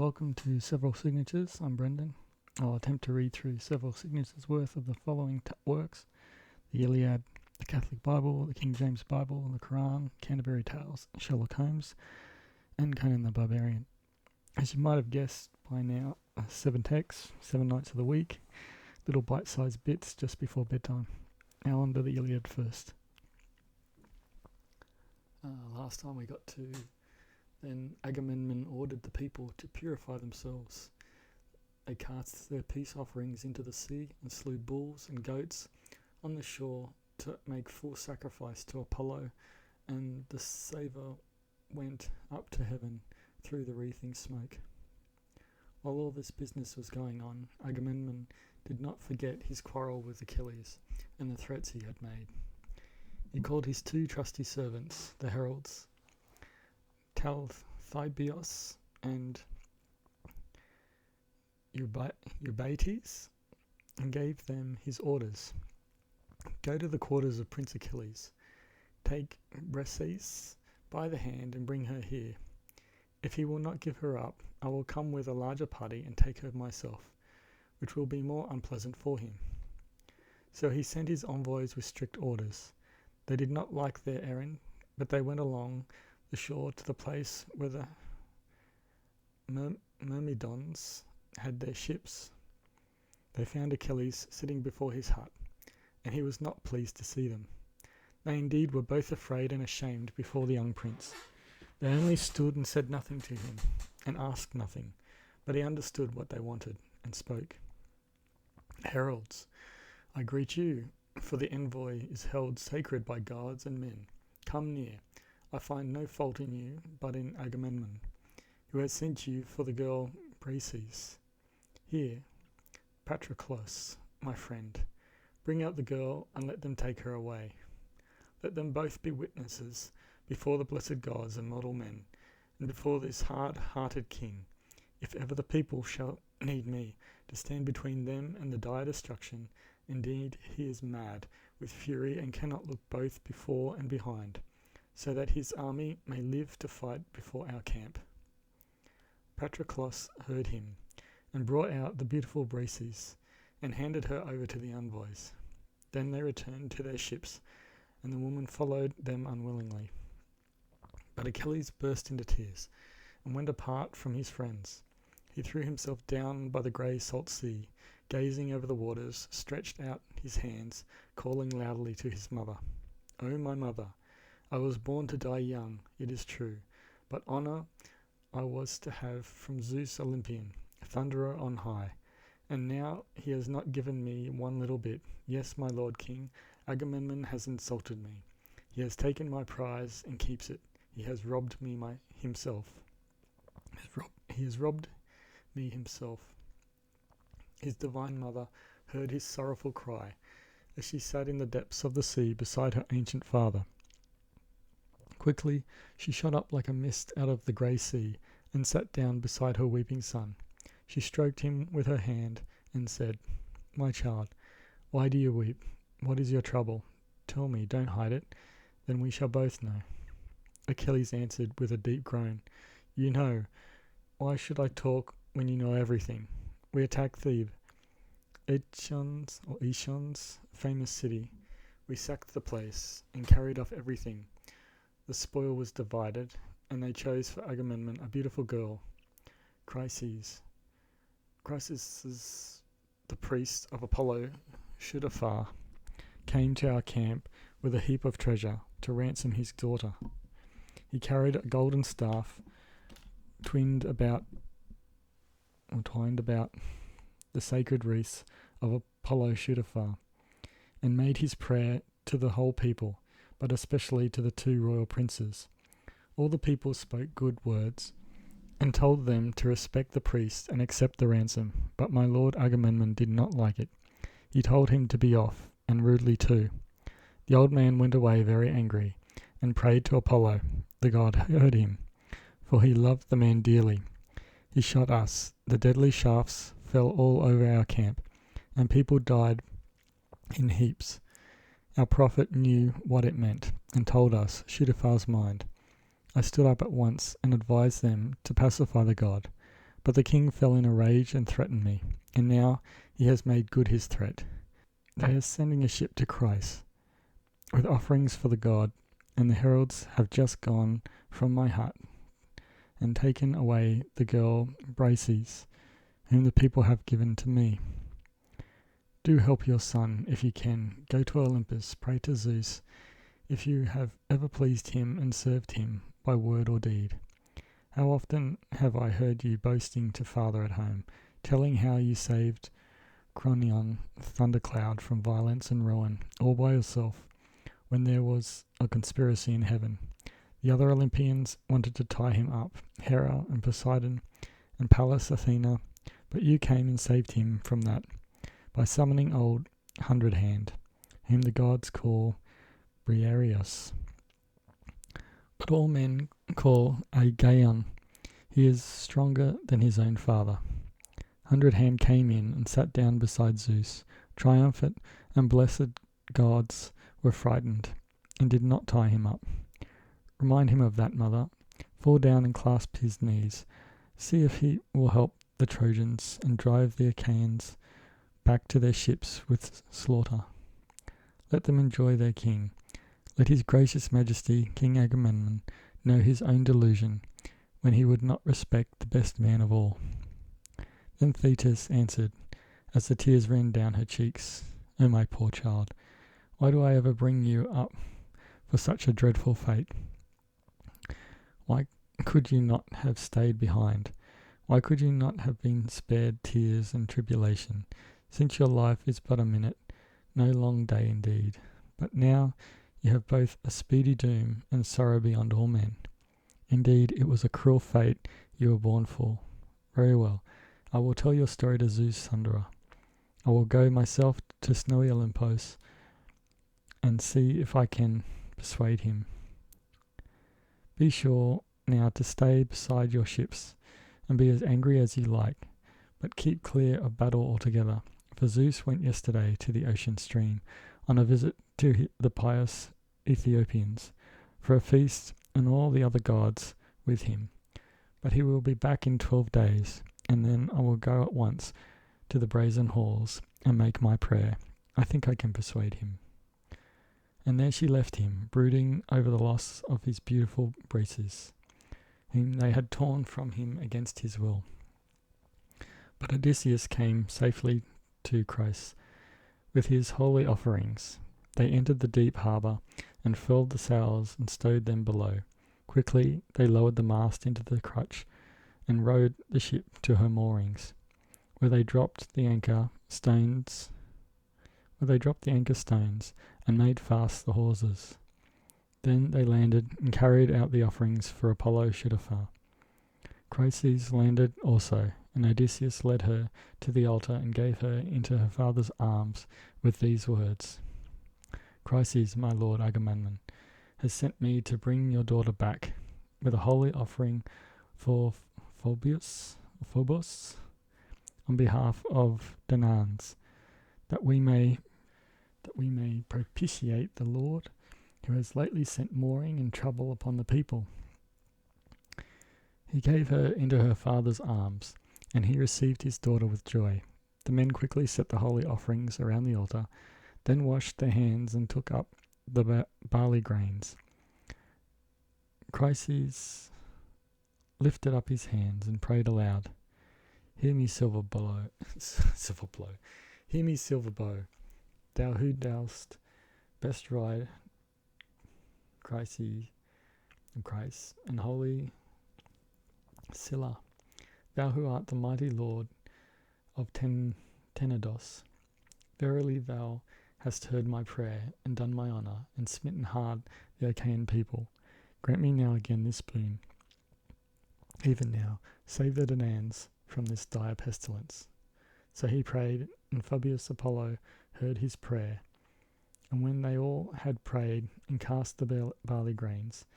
Welcome to Several Signatures. I'm Brendan. I'll attempt to read through several signatures worth of the following works: the Iliad, the Catholic Bible, the King James Bible, the Quran, Canterbury Tales, Sherlock Holmes, and Conan the Barbarian. As you might have guessed by now, 7 texts, 7 nights of the week, little bite-sized bits just before bedtime. Now on to the Iliad first. Last time we got to, then Agamemnon ordered the people to purify themselves. They cast their peace offerings into the sea and slew bulls and goats on the shore to make full sacrifice to Apollo, and the savour went up to heaven through the wreathing smoke. While all this business was going on, Agamemnon did not forget his quarrel with Achilles and the threats he had made. He called his 2 trusty servants, the heralds, Talthybios and Eubates, and gave them his orders. Go to the quarters of Prince Achilles. Take Briseis by the hand and bring her here. If he will not give her up, I will come with a larger party and take her myself, which will be more unpleasant for him. So he sent his envoys with strict orders. They did not like their errand, but they went along the shore to the place where the Myrmidons had their ships. They found Achilles sitting before his hut, and he was not pleased to see them. They indeed were both afraid and ashamed before the young prince. They only stood and said nothing to him, and asked nothing, but he understood what they wanted, and spoke. Heralds, I greet you, for the envoy is held sacred by gods and men. Come near. I find no fault in you, but in Agamemnon, who has sent you for the girl Briseis. Here, Patroclus, my friend, bring out the girl and let them take her away. Let them both be witnesses before the blessed gods and mortal men, and before this hard-hearted king, if ever the people shall need me to stand between them and the dire destruction. Indeed, he is mad with fury and cannot look both before and behind, so that his army may live to fight before our camp. Patroclus heard him, and brought out the beautiful Briseis, and handed her over to the envoys. Then they returned to their ships, and the woman followed them unwillingly. But Achilles burst into tears, and went apart from his friends. He threw himself down by the grey salt sea, gazing over the waters, stretched out his hands, calling loudly to his mother. O my mother, I was born to die young, it is true, but honour I was to have from Zeus Olympian, thunderer on high, and now he has not given me one little bit. Yes, my lord king, Agamemnon has insulted me. He has taken my prize and keeps it. He has robbed me himself. He has robbed me himself. His divine mother heard his sorrowful cry as she sat in the depths of the sea beside her ancient father. Quickly she shot up like a mist out of the grey sea and sat down beside her weeping son. She stroked him with her hand and said, My child, why do you weep? What is your trouble? Tell me, don't hide it, then we shall both know. Achilles answered with a deep groan, You know, why should I talk when you know everything? We attacked Thebes, Aetion's famous city. We sacked the place and carried off everything. The spoil was divided, and they chose for Agamemnon a beautiful girl, Chryses. Chryses, the priest of Apollo, Shudafar, came to our camp with a heap of treasure to ransom his daughter. He carried a golden staff twined about the sacred wreaths of Apollo Shudafar, and made his prayer to the whole people, but especially to the 2 royal princes. All the people spoke good words, and told them to respect the priest and accept the ransom, but my lord Agamemnon did not like it. He told him to be off, and rudely too. The old man went away very angry, and prayed to Apollo. The god heard him, for he loved the man dearly. He shot us. The deadly shafts fell all over our camp, and people died in heaps. Our prophet knew what it meant, and told us Shudafar's mind. I stood up at once and advised them to pacify the god, But the king fell in a rage and threatened me, and now he has made good his threat. They are sending a ship to Christ with offerings for the god, and the heralds have just gone from my hut and taken away the girl Braces, whom the people have given to me. Do help your son if you can. Go to Olympus, pray to Zeus, if you have ever pleased him and served him by word or deed. How often have I heard you boasting to father at home, telling how you saved Cronion Thundercloud from violence and ruin, all by yourself, when there was a conspiracy in heaven. The other Olympians wanted to tie him up, Hera and Poseidon and Pallas Athena, but you came and saved him from that, by summoning old Hundred Hand, whom the gods call Briareus. But all men call Aegeon. He is stronger than his own father. Hundred Hand came in and sat down beside Zeus. Triumphant and blessed gods were frightened and did not tie him up. Remind him of that, mother. Fall down and clasp his knees. See if he will help the Trojans and drive the Achaeans back to their ships with slaughter. Let them enjoy their king. Let his gracious majesty, King Agamemnon, know his own delusion, when he would not respect the best man of all. Then Thetis answered, as the tears ran down her cheeks, "O my poor child, why do I ever bring you up for such a dreadful fate? Why could you not have stayed behind? Why could you not have been spared tears and tribulation, since your life is but a minute, no long day indeed? But now you have both a speedy doom and sorrow beyond all men. Indeed, it was a cruel fate you were born for. Very well, I will tell your story to Zeus Thunderer. I will go myself to snowy Olympus and see if I can persuade him. Be sure now to stay beside your ships and be as angry as you like, but keep clear of battle altogether, for Zeus went yesterday to the ocean stream on a visit to the pious Ethiopians for a feast, and all the other gods with him. But he will be back in 12 days, and then I will go at once to the brazen halls and make my prayer. I think I can persuade him." And there she left him, brooding over the loss of his beautiful Briseis, whom they had torn from him against his will. But Odysseus came safely to Chryse with his holy offerings. They entered the deep harbour and furled the sails and stowed them below. Quickly they lowered the mast into the crutch and rowed the ship to her moorings, where they dropped the anchor stones and made fast the hawsers. Then they landed and carried out the offerings for Apollo Shitofar. Chryses landed also, and Odysseus led her to the altar and gave her into her father's arms with these words: "Chryses, my lord Agamemnon, has sent me to bring your daughter back with a holy offering for Phobos on behalf of Danaans, that we may propitiate the Lord, who has lately sent mourning and trouble upon the people." He gave her into her father's arms, and he received his daughter with joy. The men quickly set the holy offerings around the altar, then washed their hands and took up the barley grains. Chryses lifted up his hands and prayed aloud, Hear me, silver bow, thou who dost best ride Chryse and holy Scylla, thou who art the mighty lord of Tenedos. Verily thou hast heard my prayer, and done my honour, and smitten hard the Achaean people. Grant me now again this boon. Even now, save the Danaans from this dire pestilence. So he prayed, and Phoebus Apollo heard his prayer. And when they all had prayed and cast the barley grains,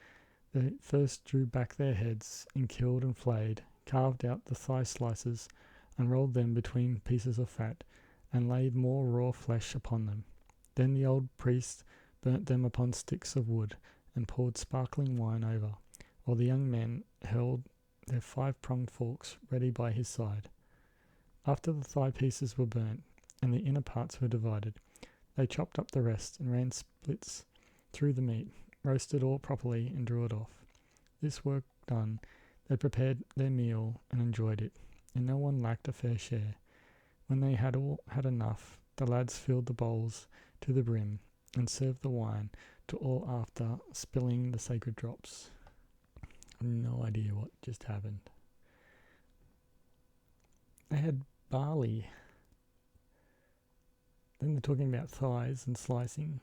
they first drew back their heads, and killed and flayed, carved out the thigh slices, and rolled them between pieces of fat, and laid more raw flesh upon them. Then the old priest burnt them upon sticks of wood, and poured sparkling wine over, while the young men held their 5-pronged forks ready by his side. After the thigh pieces were burnt and the inner parts were divided, they chopped up the rest and ran splits through the meat, roasted all properly and drew it off. This work done, they prepared their meal and enjoyed it, and no one lacked a fair share. When they had all had enough, the lads filled the bowls to the brim and served the wine to all after spilling the sacred drops. No idea what just happened. They had barley. Then they're talking about thighs and slicing.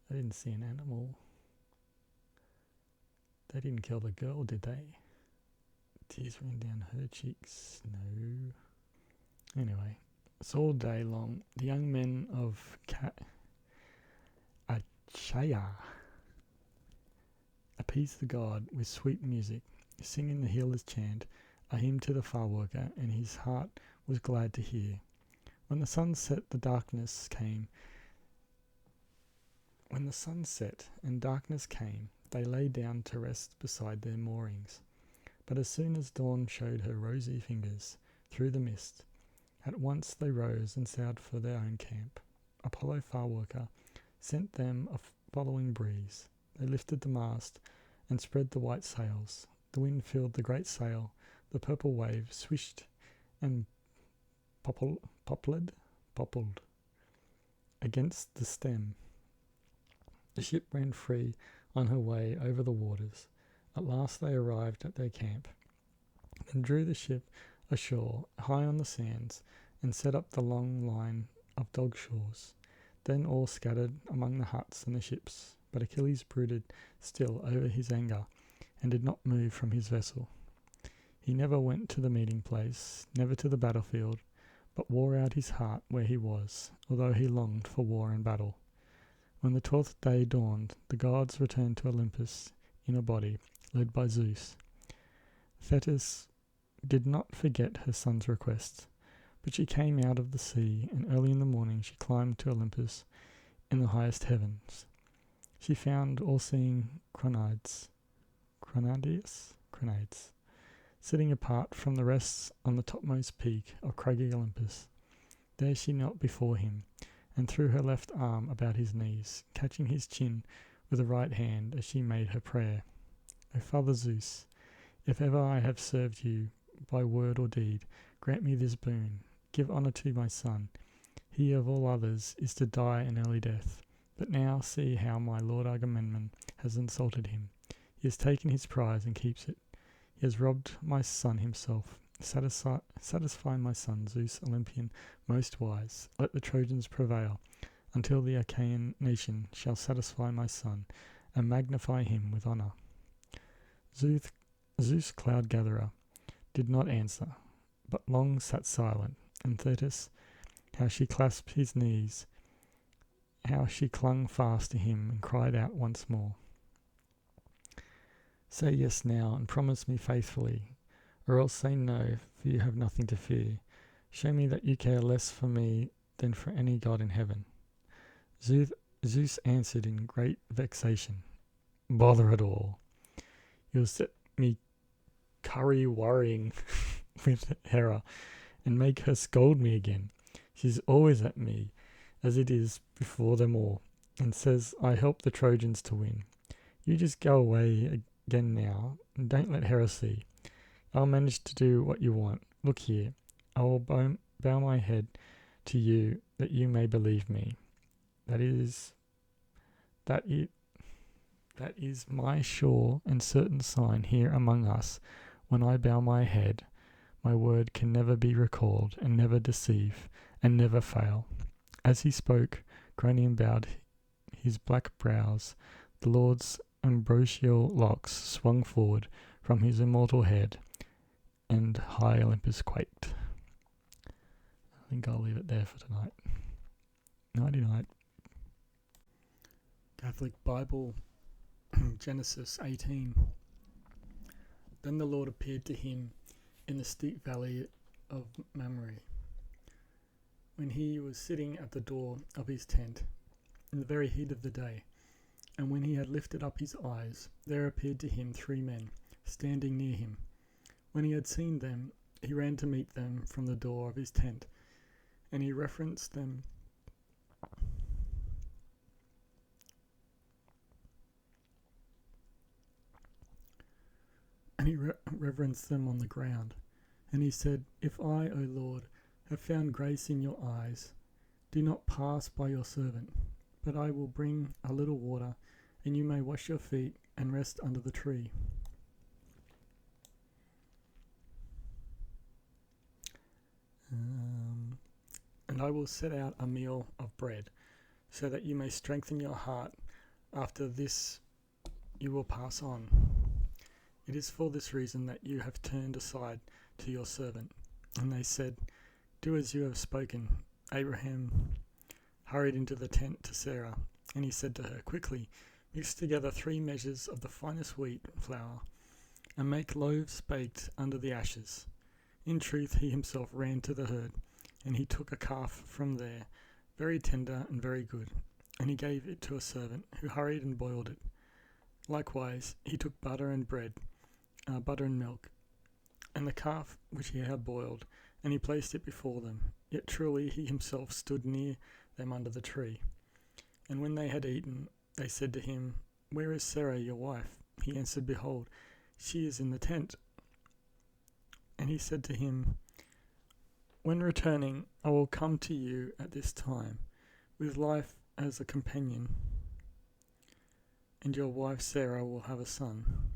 They didn't see an animal. They didn't kill the girl, did they? Tears ran down her cheeks. No. Anyway, it's all day long. The young men of Achaya appease the god with sweet music, singing the healer's chant, a hymn to the far worker, and his heart was glad to hear. When the sun set, When the sun set and darkness came, they lay down to rest beside their moorings. But as soon as dawn showed her rosy fingers through the mist, at once they rose and sailed for their own camp. Apollo Farworker sent them a following breeze. They lifted the mast and spread the white sails. The wind filled the great sail. The purple wave swished and poppled against the stem. The ship ran free on her way over the waters. At last they arrived at their camp, and drew the ship ashore high on the sands, and set up the long line of dog shores. Then all scattered among the huts and the ships, but Achilles brooded still over his anger, and did not move from his vessel. He never went to the meeting place, never to the battlefield, but wore out his heart where he was, although he longed for war and battle. When the 12th day dawned, the gods returned to Olympus in a body, led by Zeus. Thetis did not forget her son's request, but she came out of the sea, and early in the morning she climbed to Olympus in the highest heavens. She found all-seeing Cronaides, sitting apart from the rest on the topmost peak of craggy Olympus. There she knelt before him, and threw her left arm about his knees, catching his chin with the right hand as she made her prayer. O Father Zeus, if ever I have served you by word or deed, grant me this boon. Give honour to my son. He of all others is to die an early death. But now see how my lord Agamemnon has insulted him. He has taken his prize and keeps it. He has robbed my son himself. Satisfy my son, Zeus Olympian, most wise. Let the Trojans prevail, until the Achaean nation shall satisfy my son, and magnify him with honour. Zeus Cloud-gatherer did not answer, but long sat silent, and Thetis, how she clasped his knees, how she clung fast to him and cried out once more. Say yes now, and promise me faithfully, or else say no, for you have nothing to fear. Show me that you care less for me than for any god in heaven. Zeus answered in great vexation, Bother it all. You'll set me worrying with Hera, and make her scold me again. She's always at me, as it is before them all, and says I help the Trojans to win. You just go away again now, and don't let Hera see. I'll manage to do what you want. Look here, I will bow my head to you, that you may believe me. That is my sure and certain sign here among us. When I bow my head, my word can never be recalled, and never deceive, and never fail. As he spoke, Cronion bowed his black brows. The Lord's ambrosial locks swung forward from his immortal head, and high Olympus quaked. I think I'll leave it there for tonight. Nighty-night. Catholic Bible, Genesis 18. Then the Lord appeared to him in the steep valley of Mamre, when he was sitting at the door of his tent in the very heat of the day. And when he had lifted up his eyes, there appeared to him 3 men, standing near him. When he had seen them, he ran to meet them from the door of his tent, and he reverenced them. Reverenced them on the ground. And he said, "If I, O Lord, have found grace in your eyes, do not pass by your servant, but I will bring a little water, and you may wash your feet and rest under the tree." And I will set out a meal of bread, so that you may strengthen your heart. After this you will pass on. It is for this reason that you have turned aside to your servant. And they said, "Do as you have spoken." Abraham hurried into the tent to Sarah, and he said to her, "Quickly, mix together 3 measures of the finest wheat flour, and make loaves baked under the ashes." In truth, he himself ran to the herd, and he took a calf from there, very tender and very good, and he gave it to a servant, who hurried and boiled it. Likewise, he took butter and milk, and the calf which he had boiled, and he placed it before them. Yet truly he himself stood near them under the tree. And when they had eaten, they said to him, "Where is Sarah your wife?" He answered, "Behold, she is in the tent." And he said to him, "When returning, I will come to you at this time, with life as a companion, and your wife Sarah will have a son."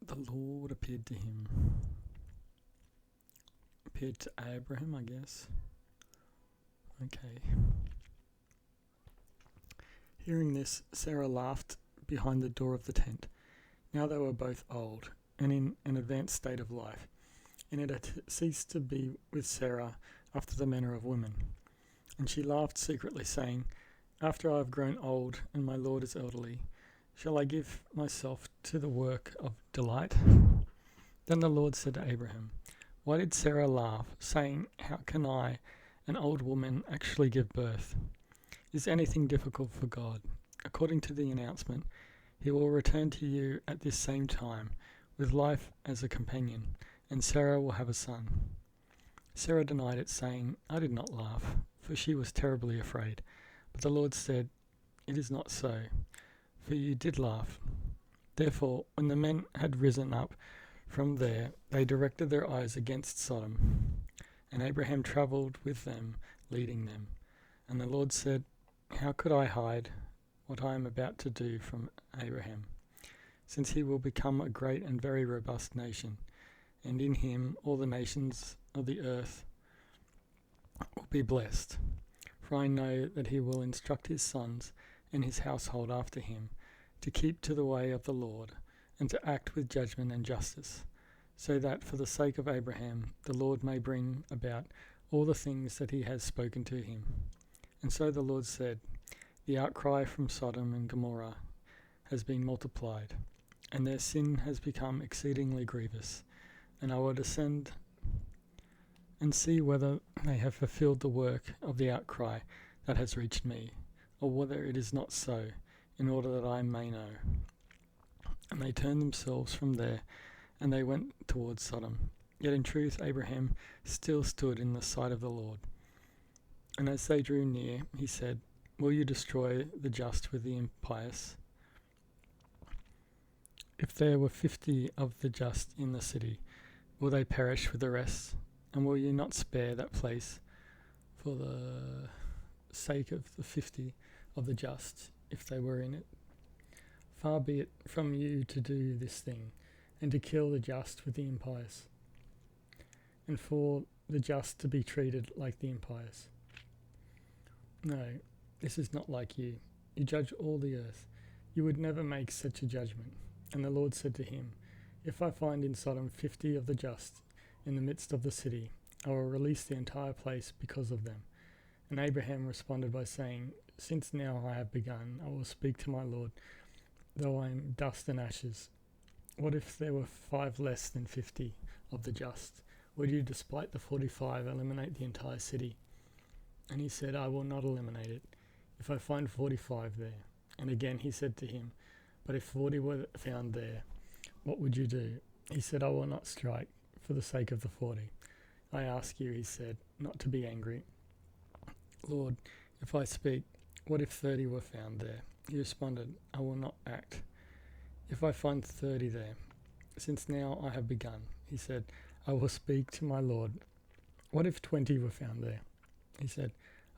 The Lord appeared to him. Appeared to Abraham, I guess. Okay. Hearing this, Sarah laughed behind the door of the tent. Now they were both old, and in an advanced state of life, and it had ceased to be with Sarah after the manner of women. And she laughed secretly, saying, "After I have grown old, and my Lord is elderly, shall I give myself to the work of delight?" Then the Lord said to Abraham, "Why did Sarah laugh, saying, 'How can I, an old woman, actually give birth?' Is anything difficult for God? According to the announcement, he will return to you at this same time, with life as a companion, and Sarah will have a son." Sarah denied it, saying, "I did not laugh," for she was terribly afraid. But the Lord said, "It is not so, for you did laugh." Therefore, when the men had risen up from there, they directed their eyes against Sodom, and Abraham travelled with them, leading them. And the Lord said, "How could I hide what I am about to do from Abraham, since he will become a great and very robust nation, and in him all the nations of the earth will be blessed. For I know that he will instruct his sons and his household after him to keep to the way of the Lord, and to act with judgment and justice, so that for the sake of Abraham the Lord may bring about all the things that he has spoken to him." And so the Lord said, "The outcry from Sodom and Gomorrah has been multiplied, and their sin has become exceedingly grievous. And I will descend and see whether they have fulfilled the work of the outcry that has reached me, or whether it is not so, in order that I may know." And they turned themselves from there, and they went towards Sodom. Yet in truth Abraham still stood in the sight of the Lord. And as they drew near, he said, "Will you destroy the just with the impious? If there were 50 of the just in the city, will they perish with the rest? And will you not spare that place for the sake of the 50 of the just, if they were in it? Far be it from you to do this thing, and to kill the just with the impious, and for the just to be treated like the impious. No, this is not like you. You judge all the earth. You would never make such a judgment." And the Lord said to him, "If I find in Sodom 50 of the just in the midst of the city, I will release the entire place because of them." And Abraham responded by saying, "Since now I have begun, I will speak to my Lord, though I am dust and ashes. What if there were 5 less than 50 of the just? Would you, despite the 45, eliminate the entire city?" And he said, "I will not eliminate it. if I find 45 there?" And again he said to him, "But if 40 were found there, what would you do?" He said, "I will not strike for the sake of the 40. I ask you," he said, "not to be angry." "Lord, if I speak, what if 30 were found there?" He responded, "I will not act. If I find 30 there, since now I have begun," he said, "I will speak to my Lord. What if 20 were found there?" He said,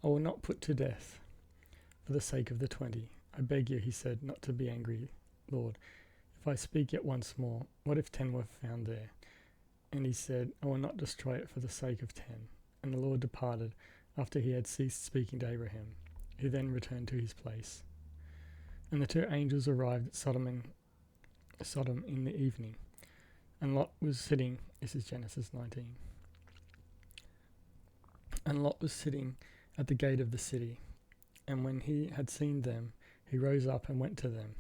"I will not put to death for the sake of the 20. I beg you," he said, "not to be angry, Lord. If I speak yet once more, what if 10 were found there?" And he said, "I will not destroy it for the sake of 10. And the Lord departed after he had ceased speaking to Abraham, who then returned to his place. And the two angels arrived at Sodom in the evening. And Lot was sitting, this is Genesis 19. And Lot was sitting at the gate of the city. And when he had seen them, he rose up and went to them.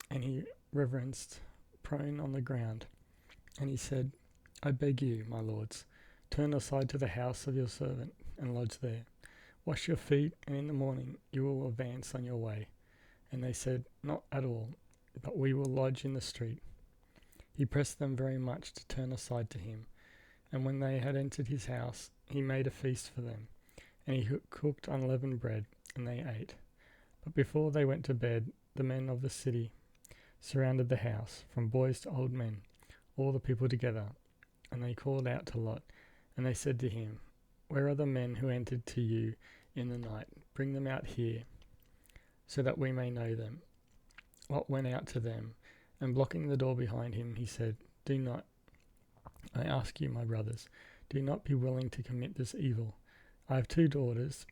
And he reverenced, prone on the ground. And he said, "I beg you, my lords, turn aside to the house of your servant and lodge there. Wash your feet, and in the morning you will advance on your way." And they said, "Not at all, but we will lodge in the street." He pressed them very much to turn aside to him. And when they had entered his house, he made a feast for them. And he cooked unleavened bread, and they ate. But before they went to bed, the men of the city surrounded the house, from boys to old men, all the people together. And they called out to Lot, and they said to him, "Where are the men who entered to you in the night? Bring them out here, so that we may know them." Lot went out to them, and blocking the door behind him, he said, "Do not, I ask you, my brothers, do not be willing to commit this evil. I have 2 daughters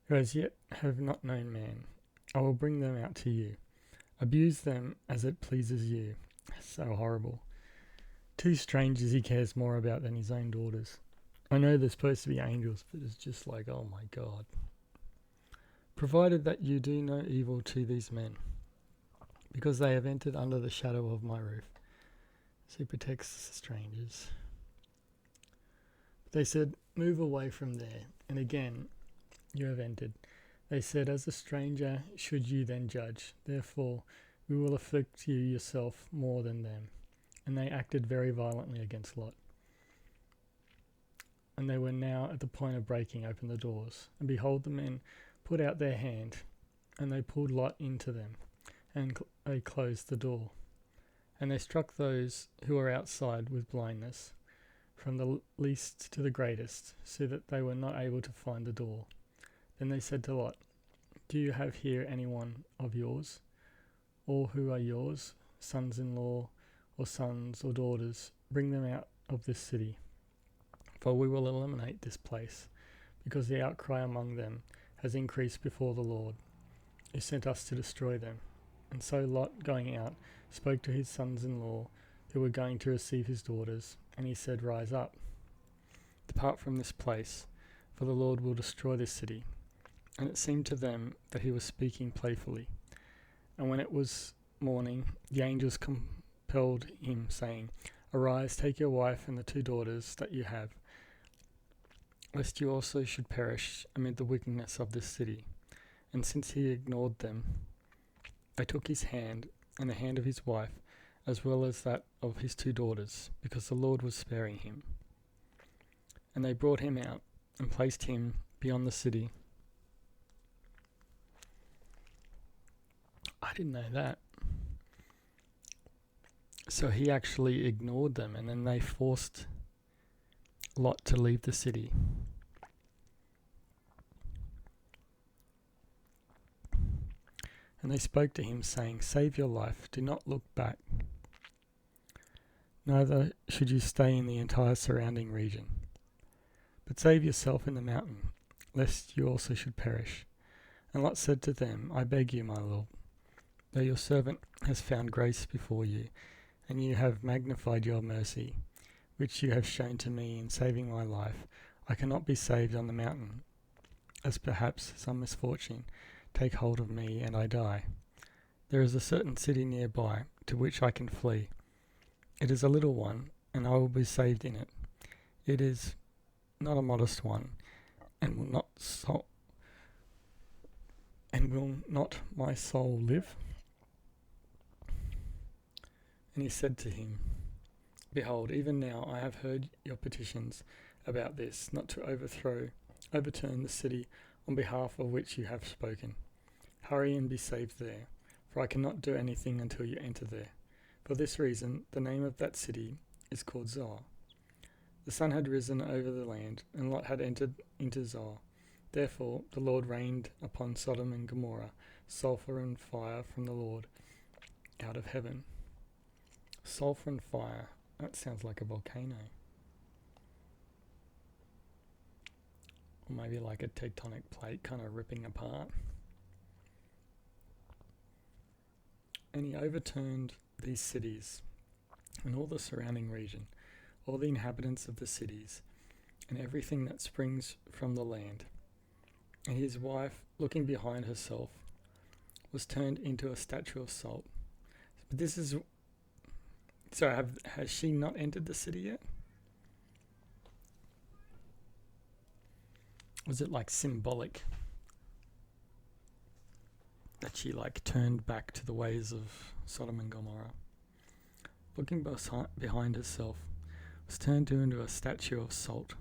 who as yet have not known man. I will bring them out to you. Abuse them as it pleases you." So horrible. 2 strangers he cares more about than his own daughters. I know they're supposed to be angels, but it's just like, oh my God. "Provided that you do no evil to these men, because they have entered under the shadow of my roof." So he protects strangers. They said, "Move away from there, and again you have entered." They said, "As a stranger should you then judge. Therefore we will afflict you yourself more than them." And they acted very violently against Lot. And they were now at the point of breaking open the doors. And behold, the men put out their hand, and they pulled Lot into them, and they closed the door. And they struck those who were outside with blindness, from the least to the greatest, so that they were not able to find the door. Then they said to Lot, "Do you have here anyone of yours, all who are yours, sons-in-law, or sons or daughters? Bring them out of this city, for we will eliminate this place, because the outcry among them has increased before the Lord, who sent us to destroy them." And so Lot, going out, spoke to his sons-in-law, who were going to receive his daughters, and he said, "Rise up, depart from this place, for the Lord will destroy this city." And it seemed to them that he was speaking playfully. And when it was morning, the angels compelled him, saying, "Arise, take your wife and the 2 daughters that you have, lest you also should perish amid the wickedness of this city." And since he ignored them, they took his hand and the hand of his wife, as well as that of his 2 daughters, because the Lord was sparing him. And they brought him out and placed him beyond the city. I didn't know that. So he actually ignored them, and then they forced Lot to leave the city. And they spoke to him, saying, "Save your life, do not look back. Neither should you stay in the entire surrounding region, but save yourself in the mountain, lest you also should perish." And Lot said to them, "I beg you, my Lord, though your servant has found grace before you, and you have magnified your mercy, which you have shown to me in saving my life, I cannot be saved on the mountain, as perhaps some misfortune take hold of me and I die. There is a certain city nearby to which I can flee. It is a little one, and I will be saved in it. It is not a modest one, and will not my soul live? And he said to him, Behold, even now I have heard your petitions about this, not to overturn the city on behalf of which you have spoken. Hurry and be saved there, for I cannot do anything until you enter there. For this reason, the name of that city is called Zoar. The sun had risen over the land, and Lot had entered into Zoar. Therefore the Lord rained upon Sodom and Gomorrah sulphur and fire from the Lord out of heaven. Sulphur and fire, that sounds like a volcano. Or maybe like a tectonic plate kind of ripping apart. And he overturned these cities and all the surrounding region, all the inhabitants of the cities, and everything that springs from the land. And his wife, looking behind herself, was turned into a statue of salt. But this is... So has she not entered the city yet? Was it like symbolic that she like turned back to the ways of Sodom and Gomorrah? Looking behind herself, was turned into a statue of salt.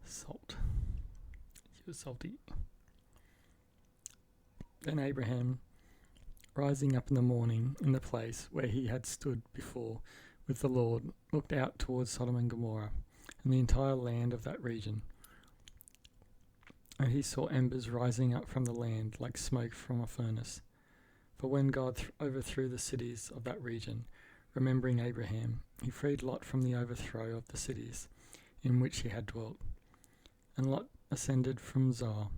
Salt. She was salty. Then Abraham, rising up in the morning in the place where he had stood before with the Lord, looked out towards Sodom and Gomorrah and the entire land of that region. And he saw embers rising up from the land like smoke from a furnace. For when God overthrew the cities of that region, remembering Abraham, he freed Lot from the overthrow of the cities in which he had dwelt. And Lot ascended from Zoar,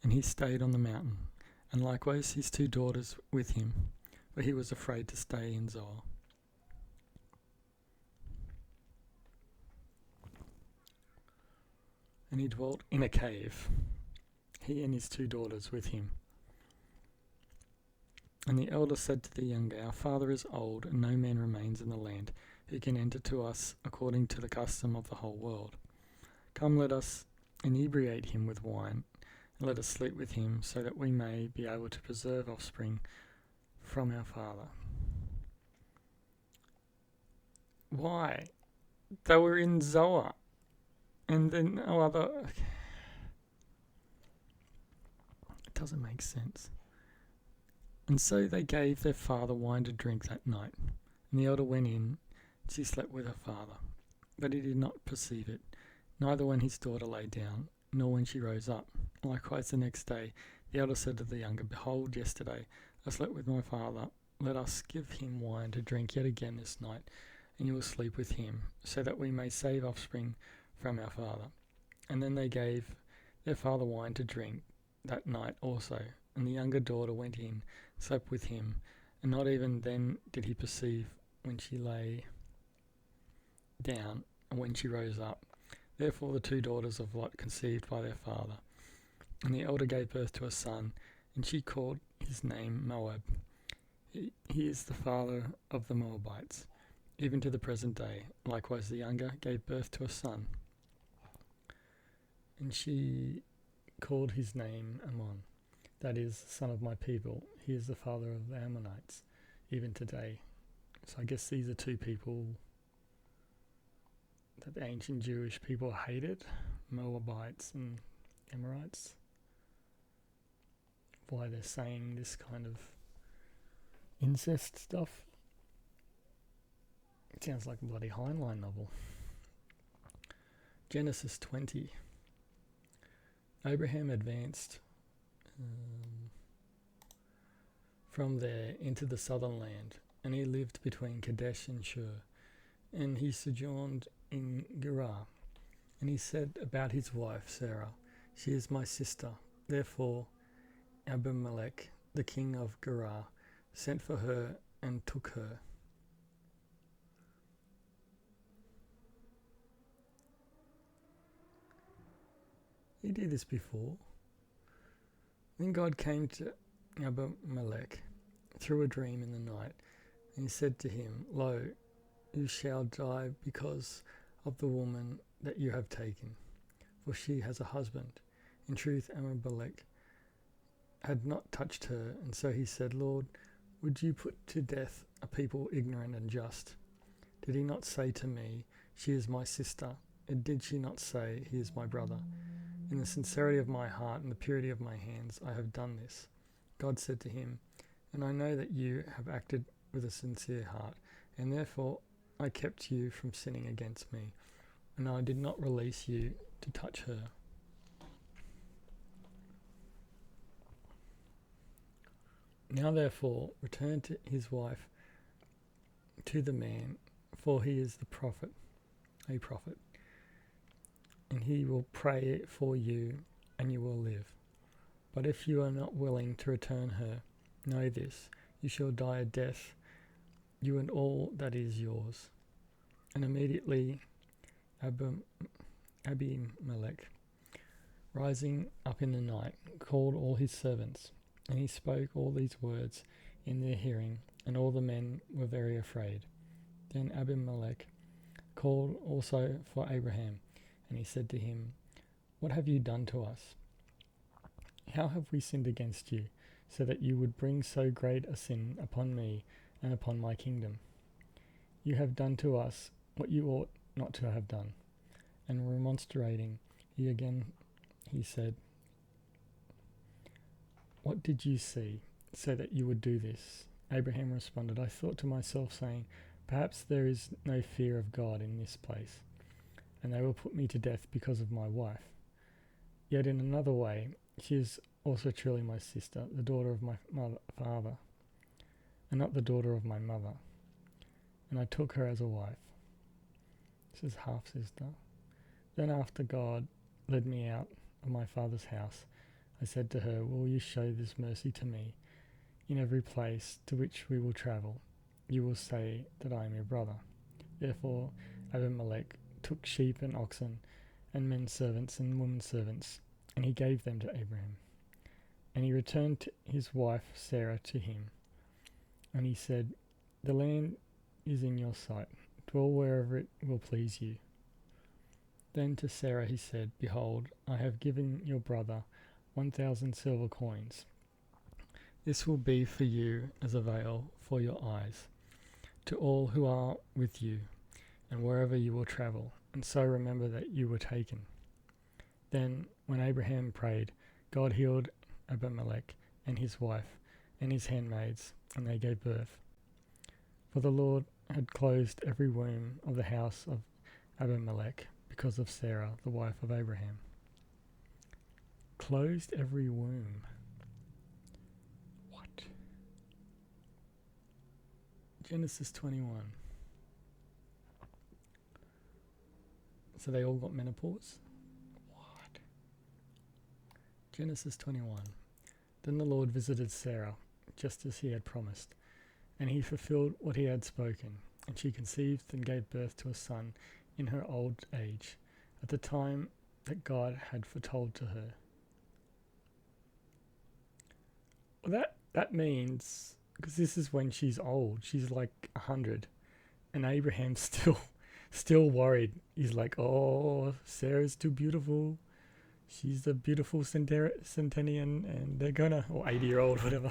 and he stayed on the mountain, and likewise his 2 daughters with him, for he was afraid to stay in Zoar. And he dwelt in a cave, he and his 2 daughters with him. And the elder said to the younger, Our father is old, and no man remains in the land who can enter to us according to the custom of the whole world. Come, let us inebriate him with wine, and let us sleep with him, so that we may be able to preserve offspring from our father. Why? They were in Zoar, and then no other... It doesn't make sense. And so they gave their father wine to drink that night. And the elder went in, and she slept with her father. But he did not perceive it, neither when his daughter lay down, nor when she rose up. Likewise the next day, the elder said to the younger, Behold, yesterday I slept with my father. Let us give him wine to drink yet again this night, and you will sleep with him, so that we may save offspring from our father. And then they gave their father wine to drink that night also. And the younger daughter went in, slept with him, and not even then did he perceive when she lay down and when she rose up. Therefore the 2 daughters of Lot conceived by their father. And the elder gave birth to a son, and she called his name Moab. He is the father of the Moabites, even to the present day. Likewise the younger gave birth to a son, and she called his name Ammon. That is, son of my people. He is the father of the Ammonites, even today. So I guess these are 2 people that the ancient Jewish people hated, Moabites and Amorites. Why they're saying this kind of incest stuff. It sounds like a bloody Heinlein novel. Genesis 20. Abraham advanced from there into the southern land, and he lived between Kadesh and Shur, and he sojourned in Gerar. And he said about his wife Sarah, She is my sister. Therefore Abimelech, the king of Gerar, sent for her and took her. He did this before. Then God came to Abimelech through a dream in the night, and he said to him, Lo, you shall die because of the woman that you have taken. for she has a husband. In truth, Abimelech had not touched her, and so he said, Lord, would you put to death a people ignorant and just? Did he not say to me, she is my sister? And did she not say, he is my brother? In the sincerity of my heart and the purity of my hands, I have done this. God said to him, and I know that you have acted with a sincere heart, and therefore I kept you from sinning against me, and I did not release you to touch her. Now therefore return to his wife, to the man, for he is a prophet, and he will pray for you, and you will live. But if you are not willing to return her, know this, you shall die a death, you and all that is yours. And immediately Abimelech, rising up in the night, called all his servants, and he spoke all these words in their hearing, and all the men were very afraid. Then Abimelech called also for Abraham, and he said to him, What have you done to us? How have we sinned against you, so that you would bring so great a sin upon me and upon my kingdom? You have done to us what you ought not to have done. And remonstrating, he said, What did you see, so that you would do this? Abraham responded, I thought to myself, saying, Perhaps there is no fear of God in this place, and they will put me to death because of my wife. Yet in another way, she is also truly my sister, the daughter of my father, and not the daughter of my mother. And I took her as a wife. This is half-sister. Then after God led me out of my father's house, I said to her, Will you show this mercy to me? In every place to which we will travel, you will say that I am your brother. Therefore Abimelech took sheep and oxen, and men servants and women servants, and he gave them to Abraham. And he returned his wife Sarah to him. And he said, The land is in your sight. Dwell wherever it will please you. Then to Sarah he said, Behold, I have given your brother 1,000 silver coins. This will be for you as a veil for your eyes, to all who are with you, and wherever you will travel, and so remember that you were taken. Then, when Abraham prayed, God healed Abimelech and his wife and his handmaids, and they gave birth. For the Lord had closed every womb of the house of Abimelech because of Sarah, the wife of Abraham. Closed every womb. What? Genesis 21. So they all got menopause? What? Genesis 21. Then the Lord visited Sarah, just as he had promised, and he fulfilled what he had spoken, and she conceived and gave birth to a son in her old age, at the time that God had foretold to her. Well, that means, because this is when she's old, she's like 100, and Abraham's still worried. He's like, oh, Sarah's too beautiful. She's the beautiful centennial, and they're gonna, or 80-year-old, whatever.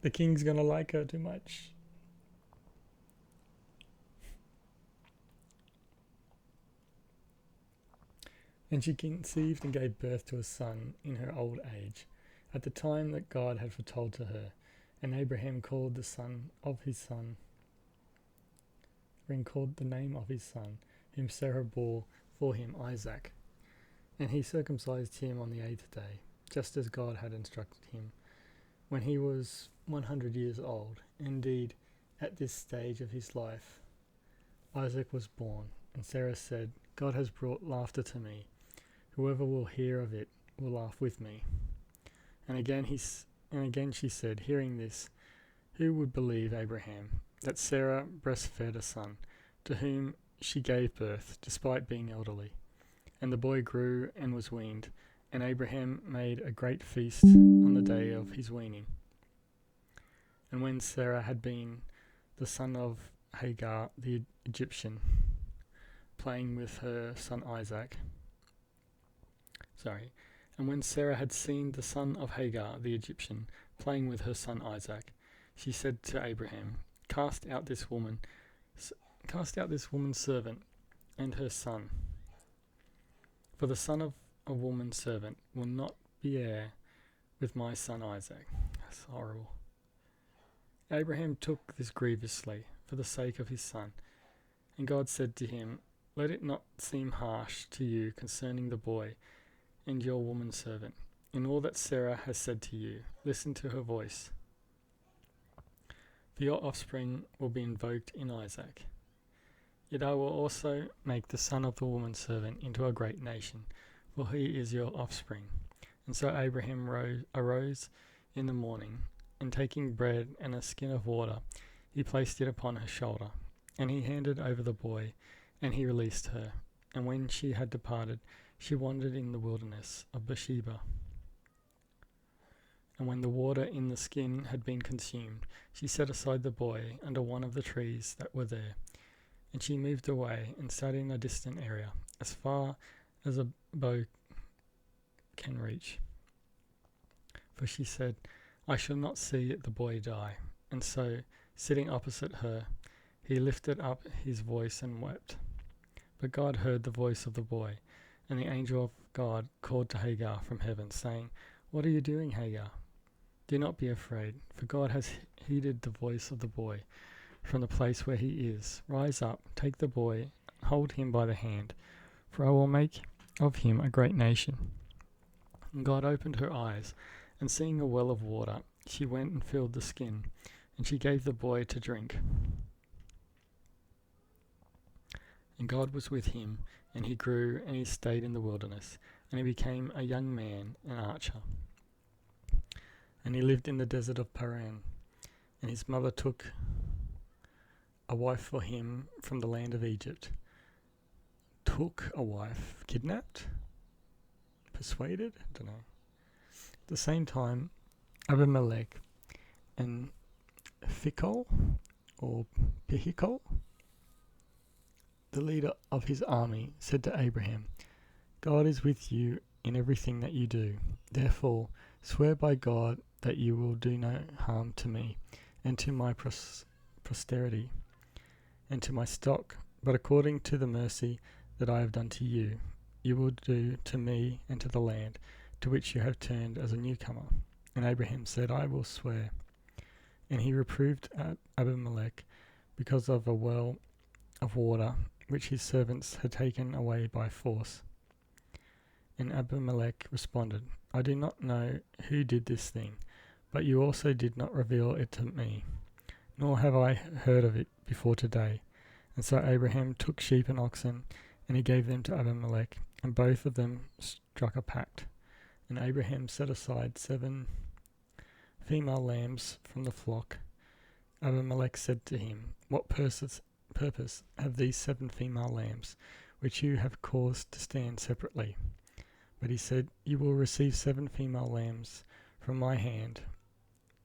The king's gonna like her too much. And she conceived and gave birth to a son in her old age, at the time that God had foretold to her. And Abraham called the name of his son, whom Sarah bore for him, Isaac. And he circumcised him on the 8th day, just as God had instructed him, when he was 100 years old. Indeed, at this stage of his life, Isaac was born, and Sarah said, God has brought laughter to me. Whoever will hear of it will laugh with me. And again she said, hearing this, who would believe Abraham, that Sarah breastfed a son, to whom she gave birth, despite being elderly? And the boy grew and was weaned, and Abraham made a great feast on the day of his weaning. And when Sarah had been the son of Hagar the Egyptian, playing with her son Isaac, And when Sarah had seen the son of Hagar the Egyptian playing with her son Isaac, she said to Abraham, Cast out this woman's servant and her son, for the son of a woman's servant will not be heir with my son Isaac. That's horrible. Abraham took this grievously for the sake of his son, and God said to him, Let it not seem harsh to you concerning the boy and your woman servant. In all that Sarah has said to you, listen to her voice. For your offspring will be invoked in Isaac. Yet I will also make the son of the woman servant into a great nation, for he is your offspring. And so Abraham arose in the morning, and taking bread and a skin of water, he placed it upon her shoulder. And he handed over the boy, and he released her. And when she had departed, she wandered in the wilderness of Beersheba. And when the water in the skin had been consumed, she set aside the boy under one of the trees that were there. And she moved away and sat in a distant area, as far as a bow can reach. For she said, I shall not see the boy die. And so, sitting opposite her, he lifted up his voice and wept. But God heard the voice of the boy, and the angel of God called to Hagar from heaven, saying, What are you doing, Hagar? Do not be afraid, for God has heeded the voice of the boy from the place where he is. Rise up, take the boy, hold him by the hand, for I will make of him a great nation. And God opened her eyes, and seeing a well of water, she went and filled the skin, and she gave the boy to drink. And God was with him, and he grew, and he stayed in the wilderness, and he became a young man, an archer. And he lived in the desert of Paran, and his mother took a wife for him from the land of Egypt. Took a wife, kidnapped, persuaded, I don't know. At the same time, Abimelech and Phicol, or Pihicol, the leader of his army, said to Abraham, God is with you in everything that you do. Therefore, swear by God that you will do no harm to me and to my posterity and to my stock, but according to the mercy that I have done to you, you will do to me and to the land to which you have turned as a newcomer. And Abraham said, I will swear. And he reproved Abimelech because of a well of water which his servants had taken away by force. And Abimelech responded, I do not know who did this thing, but you also did not reveal it to me, nor have I heard of it before today. And so Abraham took sheep and oxen, and he gave them to Abimelech, and both of them struck a pact. And Abraham set aside 7 female lambs from the flock. Abimelech said to him, What purpose have these 7 female lambs, which you have caused to stand separately? But he said, You will receive 7 female lambs from my hand,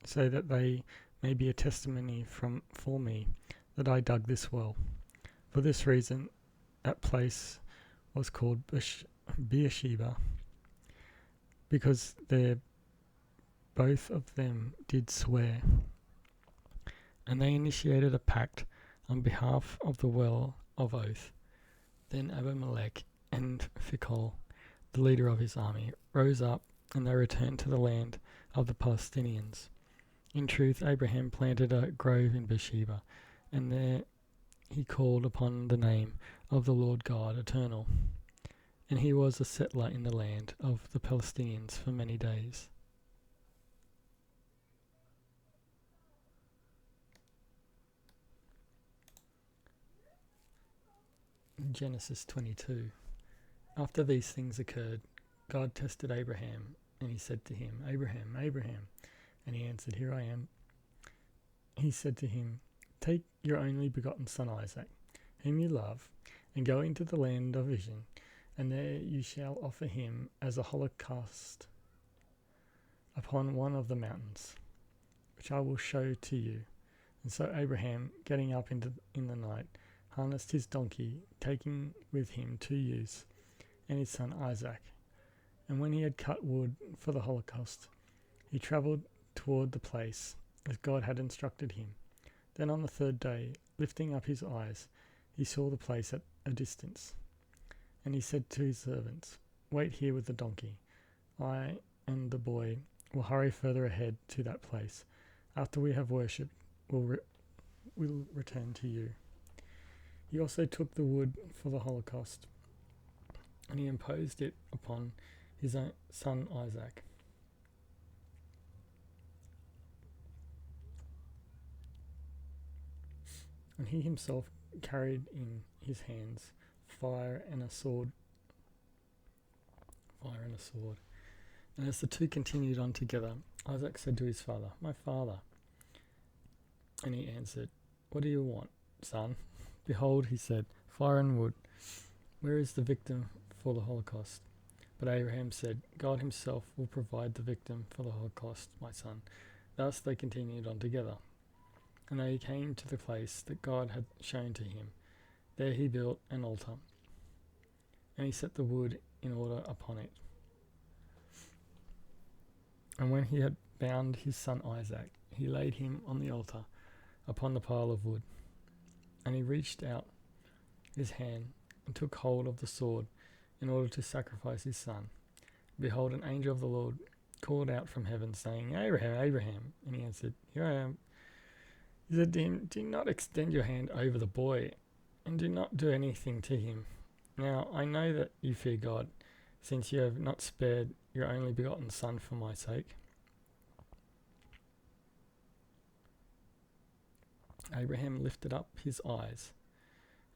so that they may be a testimony for me that I dug this well. For this reason, that place was called Beersheba, because there both of them did swear. And they initiated a pact on behalf of the well of oath. Then Abimelech and Phicol, the leader of his army, rose up, and they returned to the land of the Palestinians. In truth, Abraham planted a grove in Beersheba, and there he called upon the name of the Lord God Eternal. And he was a settler in the land of the Palestinians for many days. Genesis 22. After these things occurred, God tested Abraham, and he said to him, Abraham, Abraham. And he answered, Here I am. He said to him, Take your only begotten son Isaac, whom you love, and go into the land of Vision, and there you shall offer him as a holocaust upon one of the mountains, which I will show to you. And so Abraham, getting up in the night, harnessed his donkey, taking with him 2 youths and his son Isaac. And when he had cut wood for the holocaust, he travelled toward the place as God had instructed him. Then on the third day, lifting up his eyes, he saw the place at a distance. And he said to his servants, "Wait here with the donkey. I and the boy will hurry further ahead to that place. After we have worshipped, we'll return to you." He also took the wood for the holocaust, and he imposed it upon his own son Isaac. And he himself carried in his hands fire and a sword. And as the two continued on together, Isaac said to his father, "My father." And he answered, "What do you want, son?" "Behold," he said, "fire and wood. Where is the victim for the holocaust?" But Abraham said, "God himself will provide the victim for the holocaust, my son." Thus they continued on together. And they came to the place that God had shown to him. There he built an altar, and he set the wood in order upon it. And when he had bound his son Isaac, he laid him on the altar upon the pile of wood. And he reached out his hand and took hold of the sword in order to sacrifice his son. Behold, an angel of the Lord called out from heaven, saying, "Abraham, Abraham." And he answered, "Here I am." He said to him, "Do not extend your hand over the boy, and do not do anything to him. Now I know that you fear God, since you have not spared your only begotten son for my sake." Abraham lifted up his eyes,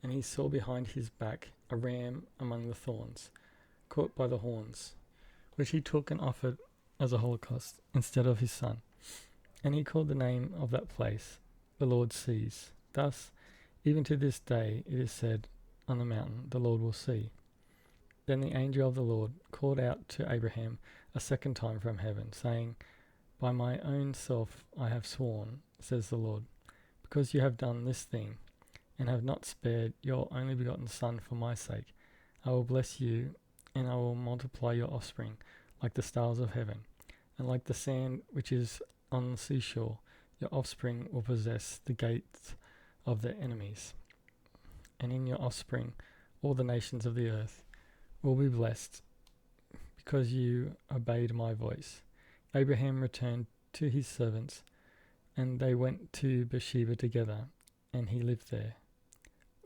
and he saw behind his back a ram among the thorns, caught by the horns, which he took and offered as a holocaust instead of his son. And he called the name of that place, "The Lord Sees." Thus, even to this day, it is said on the mountain, "The Lord will see." Then the angel of the Lord called out to Abraham a second time from heaven, saying, "By my own self I have sworn, says the Lord, because you have done this thing, and have not spared your only begotten son for my sake, I will bless you, and I will multiply your offspring like the stars of heaven, and like the sand which is on the seashore. Your offspring will possess the gates of their enemies. And in your offspring all the nations of the earth will be blessed, because you obeyed my voice." Abraham returned to his servants, and they went to Beersheba together, and he lived there.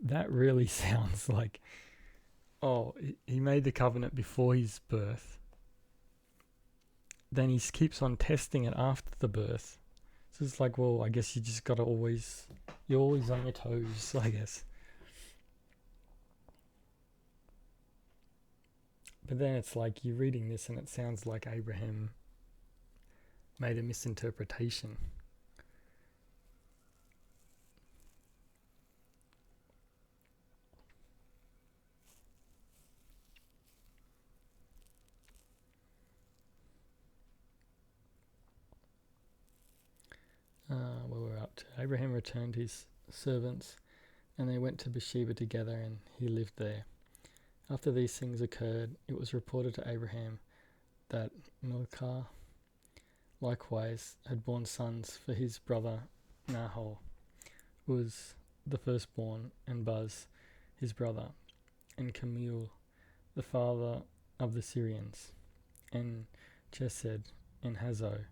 That really sounds like, he made the covenant before his birth. Then he keeps on testing it after the birth. So it's like, well, I guess you just gotta you're always on your toes, I guess. But then it's like you're reading this and it sounds like Abraham made a misinterpretation. Where we're up to. Abraham returned his servants, and they went to Beersheba together, and he lived there. After these things occurred, it was reported to Abraham that Milcah likewise had borne sons for his brother Nahor, who was the firstborn, and Buz his brother, and Kemuel the father of the Syrians, and Chesed, and Hazo,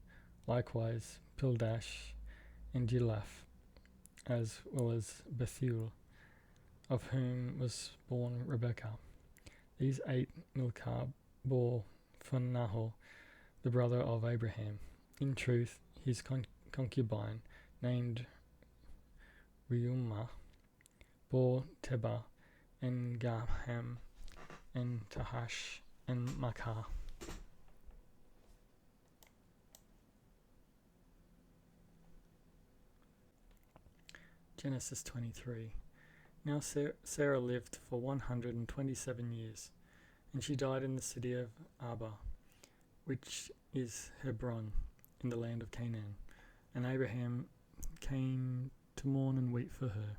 likewise Pildash, and Jilaph, as well as Bethuel, of whom was born Rebekah. These 8 Milcah bore for Nahor, the brother of Abraham. In truth, his concubine, named Reumah, bore Teba, and Gaham, and Tahash, and Makah. Genesis 23. Now Sarah lived for 127 years, and she died in the city of Arba, which is Hebron, in the land of Canaan. And Abraham came to mourn and weep for her.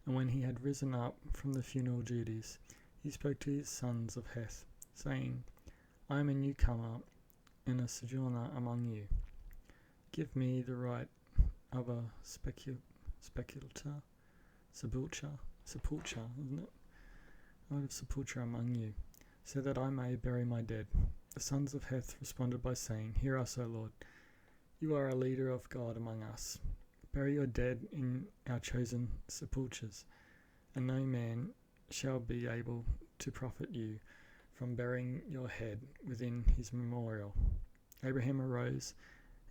And when he had risen up from the funeral duties, he spoke to his sons of Heth, saying, I am a newcomer and a sojourner among you. Give me the right of a sepulture, isn't it? Right of sepulture among you, so that I may bury my dead. The sons of Heth responded by saying, Hear us, O Lord. You are a leader of God among us. Bury your dead in our chosen sepulchres, and no man shall be able to profit you from burying your head within his memorial. Abraham arose,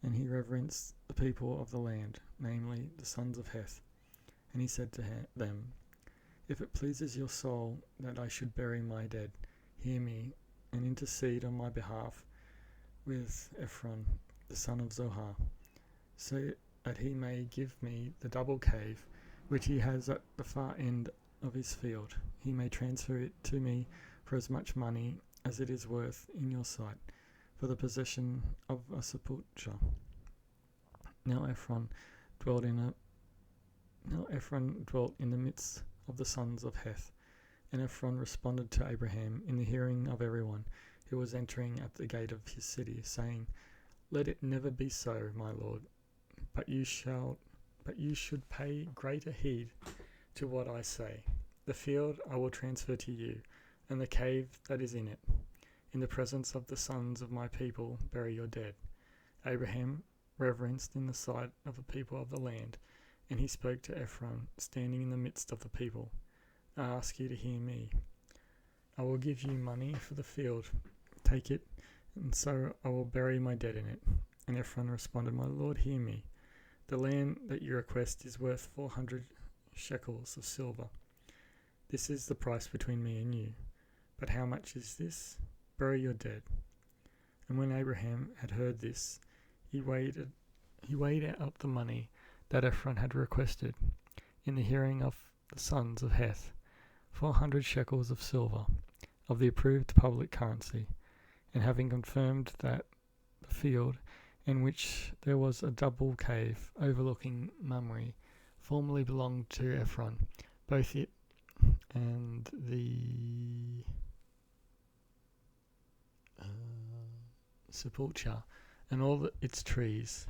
and he reverenced the people of the land, namely the sons of Heth. And he said to them, If it pleases your soul that I should bury my dead, hear me, and intercede on my behalf with Ephron, the son of Zohar, so that he may give me the double cave which he has at the far end of his field. He may transfer it to me for as much money as it is worth in your sight, for the possession of a sepulchre. Now Ephron dwelt in the midst of the sons of Heth, and Ephron responded to Abraham in the hearing of everyone who was entering at the gate of his city, saying, Let it never be so, my lord, but you should pay greater heed to what I say. The field I will transfer to you, and the cave that is in it. In the presence of the sons of my people, bury your dead. Abraham reverenced in the sight of the people of the land, and he spoke to Ephron, standing in the midst of the people. I ask you to hear me. I will give you money for the field. Take it, and so I will bury my dead in it. And Ephron responded, My lord, hear me. The land that you request is worth 400 shekels of silver. This is the price between me and you. But how much is this? Bury your dead. And when Abraham had heard this, he weighed out the money that Ephron had requested in the hearing of the sons of Heth, 400 shekels of silver, of the approved public currency, and having confirmed that the field in which there was a double cave overlooking Mamre formerly belonged to Ephron, both it and the sepulchre and all its trees,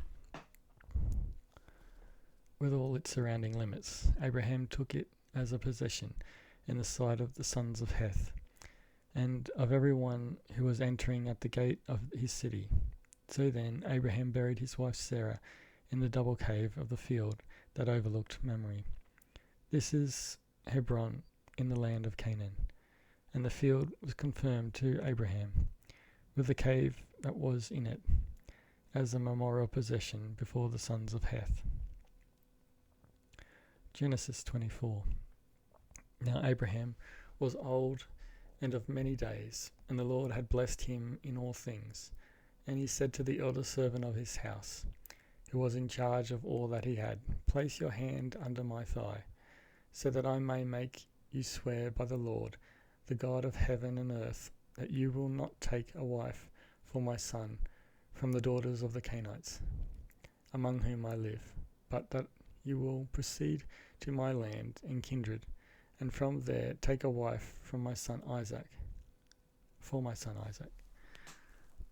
with all its surrounding limits. Abraham took it as a possession in the sight of the sons of Heth, and of everyone who was entering at the gate of his city. So then Abraham buried his wife Sarah in the double cave of the field that overlooked Mamre. This is Hebron in the land of Canaan. And the field was confirmed to Abraham, with the cave that was in it, as a memorial possession before the sons of Heth. Genesis 24. Now Abraham was old and of many days, and the Lord had blessed him in all things. And he said to the elder servant of his house, who was in charge of all that he had, Place your hand under my thigh, so that I may make you swear by the Lord, the God of heaven and earth, that you will not take a wife for my son from the daughters of the Canaanites, among whom I live, but that you will proceed to my land and kindred, and from there take a wife from my son Isaac, for my son Isaac.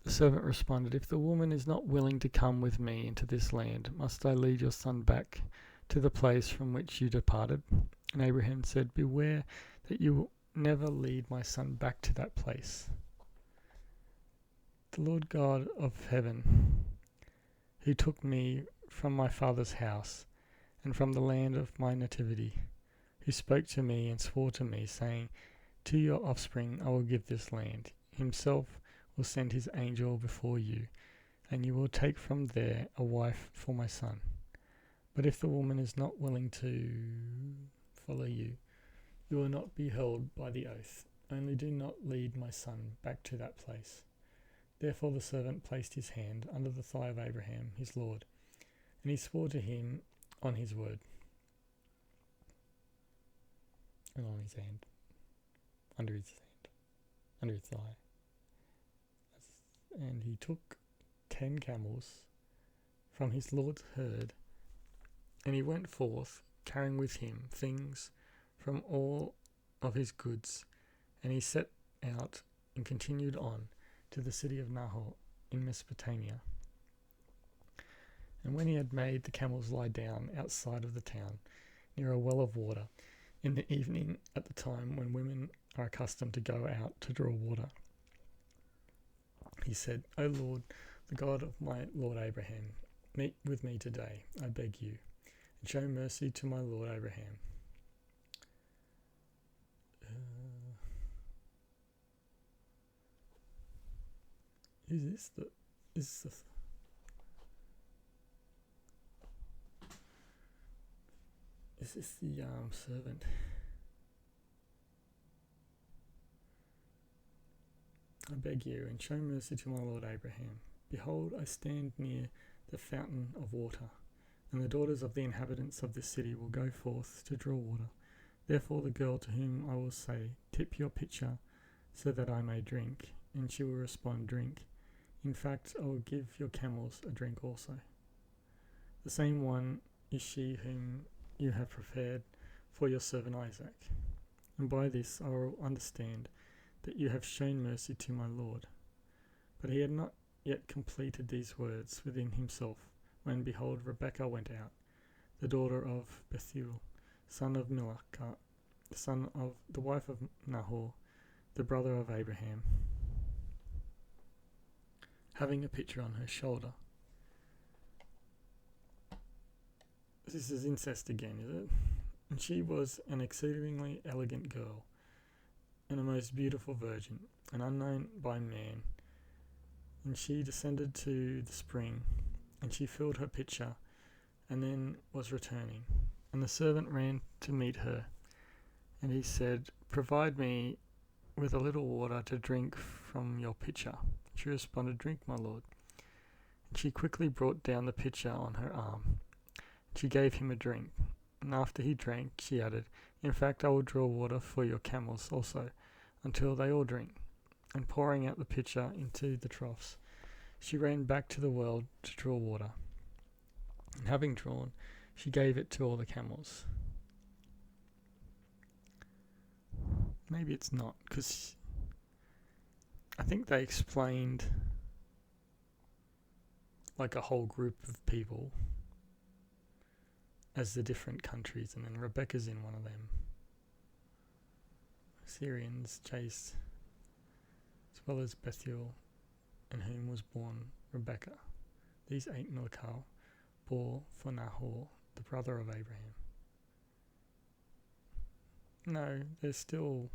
The servant responded, If the woman is not willing to come with me into this land, must I lead your son back to the place from which you departed? And Abraham said, Beware that you will never lead my son back to that place. The Lord God of heaven, who took me from my father's house and from the land of my nativity, who spoke to me and swore to me, saying, To your offspring I will give this land. Himself will send his angel before you, and you will take from there a wife for my son. But if the woman is not willing to follow you, you will not be held by the oath. Only do not lead my son back to that place. Therefore the servant placed his hand under the thigh of Abraham, his lord, and he swore to him on his word, and on his hand, under his thigh. And he took 10 camels from his lord's herd, and he went forth, carrying with him things from all of his goods, and he set out and continued on to the city of Nahor in Mesopotamia. And when he had made the camels lie down outside of the town, near a well of water, in the evening at the time when women are accustomed to go out to draw water, he said, O Lord, the God of my Lord Abraham, meet with me today, I beg you, and show mercy to my Lord Abraham. Is this the servant? I beg you, and show mercy to my Lord Abraham. Behold, I stand near the fountain of water, and the daughters of the inhabitants of this city will go forth to draw water. Therefore the girl to whom I will say, tip your pitcher, so that I may drink, and she will respond, drink. In fact, I will give your camels a drink also. The same one is she whom you have prepared for your servant Isaac. And by this I will understand that you have shown mercy to my Lord. But he had not yet completed these words within himself, when behold, Rebekah went out, the daughter of Bethuel, son of Milcah, son of the wife of Nahor, the brother of Abraham, having a pitcher on her shoulder. This is incest again, is it? And she was an exceedingly elegant girl, and a most beautiful virgin, and unknown by man. And she descended to the spring, and she filled her pitcher, and then was returning. And the servant ran to meet her, and he said, provide me with a little water to drink from your pitcher. She responded, drink, my lord. And she quickly brought down the pitcher on her arm. She gave him a drink, and after he drank, she added, in fact, I will draw water for your camels also, until they all drink. And pouring out the pitcher into the troughs, she ran back to the well to draw water. And having drawn, she gave it to all the camels. Maybe it's not, because I think they explained like a whole group of people as the different countries, and then Rebecca's in one of them. Syrians chased, as well as Bethuel, in whom was born Rebecca. These 8 Milcah bore for Nahor, the brother of Abraham. No, they're still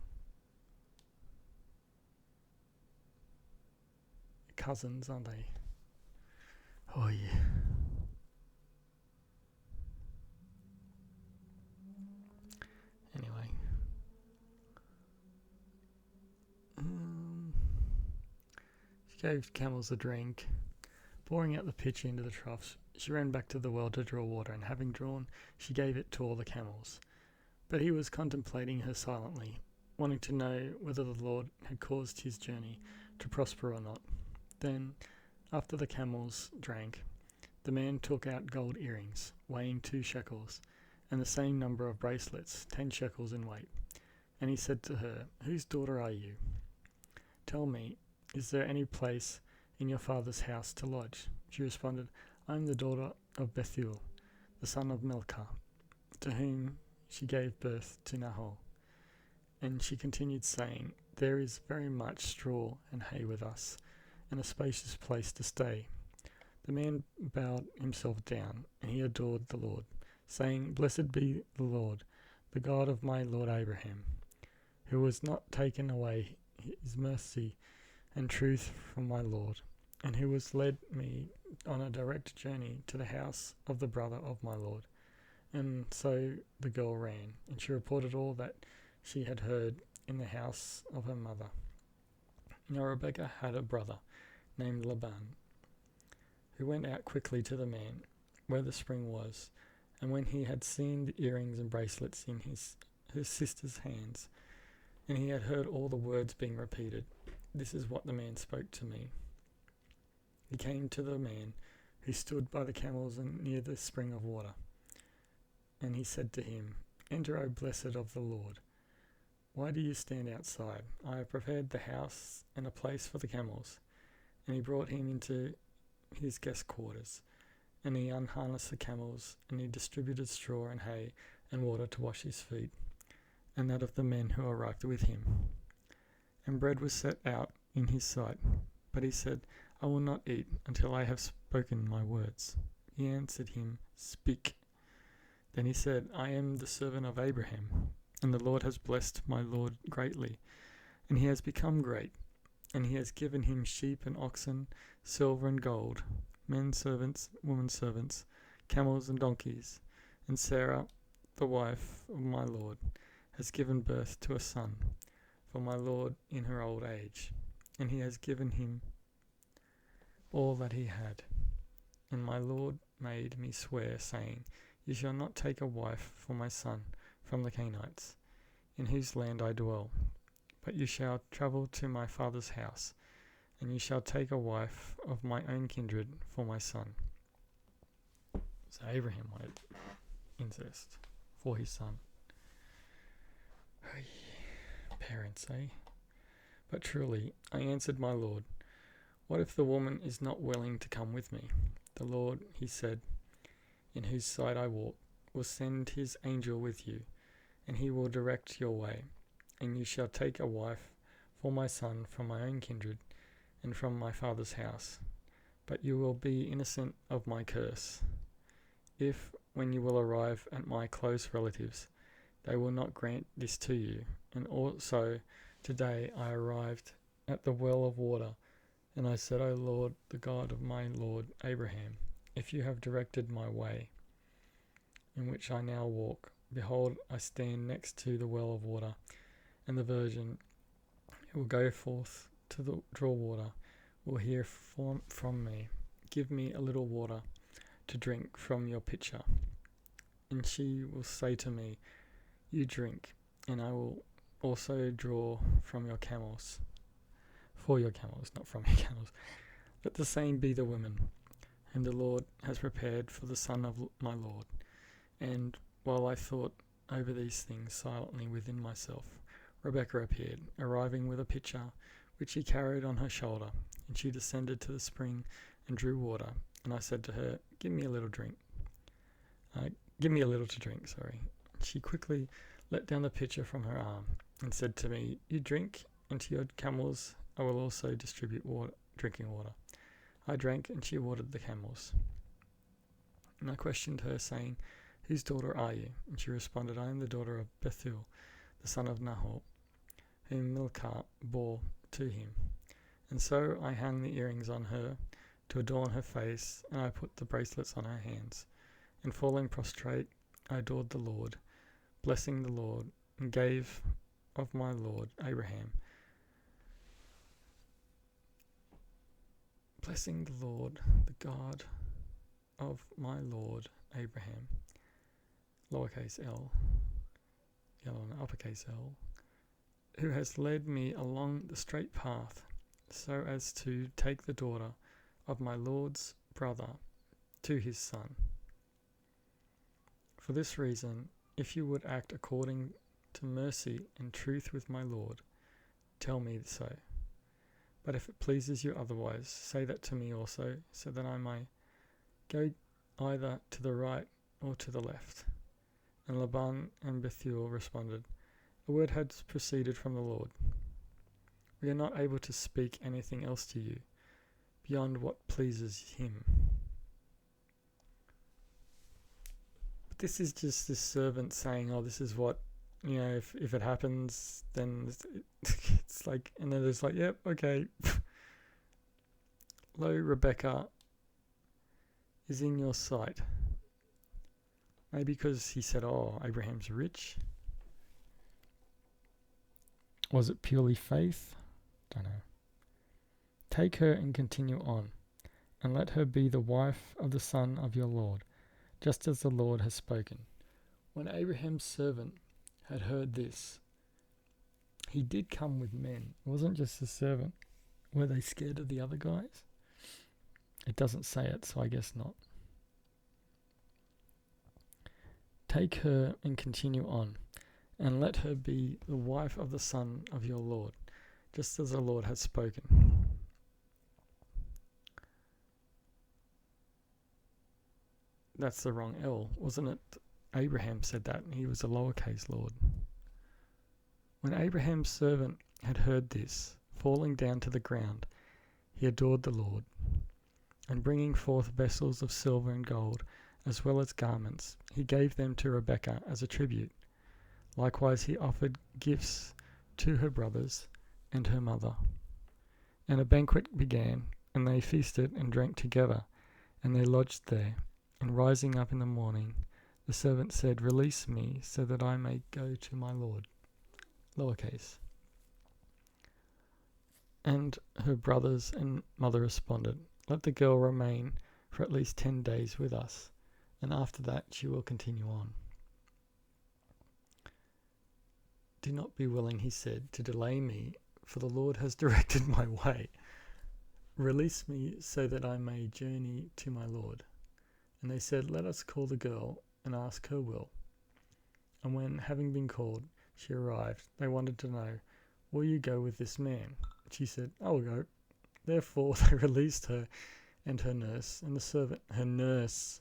cousins, aren't they? Oh yeah. Anyway. She gave camels a drink. Pouring out the pitcher into the troughs, she ran back to the well to draw water, and having drawn, she gave it to all the camels. But he was contemplating her silently, wanting to know whether the Lord had caused his journey to prosper or not. Then, after the camels drank, the man took out gold earrings, weighing 2 shekels, and the same number of bracelets, 10 shekels in weight. And he said to her, whose daughter are you? Tell me, is there any place in your father's house to lodge? She responded, I am the daughter of Bethuel, the son of Milcah, to whom she gave birth to Nahor. And she continued saying, there is very much straw and hay with us, and a spacious place to stay. The man bowed himself down, and he adored the Lord, saying, blessed be the Lord, the God of my Lord Abraham, who has not taken away his mercy and truth from my Lord, and who has led me on a direct journey to the house of the brother of my Lord. And so the girl ran, and she reported all that she had heard in the house of her mother. Now Rebekah had a brother named Laban, who went out quickly to the man where the spring was, and when he had seen the earrings and bracelets in her sister's hands, and he had heard all the words being repeated, this is what the man spoke to me. He came to the man who stood by the camels and near the spring of water, and he said to him, enter, O blessed of the Lord. Why do you stand outside? I have prepared the house and a place for the camels. And he brought him into his guest quarters, and he unharnessed the camels, and he distributed straw and hay and water to wash his feet, and that of the men who arrived with him. And bread was set out in his sight, but he said, I will not eat until I have spoken my words. He answered him, Speak. Then he said, I am the servant of Abraham, and the Lord has blessed my Lord greatly, and he has become great, and he has given him sheep and oxen, silver and gold, men servants, women servants, camels and donkeys. And Sarah, the wife of my Lord, has given birth to a son for my Lord in her old age, and he has given him all that he had. And my Lord made me swear, saying, You shall not take a wife for my son from the Canaanites, in whose land I dwell, but you shall travel to my father's house, and you shall take a wife of my own kindred for my son. So Abraham wanted incest for his son. Parents, eh? But truly, I answered my Lord, What if the woman is not willing to come with me? The Lord, he said, in whose sight I walk, will send his angel with you, and he will direct your way, and you shall take a wife for my son from my own kindred and from my father's house. But you will be innocent of my curse, if, when you will arrive at my close relatives, they will not grant this to you. And also, today I arrived at the well of water, and I said, O Lord, the God of my Lord Abraham, if you have directed my way, in which I now walk, behold, I stand next to the well of water, and the virgin who will go forth to draw water will hear from me, Give me a little water to drink from your pitcher. And she will say to me, You drink, and I will also draw from your camels. For your camels, not from your camels. Let the same be the women, whom the Lord has prepared for the son of my Lord. And while I thought over these things silently within myself, Rebekah appeared, arriving with a pitcher, which she carried on her shoulder. And she descended to the spring and drew water. And I said to her, Give me a little to drink. She quickly let down the pitcher from her arm and said to me, You drink, and to your camels I will also distribute drinking water. I drank, and she watered the camels. And I questioned her, saying, Whose daughter are you? And she responded, I am the daughter of Bethuel, the son of Nahor, whom Milcah bore to him. And so I hung the earrings on her to adorn her face, and I put the bracelets on her hands. And falling prostrate, I adored the Lord, blessing the Lord, and gave of my Lord Abraham. Blessing the Lord, the God of my Lord Abraham, lowercase l, yellow and uppercase L, who has led me along the straight path, so as to take the daughter of my Lord's brother to his son. For this reason, if you would act according to mercy and truth with my Lord, tell me so. But if it pleases you otherwise, say that to me also, so that I may go either to the right or to the left. And Laban and Bethuel responded, A word has proceeded from the Lord. We are not able to speak anything else to you, beyond what pleases him. But this is just this servant saying, this is what, if it happens, then it's like, and then it's like, yep, okay. Lo, Rebecca is in your sight. Maybe because he said, Abraham's rich. Was it purely faith? Don't know. Take her and continue on, and let her be the wife of the son of your Lord, just as the Lord has spoken. When Abraham's servant had heard this, he did come with men. It wasn't just the servant. Were they scared of the other guys? It doesn't say it, so I guess not. Take her and continue on, and let her be the wife of the son of your Lord, just as the Lord has spoken. That's the wrong L, wasn't it? Abraham said that. He was a lowercase Lord. When Abraham's servant had heard this, falling down to the ground, he adored the Lord, and bringing forth vessels of silver and gold, as well as garments, he gave them to Rebekah as a tribute. Likewise he offered gifts to her brothers and her mother. And a banquet began, and they feasted and drank together, and they lodged there. And rising up in the morning, the servant said, "Release me, so that I may go to my Lord." Lowercase. And her brothers and mother responded, "Let the girl remain for at least 10 days with us, and after that she will continue on." "Do not be willing," he said, "to delay me, for the Lord has directed my way. Release me so that I may journey to my Lord." And they said, "Let us call the girl and ask her will." And when, having been called, she arrived, they wanted to know, "Will you go with this man?" She said, "I will go." Therefore they released her and her nurse, and the servant, her nurse,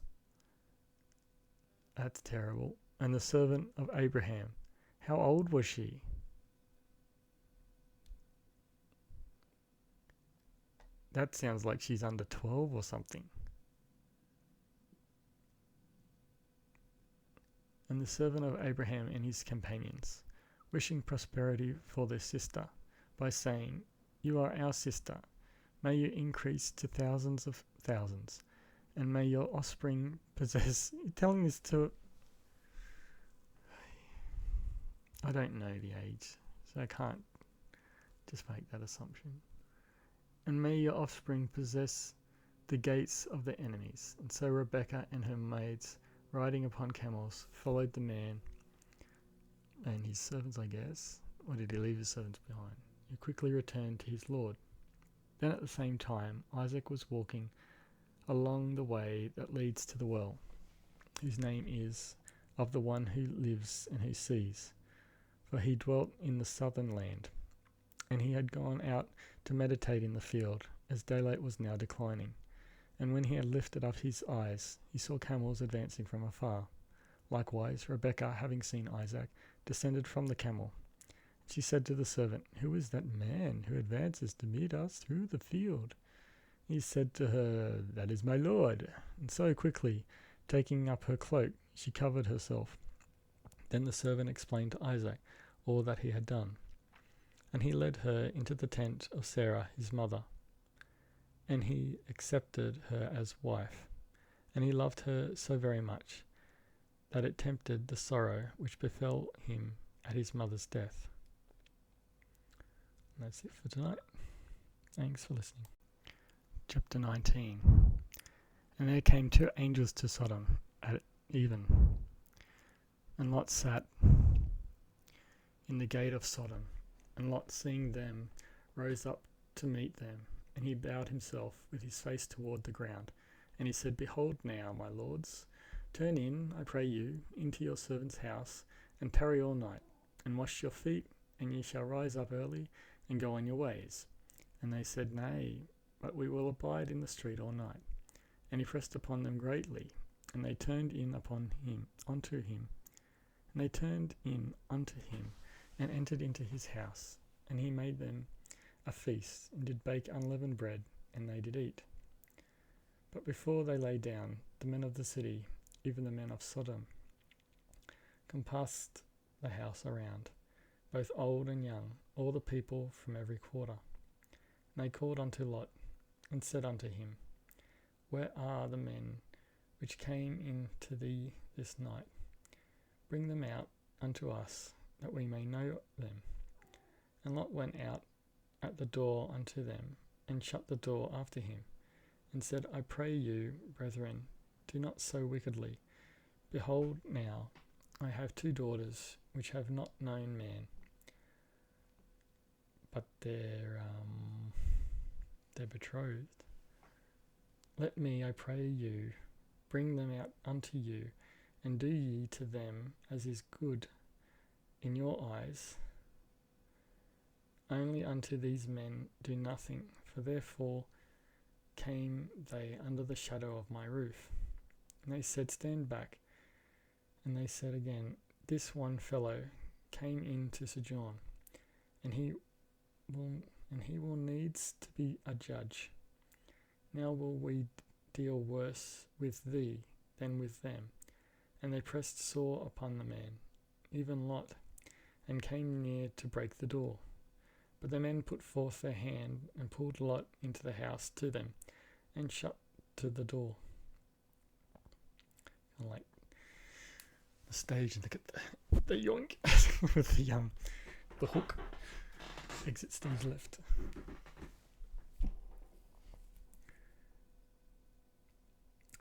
that's terrible, and the servant of Abraham. How old was she? That sounds like she's under 12 or something. And the servant of Abraham and his companions, wishing prosperity for their sister, by saying, "You are our sister. May you increase to thousands of thousands, and may your offspring possess..." You're telling this to... I don't know the age, so I can't just make that assumption. "And may your offspring possess the gates of their enemies." And so Rebekah and her maids, riding upon camels, followed the man and his servants, I guess. Or did he leave his servants behind? He quickly returned to his lord. Then at the same time, Isaac was walking along the way that leads to the well, whose name is of the one who lives and who sees, for he dwelt in the southern land. And he had gone out to meditate in the field, as daylight was now declining. And when he had lifted up his eyes, he saw camels advancing from afar. Likewise, Rebekah, having seen Isaac, descended from the camel. She said to the servant, "Who is that man who advances to meet us through the field?" He said to her, "That is my lord." And so quickly, taking up her cloak, she covered herself. Then the servant explained to Isaac all that he had done. And he led her into the tent of Sarah, his mother. And he accepted her as wife. And he loved her so very much that it tempted the sorrow which befell him at his mother's death. And that's it for tonight. Thanks for listening. Chapter 19. And there came 2 angels to Sodom at even, and Lot sat in the gate of Sodom. And Lot, seeing them, rose up to meet them, and he bowed himself with his face toward the ground. And he said, "Behold now, my lords, turn in, I pray you, into your servant's house, and tarry all night, and wash your feet, and ye shall rise up early, and go on your ways." And they said, "Nay, but we will abide in the street all night." And he pressed upon them greatly, and they turned in unto him. And they turned in unto him, and entered into his house. And he made them a feast, and did bake unleavened bread, and they did eat. But before they lay down, the men of the city, even the men of Sodom, compassed the house around, both old and young, all the people from every quarter. And they called unto Lot, and said unto him, "Where are the men which came in to thee this night? Bring them out unto us, that we may know them." And Lot went out at the door unto them, and shut the door after him, and said, "I pray you, brethren, do not so wickedly. Behold now, I have 2 daughters, which have not known man, but they're betrothed. Let me, I pray you, bring them out unto you, and do ye to them as is good in your eyes. Only unto these men do nothing, for therefore came they under the shadow of my roof. And they said, Stand back. And they said again, This one fellow came in to sojourn, and he will needs to be a judge. Now will we deal worse with thee than with them. And they pressed sore upon the man, even Lot, and came near to break the door. But the men put forth their hand and pulled Lot into the house to them, and shut to the door. I like the stage and look at the yoink with the hook. Exit stage left.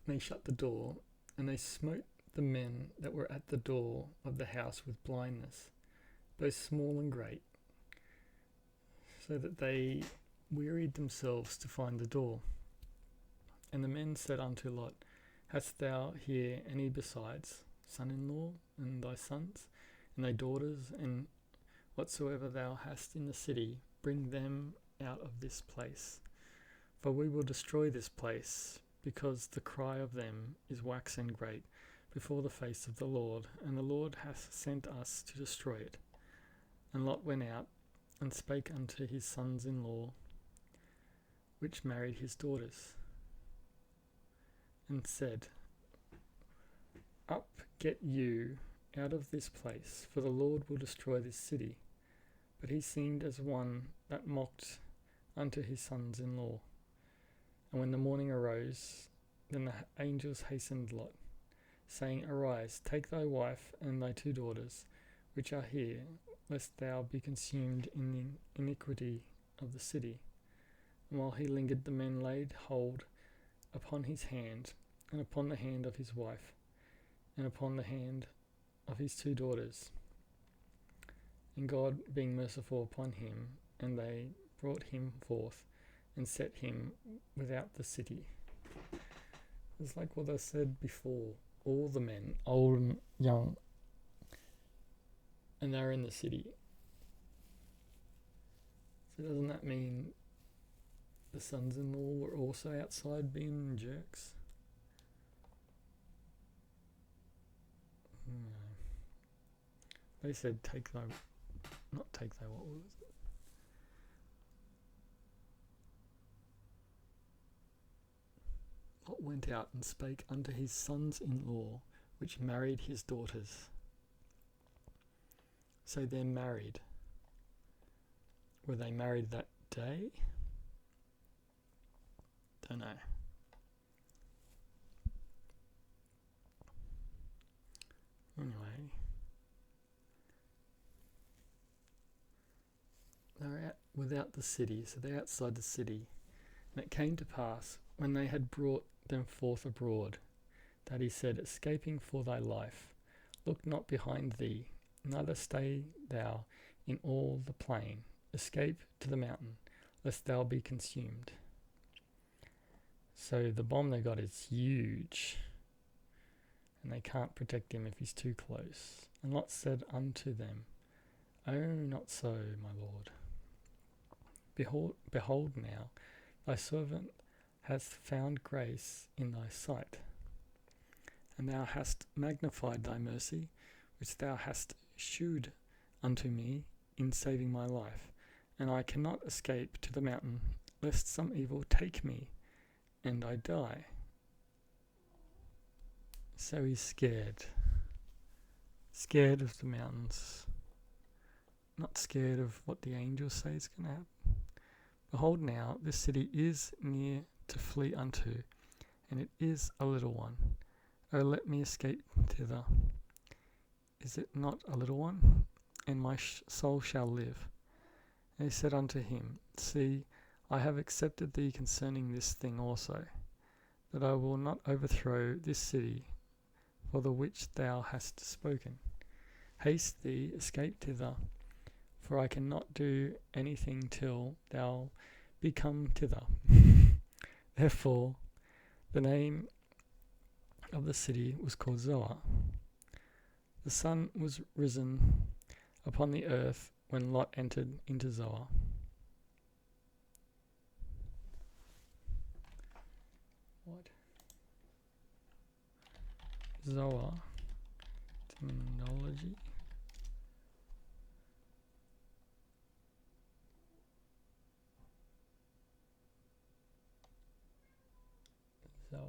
They shut the door, and they smote the men that were at the door of the house with blindness, both small and great, so that they wearied themselves to find the door. And the men said unto Lot, Hast thou here any besides, son-in-law, and thy sons, and thy daughters, and whatsoever thou hast in the city, bring them out of this place. For we will destroy this place, because the cry of them is waxen great before the face of the Lord, and the Lord hath sent us to destroy it. And Lot went out, and spake unto his sons-in-law, which married his daughters, and said, Up, get you out of this place, for the Lord will destroy this city. But he seemed as one that mocked unto his sons-in-law. And when the morning arose, then the angels hastened Lot, saying, Arise, take thy wife and thy 2 daughters, which are here, lest thou be consumed in the iniquity of the city. And while he lingered, the men laid hold upon his hand, and upon the hand of his wife, and upon the hand of his 2 daughters. And God being merciful upon him, and they brought him forth, and set him without the city. It's like what I said before, all the men, old and young, and they're in the city. So doesn't that mean the sons-in-law were also outside being jerks? No. They said, what was it? Lot went out and spake unto his sons-in-law, which married his daughters. So they're married. Were they married that day? Don't know. Anyway, they're out without the city, so they're outside the city. And it came to pass, when they had brought them forth abroad, that he said, Escaping for thy life, look not behind thee, neither stay thou in all the plain. Escape to the mountain, lest thou be consumed. So the bomb they got is huge, and they can't protect him if he's too close. And Lot said unto them, Oh, not so, my lord. Behold now, thy servant hath found grace in thy sight, and thou hast magnified thy mercy, which thou hast shewed unto me in saving my life, and I cannot escape to the mountain, lest some evil take me, and I die. So he's scared of the mountains, not scared of what the angels say is going to happen. Behold now, this city is near to flee unto, and it is a little one. O let me escape thither. Is it not a little one? And my soul shall live. And he said unto him, See, I have accepted thee concerning this thing also, that I will not overthrow this city for the which thou hast spoken. Haste thee, escape thither, for I cannot do anything till thou be come thither. Therefore, the name of the city was called Zoar. The sun was risen upon the earth when Lot entered into Zoar. What? Zoa terminology. Zoa,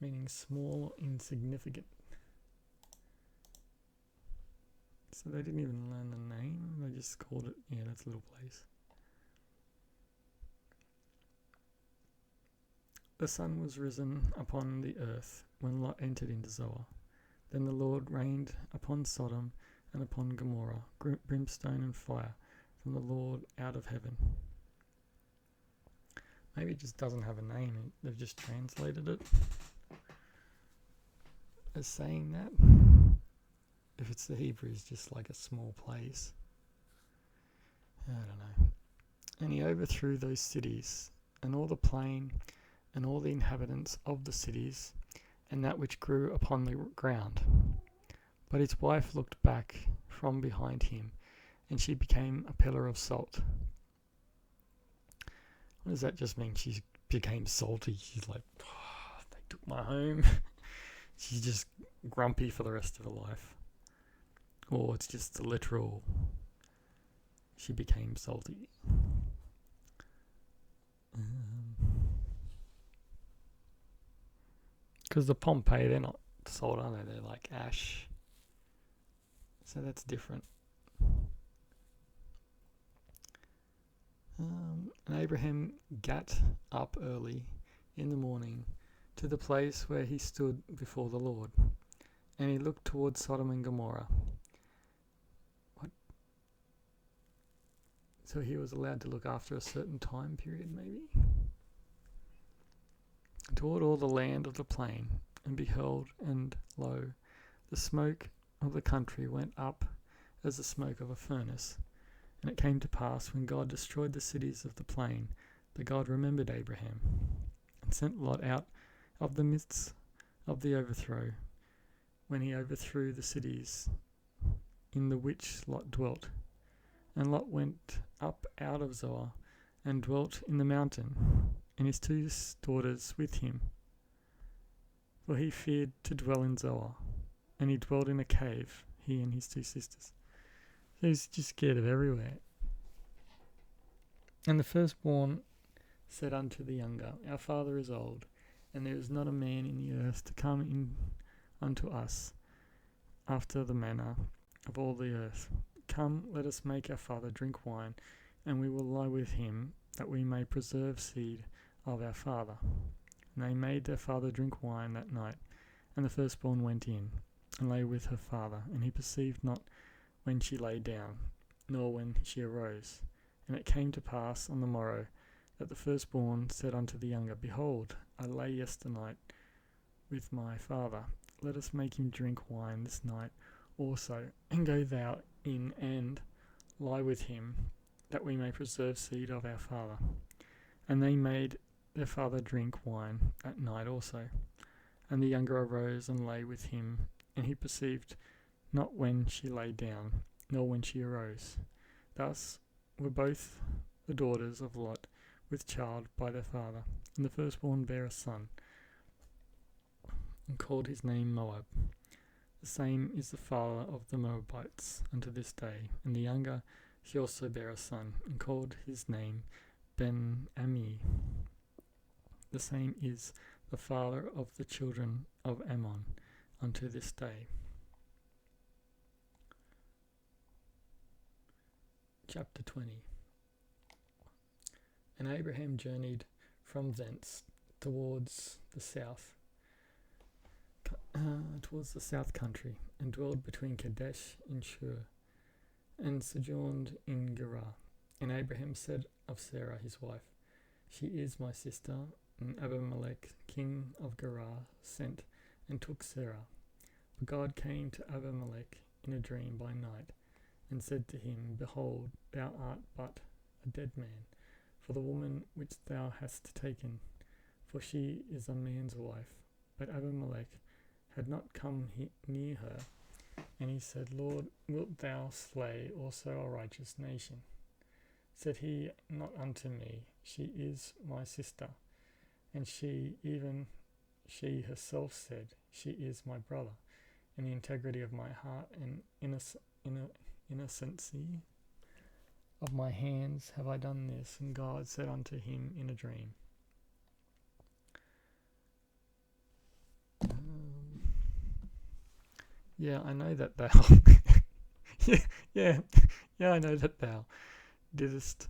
meaning small or insignificant. So they didn't even learn the name, they just called it, yeah, that's a little place. The sun was risen upon the earth when Lot entered into Zoar. Then the Lord rained upon Sodom and upon Gomorrah brimstone and fire from the Lord out of heaven. Maybe it just doesn't have a name, they've just translated it as saying that. If it's the Hebrew, it's just like a small place. I don't know. And he overthrew those cities, and all the plain, and all the inhabitants of the cities, and that which grew upon the ground. But his wife looked back from behind him, and she became a pillar of salt. What does that just mean? She became salty. She's like, oh, they took my home. She's just grumpy for the rest of her life. Or it's just the literal, she became salty. Because the Pompeii, they're not salt, are they? They're like ash. So that's different. And Abraham got up early in the morning to the place where he stood before the Lord. And he looked towards Sodom and Gomorrah. What? So he was allowed to look after a certain time period, maybe? Toward all the land of the plain, and beheld, and lo, the smoke of the country went up as the smoke of a furnace. And it came to pass, when God destroyed the cities of the plain, that God remembered Abraham, and sent Lot out of the midst of the overthrow, when he overthrew the cities in the which Lot dwelt. And Lot went up out of Zoar, and dwelt in the mountain, and his 2 daughters with him. For he feared to dwell in Zoar, and he dwelt in a cave, he and his 2 sisters. So he's just scared of everywhere. And the firstborn said unto the younger, Our father is old, and there is not a man in the earth to come in unto us after the manner of all the earth. Come, let us make our father drink wine, and we will lie with him, that we may preserve seed of our father. And they made their father drink wine that night. And the firstborn went in, and lay with her father, and he perceived not when she lay down, nor when she arose. And it came to pass on the morrow, that the firstborn said unto the younger, Behold, I lay yesternight with my father. Let us make him drink wine this night also, and go thou in and lie with him, that we may preserve seed of our father. And they made their father drink wine that night also. And the younger arose and lay with him, and he perceived not when she lay down, nor when she arose. Thus were both the daughters of Lot with child by their father. And the firstborn bare a son, and called his name Moab. The same is the father of the Moabites unto this day. And the younger, she also bare a son, and called his name Ben-Ammi. The same is the father of the children of Ammon unto this day. Chapter 20. And Abraham journeyed from thence towards the south country, and dwelled between Kadesh and Shur, and sojourned in Gerar. And Abraham said of Sarah his wife, She is my sister. And Abimelech king of Gerar sent and took Sarah. But God came to Abimelech in a dream by night, and said to him, Behold, thou art but a dead man, for the woman which thou hast taken, for she is a man's wife. But Abimelech had not come near her, and he said, Lord, wilt thou slay also a righteous nation? Said he not unto me, She is my sister. And she, even she herself said, she is my brother. In the integrity of my heart and innocency of my hands have I done this. And God said unto him in a dream. Yeah, I know that thou. yeah, I know that thou didst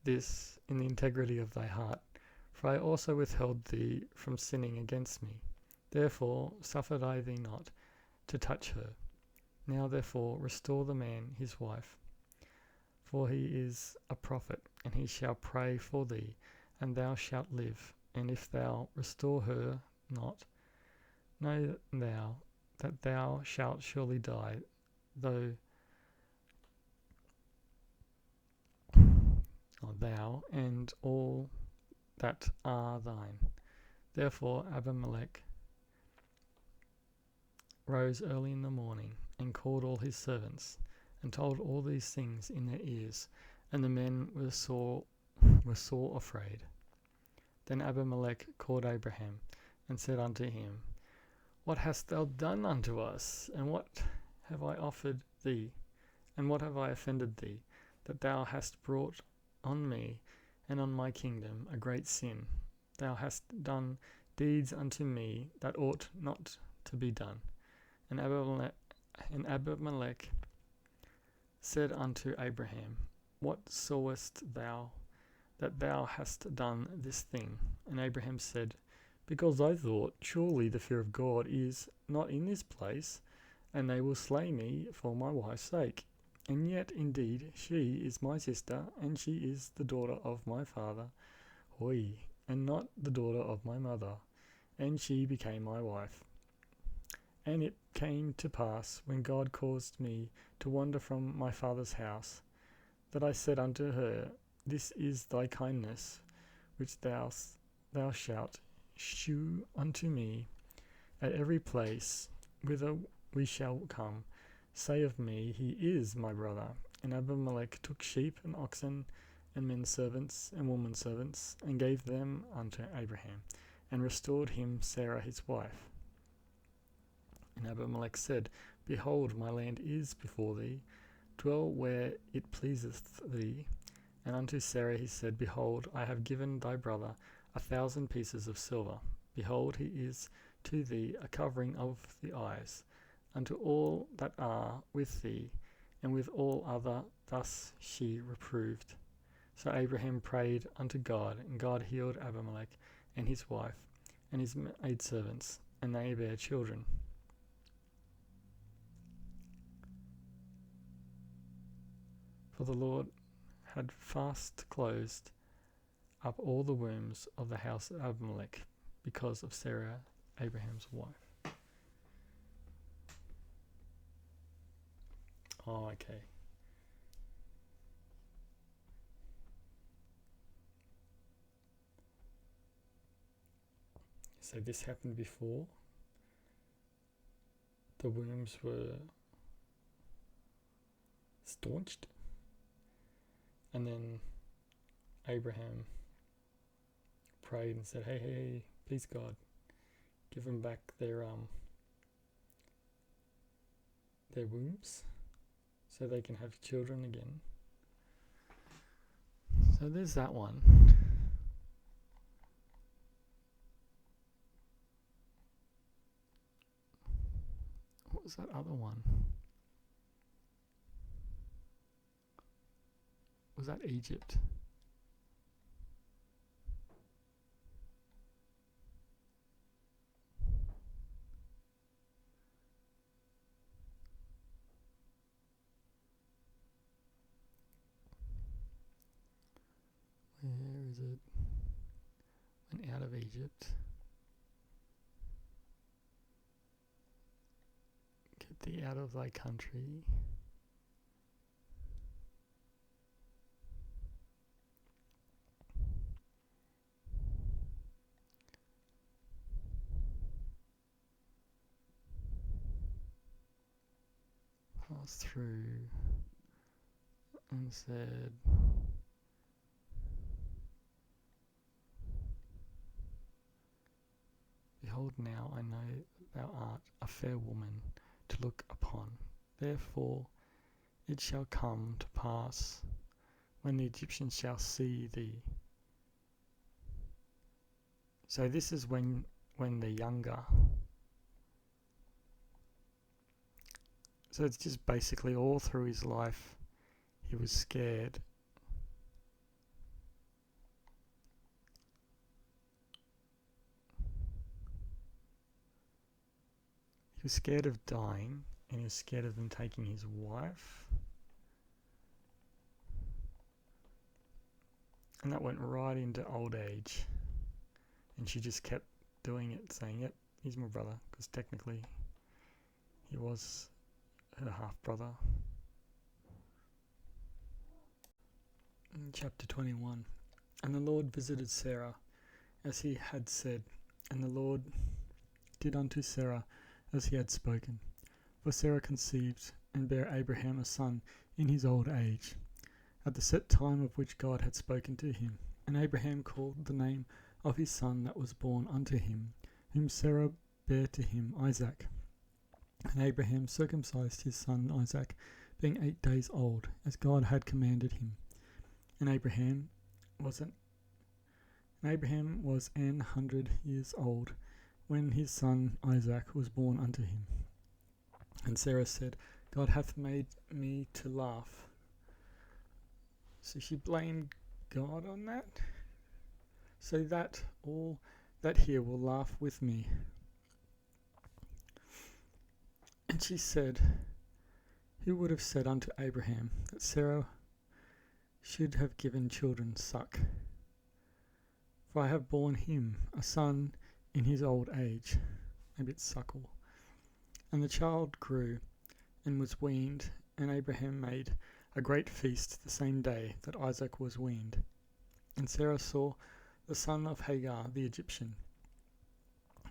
this in the integrity of thy heart, for I also withheld thee from sinning against me. Therefore suffered I thee not to touch her. Now therefore restore the man his wife, for he is a prophet, and he shall pray for thee, and thou shalt live. And if thou restore her not, know thou that thou shalt surely die, thou and all that are thine. Therefore Abimelech rose early in the morning, and called all his servants, and told all these things in their ears, and the men were sore afraid. Then Abimelech called Abraham, and said unto him, What hast thou done unto us? And what have I offered thee? And what have I offended thee, that thou hast brought on me and on my kingdom a great sin? Thou hast done deeds unto me that ought not to be done. And Abimelech said unto Abraham, What sawest thou that thou hast done this thing? And Abraham said, Because I thought, surely the fear of God is not in this place, and they will slay me for my wife's sake. And yet, indeed, she is my sister, and she is the daughter of my father, and not the daughter of my mother, and she became my wife. And it came to pass, when God caused me to wander from my father's house, that I said unto her, This is thy kindness, which thou shalt shew unto me at every place whither we shall come. Say of me, He is my brother. And Abimelech took sheep and oxen and men servants and women servants, and gave them unto Abraham, and restored him Sarah his wife. And Abimelech said, Behold, my land is before thee, dwell where it pleaseth thee. And unto Sarah he said, Behold, I have given thy brother 1,000 pieces of silver. Behold, he is to thee a covering of the eyes, unto all that are with thee, and with all other thus she reproved. So Abraham prayed unto God, and God healed Abimelech and his wife and his maidservants, and they bare children. For the Lord had fast closed up all the wombs of the house of Abimelech, because of Sarah, Abraham's wife. Oh, okay. So this happened before the wombs were staunched, and then Abraham prayed and said, Hey, please God, give them back their wombs so they can have children again. So there's that one. What was that other one? Was that Egypt? Where is it? Went out of Egypt. Get thee out of thy country. Passed through and said, Behold, now I know thou art a fair woman to look upon. Therefore it shall come to pass, when the Egyptians shall see thee. So this is when they're younger. So it's just basically all through his life he was scared. He was scared of dying, and he was scared of them taking his wife. And that went right into old age. And she just kept doing it, saying, yep, he's my brother, because technically he was her half-brother. In chapter 21, and the Lord visited Sarah, as he had said, and the Lord did unto Sarah as he had spoken. For Sarah conceived, and bare Abraham a son in his old age, at the set time of which God had spoken to him. And Abraham called the name of his son that was born unto him, whom Sarah bare to him, Isaac. And Abraham circumcised his son Isaac, being 8 days old, as God had commanded him. And Abraham was 100 years old, when his son Isaac was born unto him. And Sarah said, God hath made me to laugh. So she blamed God on that, so that all that hear will laugh with me. And she said, who would have said unto Abraham that Sarah should have given children suck? For I have borne him a son in his old age. Maybe it's suckle. And the child grew and was weaned, and Abraham made a great feast the same day that Isaac was weaned. And Sarah saw the son of Hagar the Egyptian,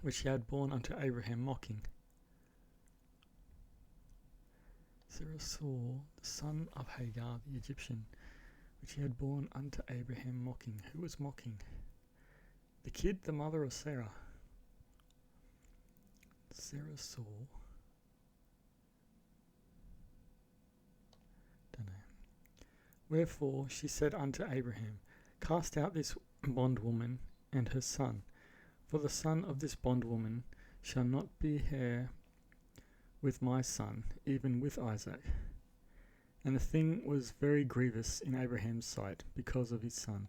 which she had borne unto Abraham, mocking. Sarah saw the son of Hagar the Egyptian, which he had borne unto Abraham, mocking. Who was mocking? The kid, the mother, or Sarah? Sarah saw. Don't know. Wherefore she said unto Abraham, cast out this bondwoman and her son, for the son of this bondwoman shall not be heir with my son, even with Isaac. And the thing was very grievous in Abraham's sight because of his son.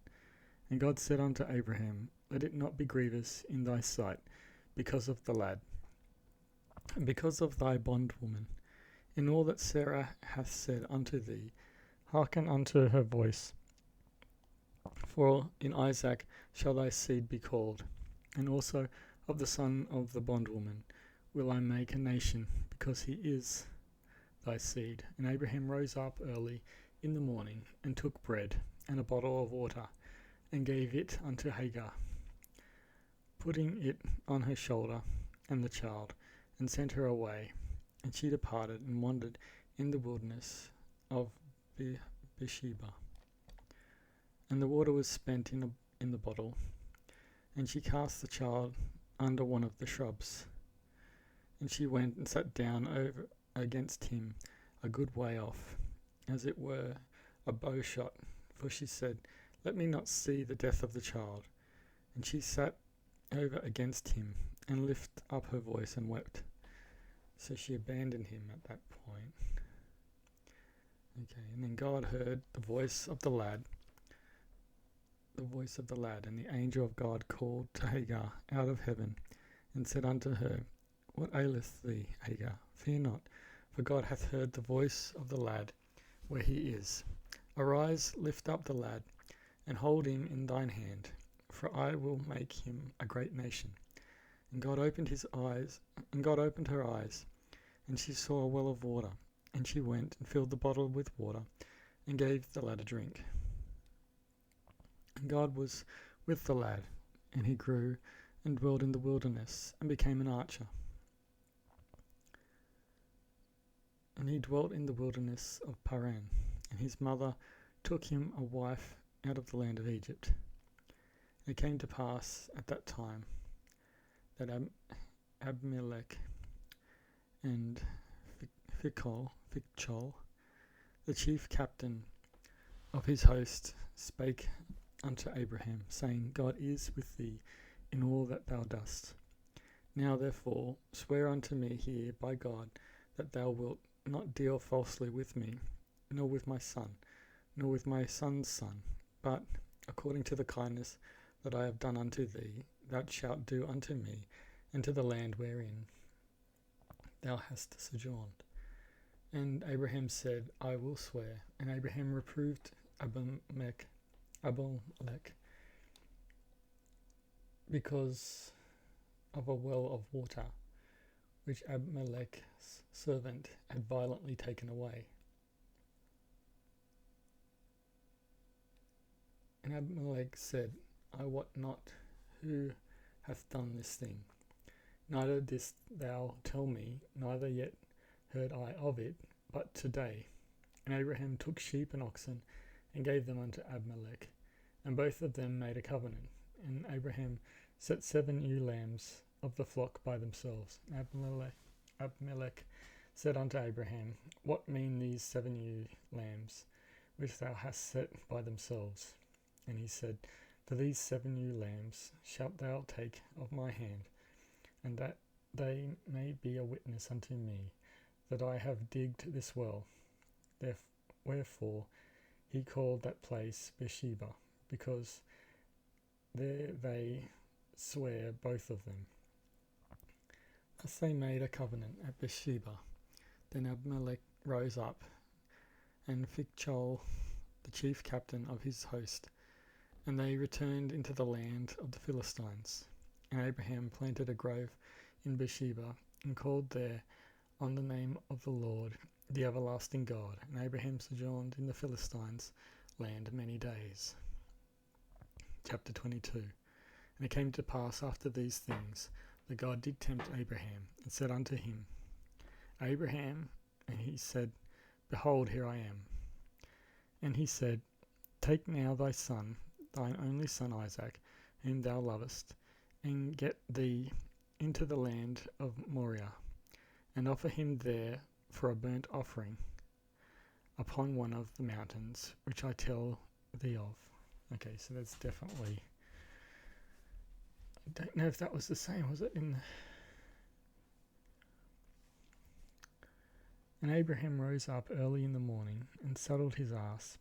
And God said unto Abraham, let it not be grievous in thy sight because of the lad, and because of thy bondwoman. In all that Sarah hath said unto thee, hearken unto her voice. For in Isaac shall thy seed be called, and also of the son of the bondwoman will I make a nation, because he is thy seed. And Abraham rose up early in the morning, and took bread and a bottle of water, and gave it unto Hagar, putting it on her shoulder and the child, and sent her away. And she departed and wandered in the wilderness of Beersheba. And the water was spent in the bottle, and she cast the child under one of the shrubs. And she went and sat down over against him a good way off, as it were a bow shot, for she said, let me not see the death of the child. And she sat over against him, and lifted up her voice and wept. So she abandoned him at that point. Okay, and then God heard the voice of the lad, and the angel of God called to Hagar out of heaven, and said unto her, what aileth thee, Hagar? Fear not, for God hath heard the voice of the lad where he is. Arise, lift up the lad, and hold him in thine hand, for I will make him a great nation. And God opened her eyes, and she saw a well of water, and she went and filled the bottle with water, and gave the lad a drink. And God was with the lad, and he grew and dwelled in the wilderness, and became an archer. And he dwelt in the wilderness of Paran, and his mother took him a wife out of the land of Egypt. And it came to pass at that time that Abimelech and Phicol, the chief captain of his host, spake unto Abraham, saying, God is with thee in all that thou dost. Now therefore swear unto me here by God that thou wilt not deal falsely with me, nor with my son, nor with my son's son, but according to the kindness that I have done unto thee, thou shalt do unto me, and to the land wherein thou hast sojourned. And Abraham said, I will swear. And Abraham reproved Abimelech because of a well of water, which Abimelech's servant had violently taken away. And Abimelech said, I wot not who hath done this thing. Neither didst thou tell me, neither yet heard I of it, but today. And Abraham took sheep and oxen, and gave them unto Abimelech, and both of them made a covenant. And Abraham set 7 ewe lambs of the flock by themselves. Abimelech said unto Abraham, What mean these 7 ewe lambs, which thou hast set by themselves? And he said, For these 7 ewe lambs shalt thou take of my hand, and that they may be a witness unto me, that I have digged this well. Wherefore he called that place Beersheba, because there they swear both of them. Thus they made a covenant at Beersheba. Then Abimelech rose up, and Phicol, the chief captain of his host, and they returned into the land of the Philistines. And Abraham planted a grove in Beersheba, and called there on the name of the Lord, the everlasting God. And Abraham sojourned in the Philistines' land many days. Chapter 22. And it came to pass after these things, that God did tempt Abraham, and said unto him, Abraham, and he said, Behold, here I am. And he said, Take now thy son, thine only son Isaac, whom thou lovest, and get thee into the land of Moriah, and offer him there for a burnt offering upon one of the mountains which I tell thee of. Okay, so that's definitely, I don't know if that was the same, was it in the... And Abraham rose up early in the morning, and saddled his ass,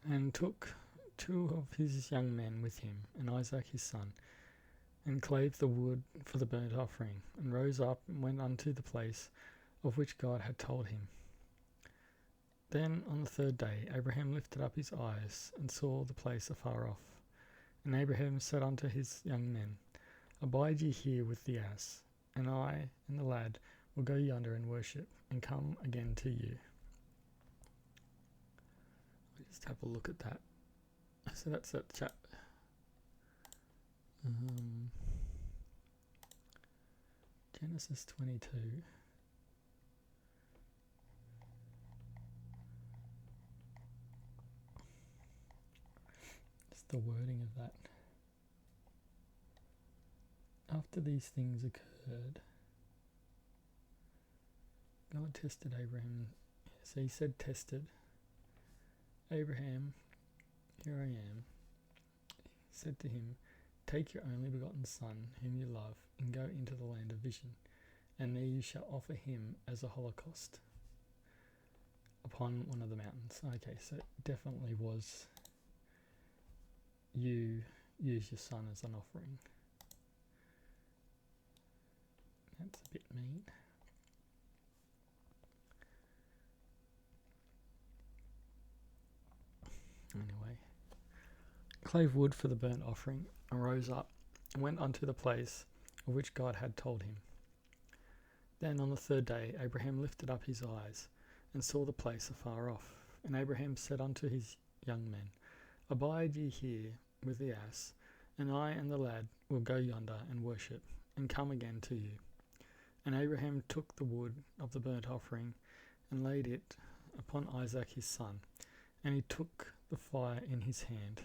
and took 2 of his young men with him, and Isaac his son, and clave the wood for the burnt offering, and rose up and went unto the place of which God had told him. Then on the 3rd day Abraham lifted up his eyes, and saw the place afar off. And Abraham said unto his young men, Abide ye here with the ass, and I and the lad will go yonder and worship, and come again to you. We'll just have a look at that. So that's that chapter. Genesis 22. Just the wording of that. After these things occurred, God tested Abraham. So he said, tested. Abraham, here I am. He said to him, Take your only begotten son, whom you love, and go into the land of vision, and there you shall offer him as a holocaust upon one of the mountains. Okay, so it definitely was you use your son as an offering. That's a bit mean. Anyway, clave wood for the burnt offering, and rose up, and went unto the place of which God had told him. Then on the 3rd day Abraham lifted up his eyes, and saw the place afar off. And Abraham said unto his young men, Abide ye here with the ass, and I and the lad will go yonder and worship, and come again to you. And Abraham took the wood of the burnt offering, and laid it upon Isaac his son, and he took the fire in his hand.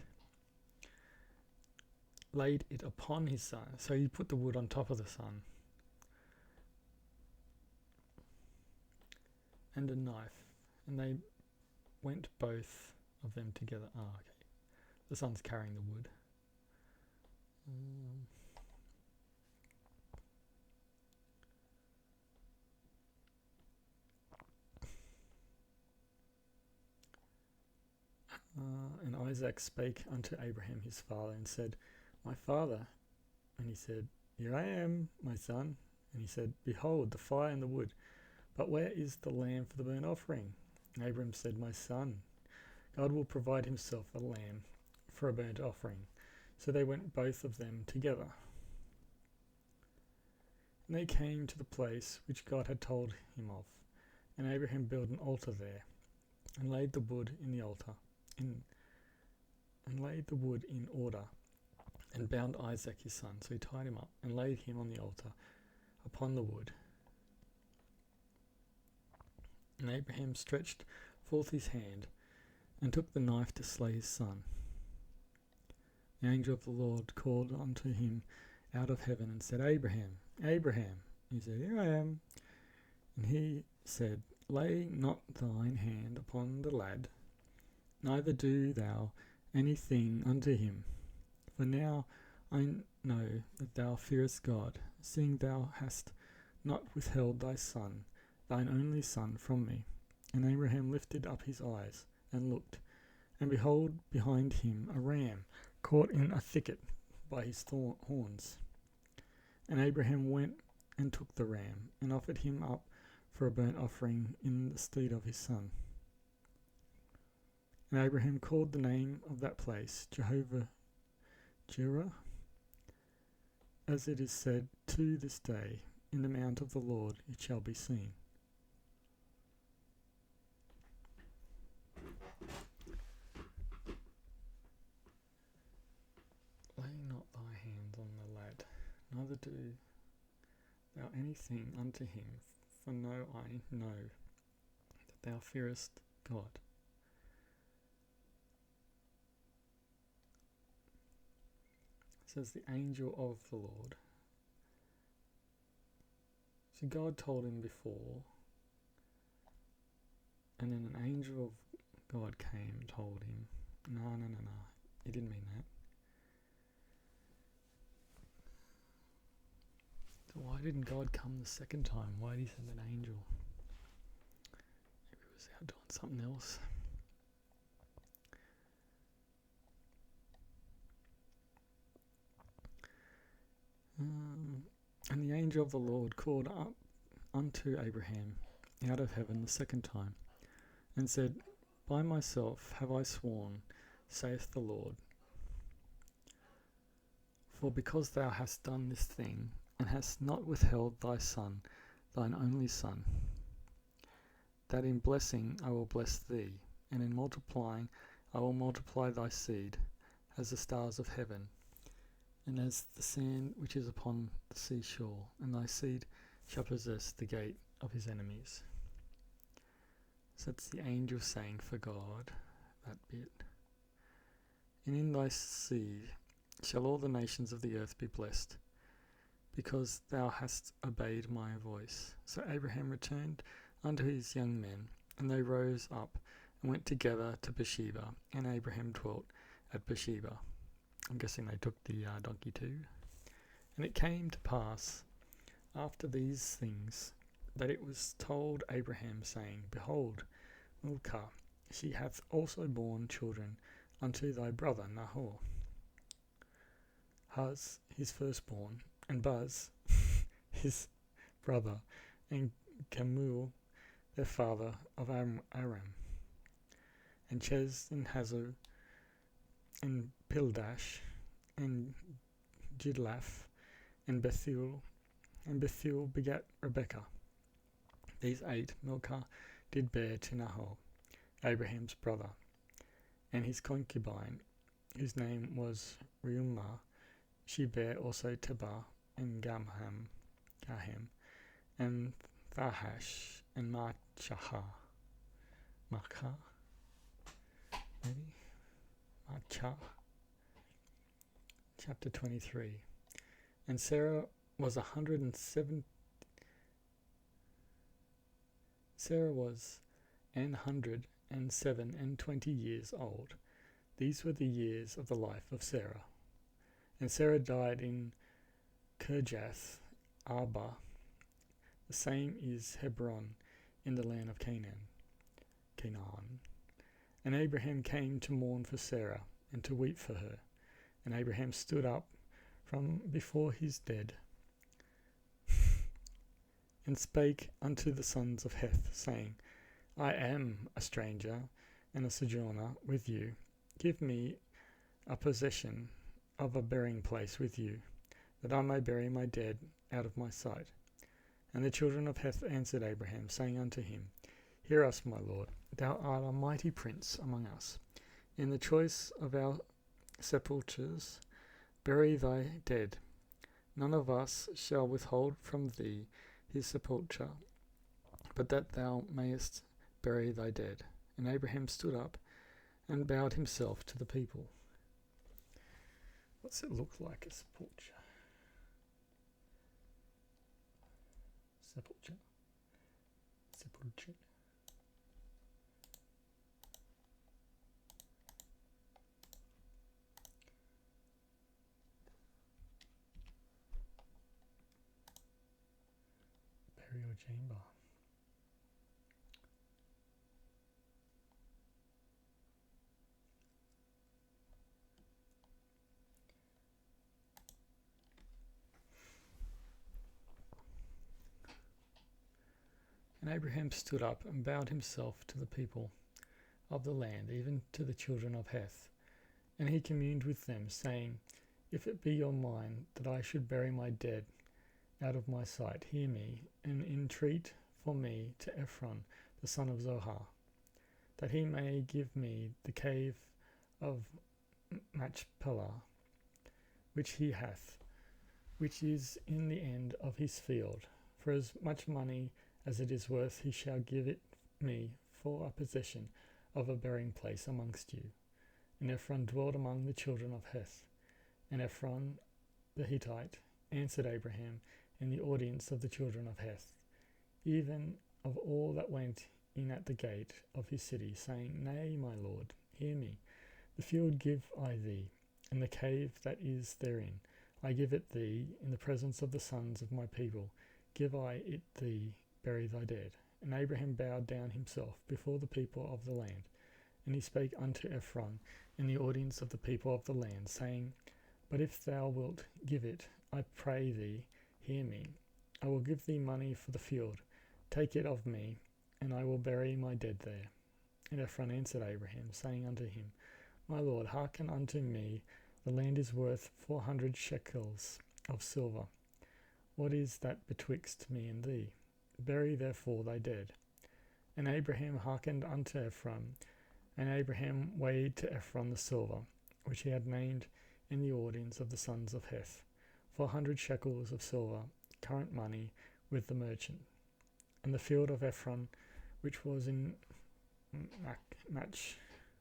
laid it upon his son. So he put the wood on top of the son. And a knife. And they went both of them together. Ah, okay. The son's carrying the wood. And Isaac spake unto Abraham his father and said, My father. And he said, Here I am, my son. And he said, Behold, the fire and the wood, but where is the lamb for the burnt offering? And Abraham said, My son, God will provide himself a lamb for a burnt offering. So they went both of them together. And they came to the place which God had told him of. And Abraham built an altar there, and laid the wood in the altar, and laid the wood in order, and bound Isaac his son. So he tied him up, and laid him on the altar upon the wood. And Abraham stretched forth his hand, and took the knife to slay his son. The angel of the Lord called unto him out of heaven, and said, Abraham, Abraham. He said, Here I am. And he said, Lay not thine hand upon the lad, neither do thou anything unto him. For now I know that thou fearest God, seeing thou hast not withheld thy son, thine only son, from me. And Abraham lifted up his eyes, and looked, and behold, behind him a ram, caught in a thicket by his horns. And Abraham went and took the ram, and offered him up for a burnt offering in the stead of his son. And Abraham called the name of that place Jehovah Jireh, as it is said to this day, In the mount of the Lord it shall be seen. Lay not thy hands on the lad, neither do thou anything unto him, for I know that thou fearest God. It says the angel of the Lord. So God told him before, and then an angel of God came and told him, no, he didn't mean that. So why didn't God come the second time? Why did he send an angel? Maybe he was out doing something else. And the angel of the Lord called up unto Abraham out of heaven the second time, and said, By myself have I sworn, saith the Lord, for because thou hast done this thing, and hast not withheld thy son, thine only son, that in blessing I will bless thee, and in multiplying I will multiply thy seed, as the stars of heaven, and as the sand which is upon the seashore, and thy seed shall possess the gate of his enemies. So that's the angel saying for God, that bit. And in thy seed shall all the nations of the earth be blessed, because thou hast obeyed my voice. So Abraham returned unto his young men, and they rose up and went together to Beersheba, and Abraham dwelt at Beersheba. I'm guessing they took the donkey too. And it came to pass after these things that it was told Abraham, saying, Behold, Milcah, she hath also borne children unto thy brother Nahor. Huz, his firstborn, and Buz, his brother, and Kemuel, their father of Aram, and Ches, and Hazor, and Pildash, and Jidlaph, and Bethuel. And Bethuel begat Rebekah. These 8 Milcah did bear to Nahor, Abraham's brother, and his concubine, whose name was Reumah. She bare also Tebah, and Gahem, and Thahash, and Maachah, maybe? Maachah. Chapter 23. And Sarah was 107. Sarah was 107 and 20 years old. These were the years of the life of Sarah. And Sarah died in Kirjath Arba. The same is Hebron in the land of Canaan. And Abraham came to mourn for Sarah and to weep for her. And Abraham stood up from before his dead and spake unto the sons of Heth, saying, I am a stranger and a sojourner with you. Give me a possession of a burying place with you, that I may bury my dead out of my sight. And the children of Heth answered Abraham, saying unto him, Hear us, my lord, thou art a mighty prince among us. In the choice of our sepulchres, bury thy dead. None of us shall withhold from thee his sepulchre, but that thou mayest bury thy dead. And Abraham stood up and bowed himself to the people. What's it look like, a sepulchre? Sepulchre. Burial chamber. And Abraham stood up and bowed himself to the people of the land, even to the children of Heth. And he communed with them, saying, If it be your mind that I should bury my dead out of my sight, hear me, and entreat for me to Ephron, the son of Zohar, that he may give me the cave of Machpelah, which he hath, which is in the end of his field. For as much money as it is worth, he shall give it me for a possession of a burying place amongst you. And Ephron dwelt among the children of Heth. And Ephron the Hittite answered Abraham in the audience of the children of Heth, even of all that went in at the gate of his city, saying, Nay, my lord, hear me. The field give I thee, and the cave that is therein. I give it thee in the presence of the sons of my people. Give I it thee, bury thy dead. And Abraham bowed down himself before the people of the land. And he spake unto Ephron in the audience of the people of the land, saying, But if thou wilt give it, I pray thee, hear me. I will give thee money for the field. Take it of me, and I will bury my dead there. And Ephron answered Abraham, saying unto him, My lord, hearken unto me. The land is worth 400 shekels of silver. What is that betwixt me and thee? Bury therefore thy dead. And Abraham hearkened unto Ephron, and Abraham weighed to Ephron the silver, which he had named in the audience of the sons of Heth, 400 shekels of silver, current money, with the merchant. And the field of Ephron, which was in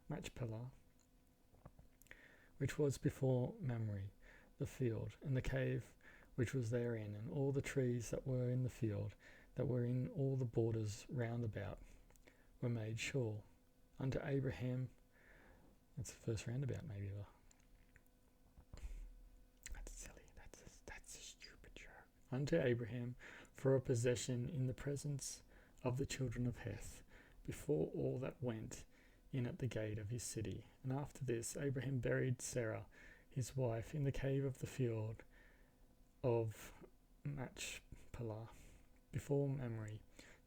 Machpelah, which was before Mamre, the field, and the cave which was therein, and all the trees that were in the field, that were in all the borders round about, were made sure. Unto Abraham, that's the first roundabout maybe. That's silly, that's a stupid joke. Unto Abraham for a possession in the presence of the children of Heth, before all that went in at the gate of his city. And after this Abraham buried Sarah, his wife, in the cave of the field of Machpelah, before Mamre.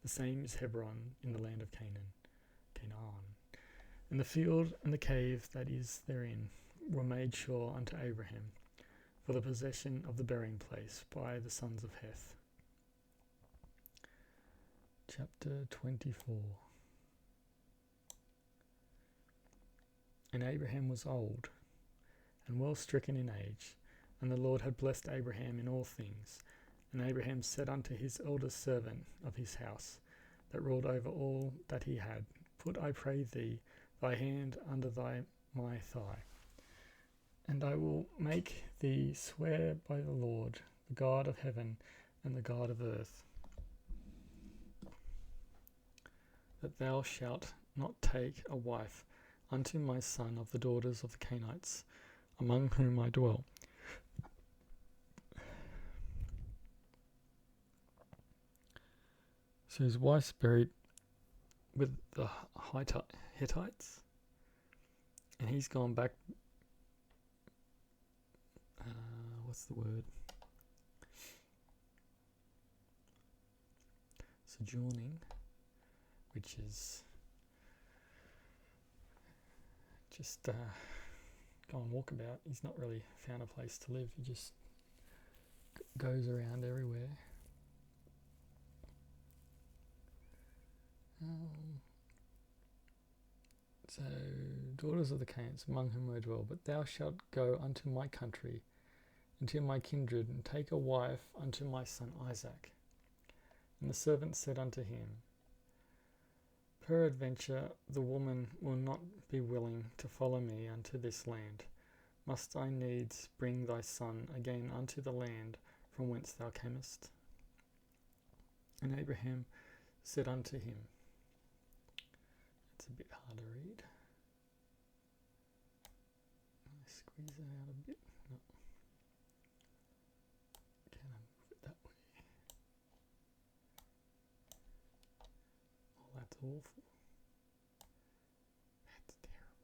The same is Hebron in the land of Canaan. And the field and the cave that is therein were made sure unto Abraham for the possession of the burying place by the sons of Heth. Chapter 24. And Abraham was old and well stricken in age, and the Lord had blessed Abraham in all things. And Abraham said unto his eldest servant of his house, that ruled over all that he had, Put, I pray thee, thy hand under my thigh. And I will make thee swear by the Lord, the God of heaven and the God of earth, that thou shalt not take a wife unto my son of the daughters of the Canaanites, among whom I dwell. So his wife's buried with the Hittites, and he's gone back. What's the word? Sojourning, which is just go and walk about. He's not really found a place to live. He just goes around everywhere. So, daughters of the Canaanites, among whom I dwell, but thou shalt go unto my country, and to my kindred, and take a wife unto my son Isaac. And the servant said unto him, Peradventure the woman will not be willing to follow me unto this land. Must I needs bring thy son again unto the land from whence thou camest? And Abraham said unto him, it's a bit hard to read. Squeeze it out a bit. No. Can I move it that way? Oh, that's awful. That's terrible. That's a bit better.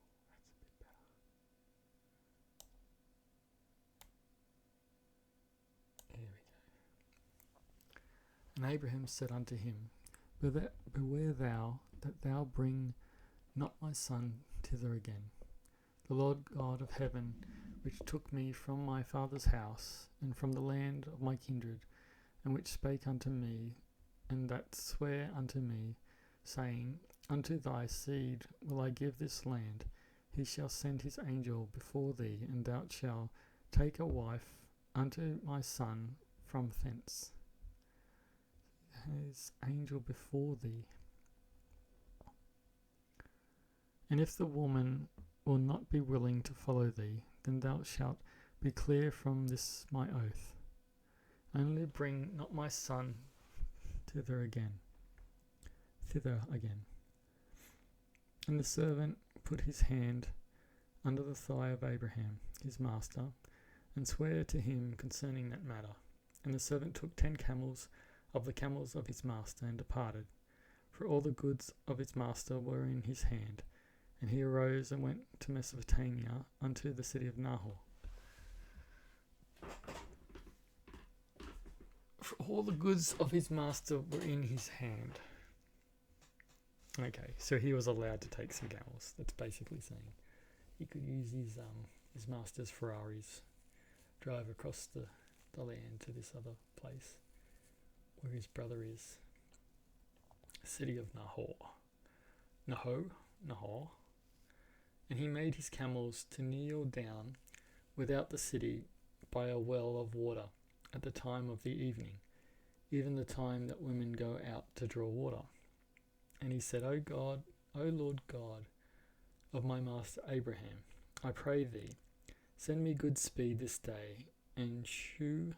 There we go. And Abraham said unto him, Beware thou that thou bring not my son thither again. The Lord God of heaven, which took me from my father's house, and from the land of my kindred, and which spake unto me, and that sware unto me, saying, Unto thy seed will I give this land. He shall send his angel before thee, and thou shalt take a wife unto my son from thence. His angel before thee. And if the woman will not be willing to follow thee, then thou shalt be clear from this my oath. Only bring not my son thither again. And the servant put his hand under the thigh of Abraham, his master, and sware to him concerning that matter. And the servant took 10 camels of the camels of his master, and departed, for all the goods of his master were in his hand. And he arose and went to Mesopotamia unto the city of Nahor. For all the goods of his master were in his hand. Okay, so he was allowed to take some camels. That's basically saying he could use his master's Ferraris, drive across the land to this other place where his brother is. City of Nahor. And he made his camels to kneel down without the city by a well of water at the time of the evening, even the time that women go out to draw water. And he said, O Lord God of my master Abraham, I pray thee, send me good speed this day, and shew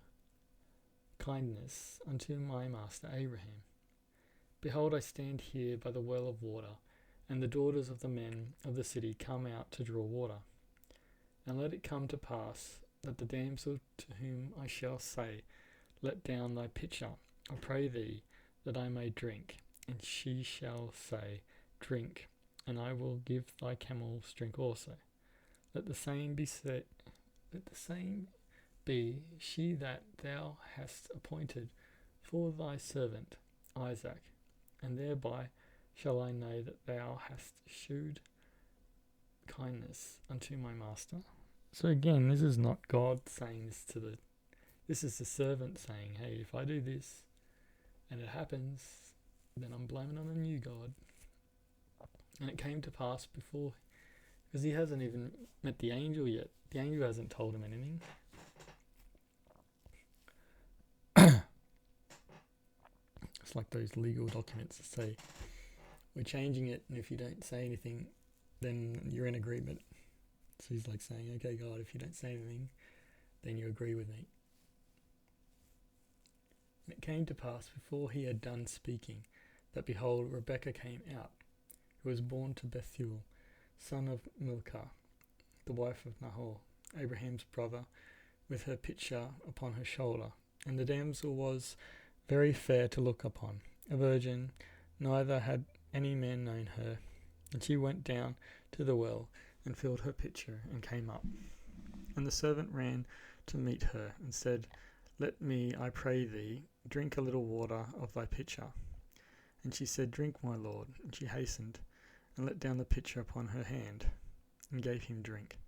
kindness unto my master Abraham. Behold, I stand here by the well of water, and the daughters of the men of the city come out to draw water. And let it come to pass that the damsel to whom I shall say, Let down thy pitcher, I pray thee, that I may drink. And she shall say, Drink, and I will give thy camels drink also. Let the same be she that thou hast appointed for thy servant Isaac, and thereby shall I know that thou hast shewed kindness unto my master. So again, this is not God saying this this is the servant saying, hey, if I do this and it happens, then I'm blaming on a new God. And it came to pass before, because he hasn't even met the angel yet. The angel hasn't told him anything. It's like those legal documents that say, we're changing it, and if you don't say anything, then you're in agreement. So he's like saying, okay, God, if you don't say anything, then you agree with me. And it came to pass before he had done speaking, that behold, Rebekah came out, who was born to Bethuel, son of Milcah, the wife of Nahor, Abraham's brother, with her pitcher upon her shoulder. And the damsel was very fair to look upon, a virgin, neither had any man known her. And she went down to the well, and filled her pitcher, and came up. And the servant ran to meet her, and said, Let me, I pray thee, drink a little water of thy pitcher. And she said, Drink, my lord. And she hastened, and let down the pitcher upon her hand, and gave him drink.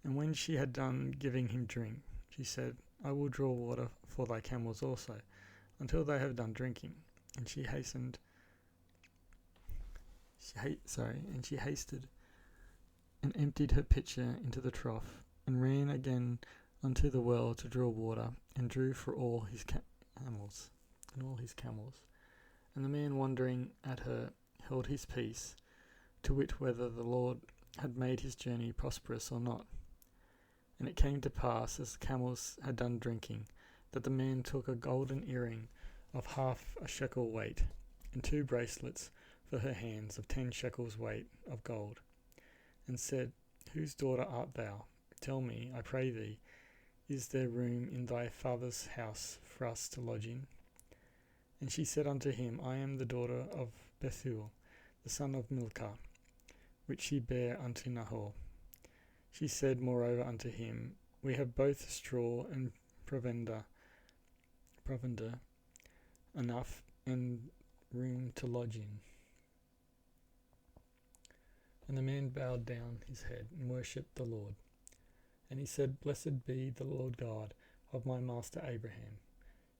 And when she had done giving him drink, she said, I will draw water for thy camels also, until they have done drinking. And she hasted, and emptied her pitcher into the trough, and ran again unto the well to draw water, and drew for all his camels. And the man, wondering at her, held his peace, to wit whether the Lord had made his journey prosperous or not. And it came to pass, as the camels had done drinking, that the man took a golden earring of half a shekel weight, and 2 bracelets for her hands of 10 shekels weight of gold, and said, Whose daughter art thou? Tell me, I pray thee, is there room in thy father's house for us to lodge in? And she said unto him, I am the daughter of Bethuel, the son of Milcah, which she bare unto Nahor. She said moreover unto him, We have both straw and provender enough, and room to lodge in. And the man bowed down his head and worshipped the Lord. And he said, Blessed be the Lord God of my master Abraham,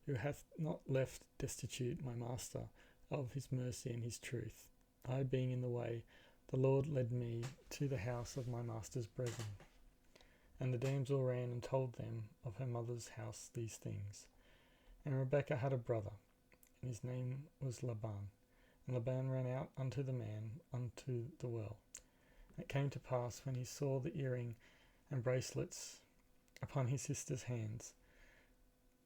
who hath not left destitute my master of his mercy and his truth. I being in the way, the Lord led me to the house of my master's brethren. And the damsel ran and told them of her mother's house these things. And Rebekah had a brother, and his name was Laban. And Laban ran out unto the man unto the well. And it came to pass, when he saw the earring and bracelets upon his sister's hands,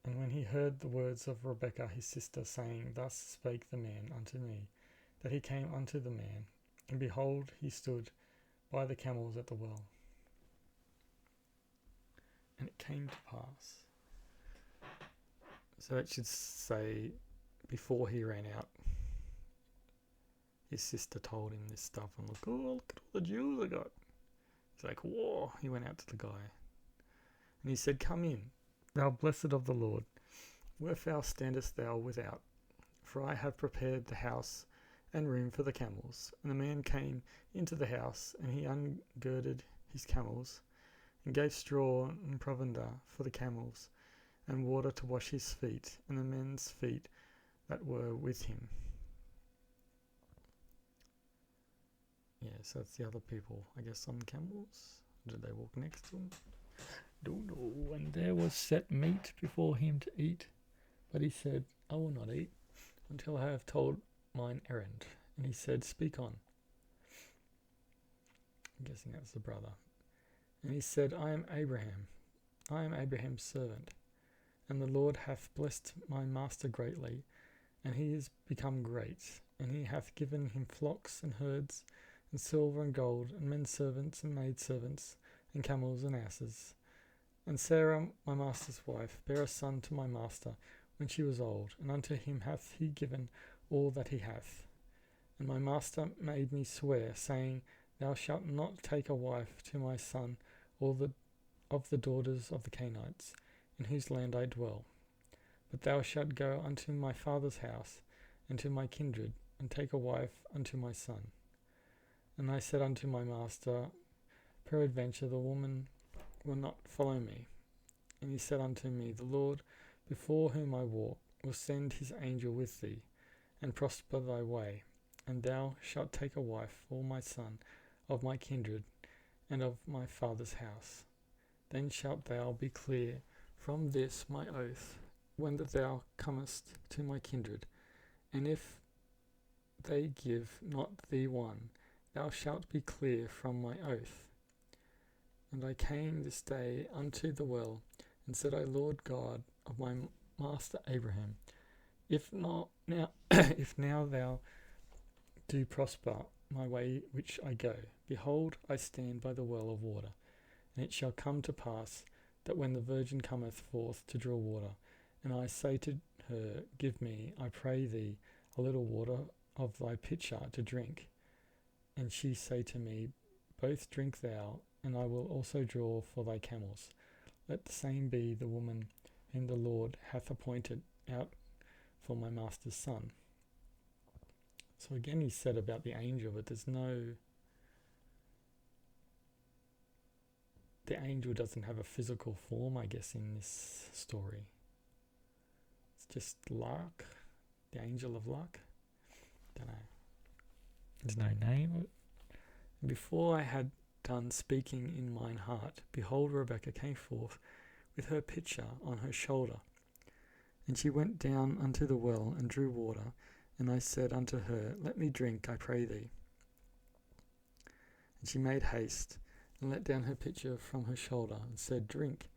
and when he heard the words of Rebekah his sister, saying, Thus spake the man unto me, that he came unto the man, and behold, he stood by the camels at the well. And it came to pass. So it should say, before he ran out, his sister told him this stuff, and look at all the jewels I got. He's like, whoa, he went out to the guy. And he said, Come in, thou blessed of the Lord, wherefore standest thou without? For I have prepared the house and room for the camels. And the man came into the house, and he ungirded his camels, and gave straw and provender for the camels, and water to wash his feet, and the men's feet that were with him. Yeah, so it's the other people, I guess, on camels. Did they walk next to him? Don't know. And there was set meat before him to eat, but he said, I will not eat until I have told mine errand. And he said, Speak on. I'm guessing that's the brother. And he said, I am Abraham's servant, and the Lord hath blessed my master greatly, and he is become great, and he hath given him flocks and herds, and silver and gold, and men servants and maid servants, and camels and asses. And Sarah, my master's wife, bare a son to my master when she was old, and unto him hath he given all that he hath. And my master made me swear, saying, Thou shalt not take a wife to my son of the daughters of the Canaanites, in whose land I dwell. But thou shalt go unto my father's house, and to my kindred, and take a wife unto my son. And I said unto my master, Peradventure the woman will not follow me. And he said unto me, The Lord, before whom I walk, will send his angel with thee, and prosper thy way. And thou shalt take a wife for my son, of my kindred, and of my father's house. Then shalt thou be clear from this my oath, when that thou comest to my kindred. And if they give not thee one, thou shalt be clear from my oath. And I came this day unto the well, and said, O Lord God of my master Abraham, if not now, if now thou do prosper my way which I go, behold, I stand by the well of water. And it shall come to pass that when the virgin cometh forth to draw water, and I say to her, give me, I pray thee, a little water of thy pitcher to drink, and she say to me, both drink thou, and I will also draw for thy camels. Let the same be the woman whom the Lord hath appointed out for my master's son. So again he said about the angel, but the angel doesn't have a physical form, I guess, in this story. It's just luck, the angel of luck. Don't know. There's no name. Before I had done speaking in mine heart, behold, Rebekah came forth with her pitcher on her shoulder. And she went down unto the well and drew water. And I said unto her, let me drink, I pray thee. And she made haste, and let down her pitcher from her shoulder, and said, drink,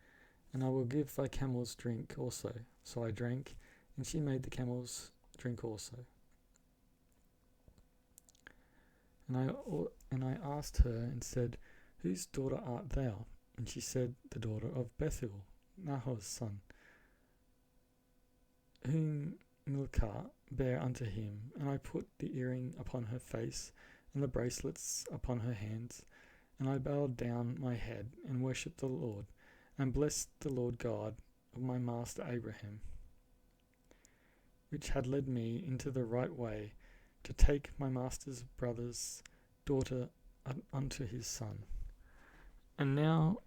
and I will give thy camels drink also. So I drank, and she made the camels drink also. And I asked her, and said, whose daughter art thou? And she said, the daughter of Bethuel, Nahor's son, whom Milcah bare unto him. And I put the earring upon her face, and the bracelets upon her hands, and I bowed down my head, and worshipped the Lord, and blessed the Lord God of my master Abraham, which had led me into the right way, to take my master's brother's daughter unto his son. And now,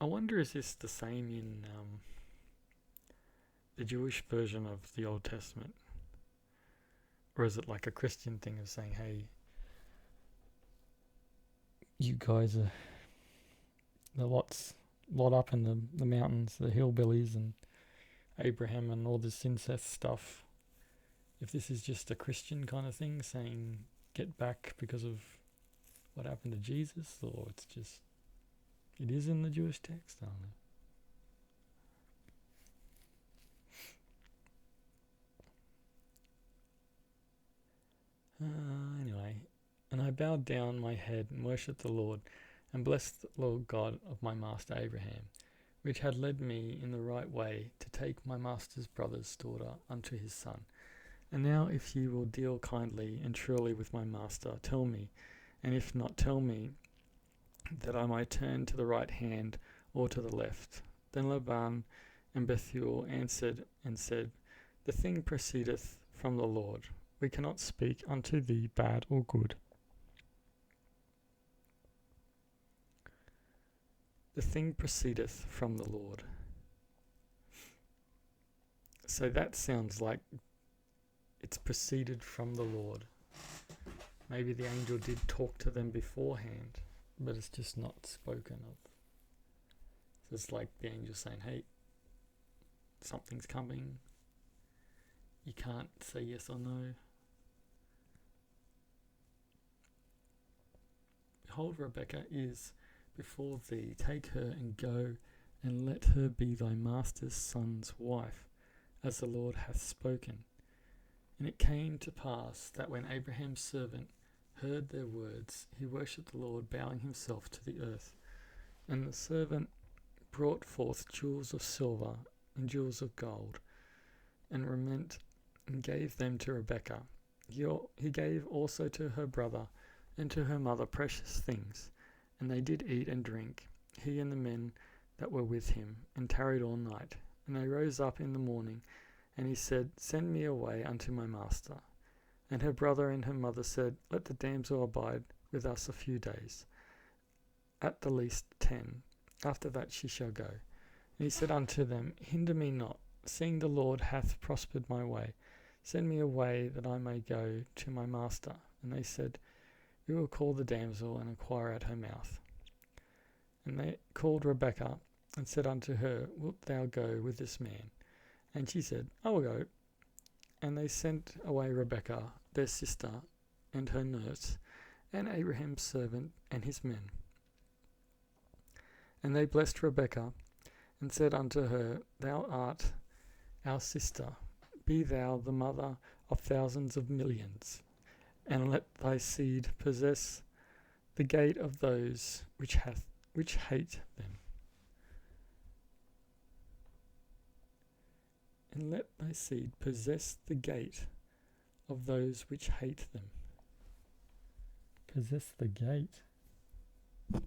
I wonder, is this the same in the Jewish version of the Old Testament? Or is it like a Christian thing of saying, hey, you guys are the lot up in the mountains, the hillbillies, and Abraham and all this incest stuff. If this is just a Christian kind of thing, saying get back because of what happened to Jesus, or it's just, it is in the Jewish text, I don't know. Anyway, and I bowed down my head and worshipped the Lord, and blessed the Lord God of my master Abraham, which had led me in the right way to take my master's brother's daughter unto his son. And now if ye will deal kindly and truly with my master, tell me, and if not, tell me, that I might turn to the right hand or to the left. Then Laban and Bethuel answered and said, the thing proceedeth from the Lord. We cannot speak unto thee bad or good. The thing proceedeth from the Lord. So that sounds like it's proceeded from the Lord. Maybe the angel did talk to them beforehand, but it's just not spoken of. So it's like the angel saying, hey, something's coming. You can't say yes or no. Behold, Rebekah is before thee. Take her and go, and let her be thy master's son's wife, as the Lord hath spoken. And it came to pass that when Abraham's servant heard their words, he worshipped the Lord, bowing himself to the earth. And the servant brought forth jewels of silver and jewels of gold, and raiment, and gave them to Rebekah. He gave also to her brother and to her mother precious things. And they did eat and drink, he and the men that were with him, and tarried all night. And they rose up in the morning, and he said, send me away unto my master. And her brother and her mother said, let the damsel abide with us a few days, at the least 10. After that she shall go. And he said unto them, hinder me not, seeing the Lord hath prospered my way. Send me away that I may go to my master. And they said, we will call the damsel and inquire at her mouth. And they called Rebekah and said unto her, wilt thou go with this man? And she said, I will go. And they sent away Rebekah, their sister, and her nurse, and Abraham's servant and his men. And they blessed Rebekah, and said unto her, Thou art our sister, be thou the mother of thousands of millions, and let thy seed possess the gate of those which hate them. And let thy seed possess the gate of those which hate them. Possess the gate. I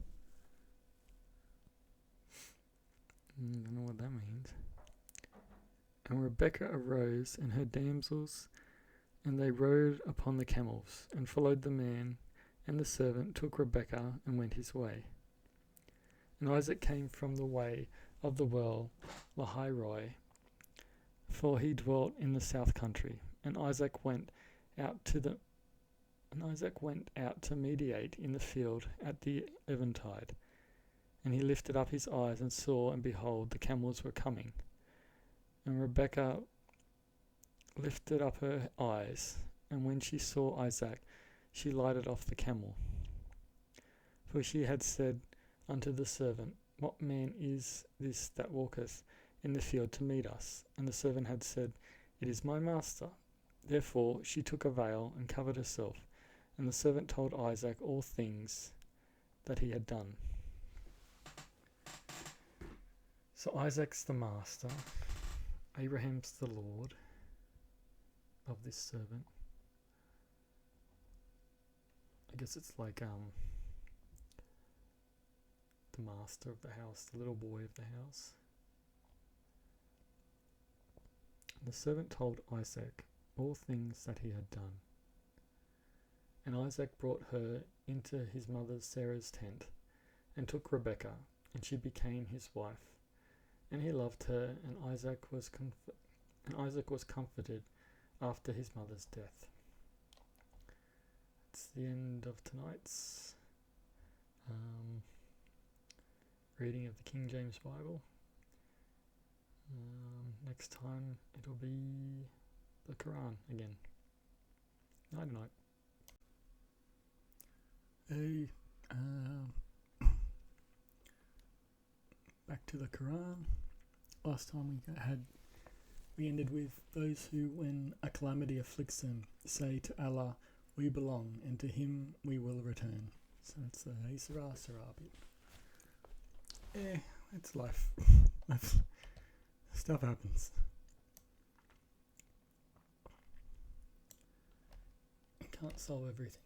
don't know what that means. And Rebekah arose, and her damsels, and they rode upon the camels, and followed the man, and the servant took Rebekah, and went his way. And Isaac came from the way of the well Lahairoi, for he dwelt in the south country. And Isaac went out to meditate in the field at the eventide. And he lifted up his eyes and saw, and behold, the camels were coming. And Rebekah lifted up her eyes, and when she saw Isaac, she lighted off the camel. For she had said unto the servant, What man is this that walketh in the field to meet us? And the servant had said, It is my master. Therefore she took a veil and covered herself. And the servant told Isaac all things that he had done. So Isaac's the master, Abraham's the lord of this servant. I guess it's like the master of the house, the little boy of the house. The servant told Isaac all things that he had done. And Isaac brought her into his mother Sarah's tent, and took Rebekah, and she became his wife. And he loved her, and Isaac was comforted after his mother's death. It's the end of tonight's reading of the King James Bible. Next time it'll be the Quran again. Night night. Hey, back to the Quran. Last time we ended with those who, when a calamity afflicts them, say to Allah, we belong, and to him we will return. So it's the Isra bit. It's life. Stuff happens. You can't solve everything.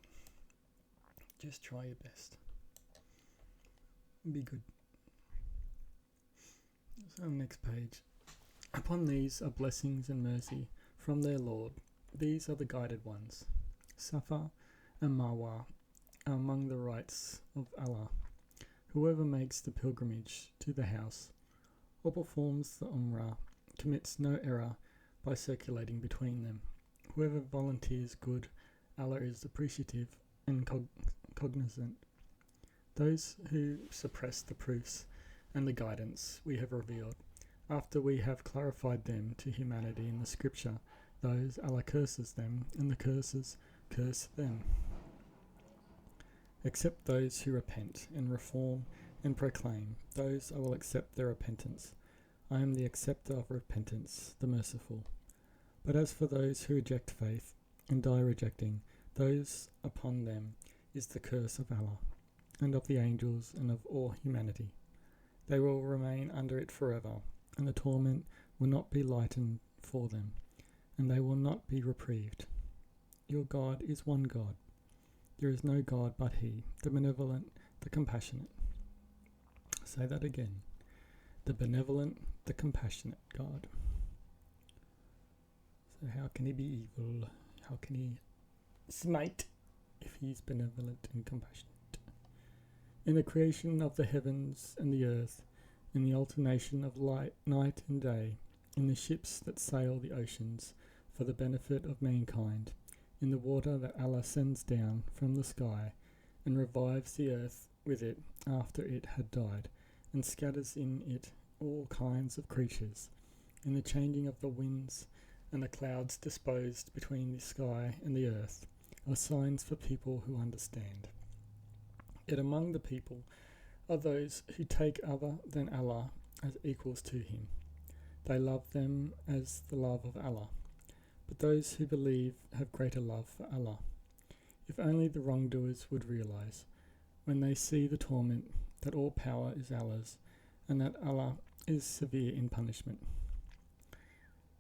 Just try your best. Be good. So next page. Upon these are blessings and mercy from their Lord. These are the guided ones. Safa and Marwa are among the rights of Allah. Whoever makes the pilgrimage to the house or performs the Umrah commits no error by circulating between them. Whoever volunteers good, Allah is appreciative and cognizant. Those who suppress the proofs and the guidance we have revealed, after we have clarified them to humanity in the scripture, those Allah curses them, and the curses curse them. Except those who repent and reform and proclaim, those I will accept their repentance. I am the acceptor of repentance, the merciful. But as for those who reject faith and die rejecting, those upon them is the curse of Allah, and of the angels, and of all humanity. They will remain under it forever, and the torment will not be lightened for them, and they will not be reprieved. Your God is one God. There is no God but He, the benevolent, the compassionate. Say that again. The benevolent, the compassionate God. So how can He be evil? How can He smite if He is benevolent and compassionate? In the creation of the heavens and the earth, in the alternation of light, night and day, in the ships that sail the oceans for the benefit of mankind, in the water that Allah sends down from the sky and revives the earth with it after it had died, and scatters in it all kinds of creatures, in the changing of the winds and the clouds disposed between the sky and the earth, are signs for people who understand. Yet among the people are those who take other than Allah as equals to him. They love them as the love of Allah. But those who believe have greater love for Allah. If only the wrongdoers would realize, when they see the torment, that all power is Allah's, and that Allah is severe in punishment.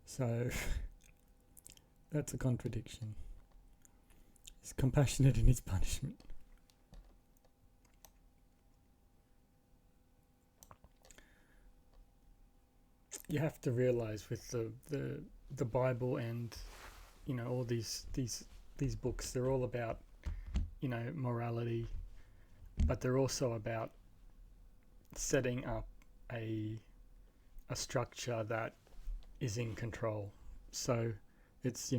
So, that's a contradiction. He's compassionate in his punishment. You have to realize with the Bible and all these books, they're all about morality, but they're also about setting up a structure that is in control. So it's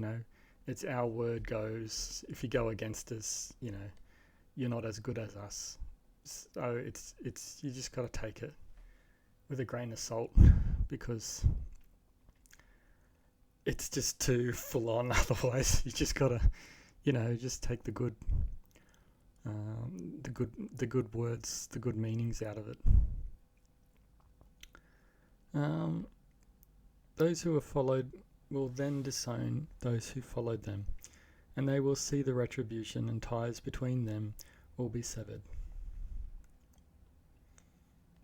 it's our word goes. If you go against us, you're not as good as us. So it's you just got to take it with a grain of salt, because it's just too full on. Otherwise, you just gotta, just take the good words, the good meanings out of it. Those who are followed will then disown those who followed them, and they will see the retribution, and ties between them will be severed.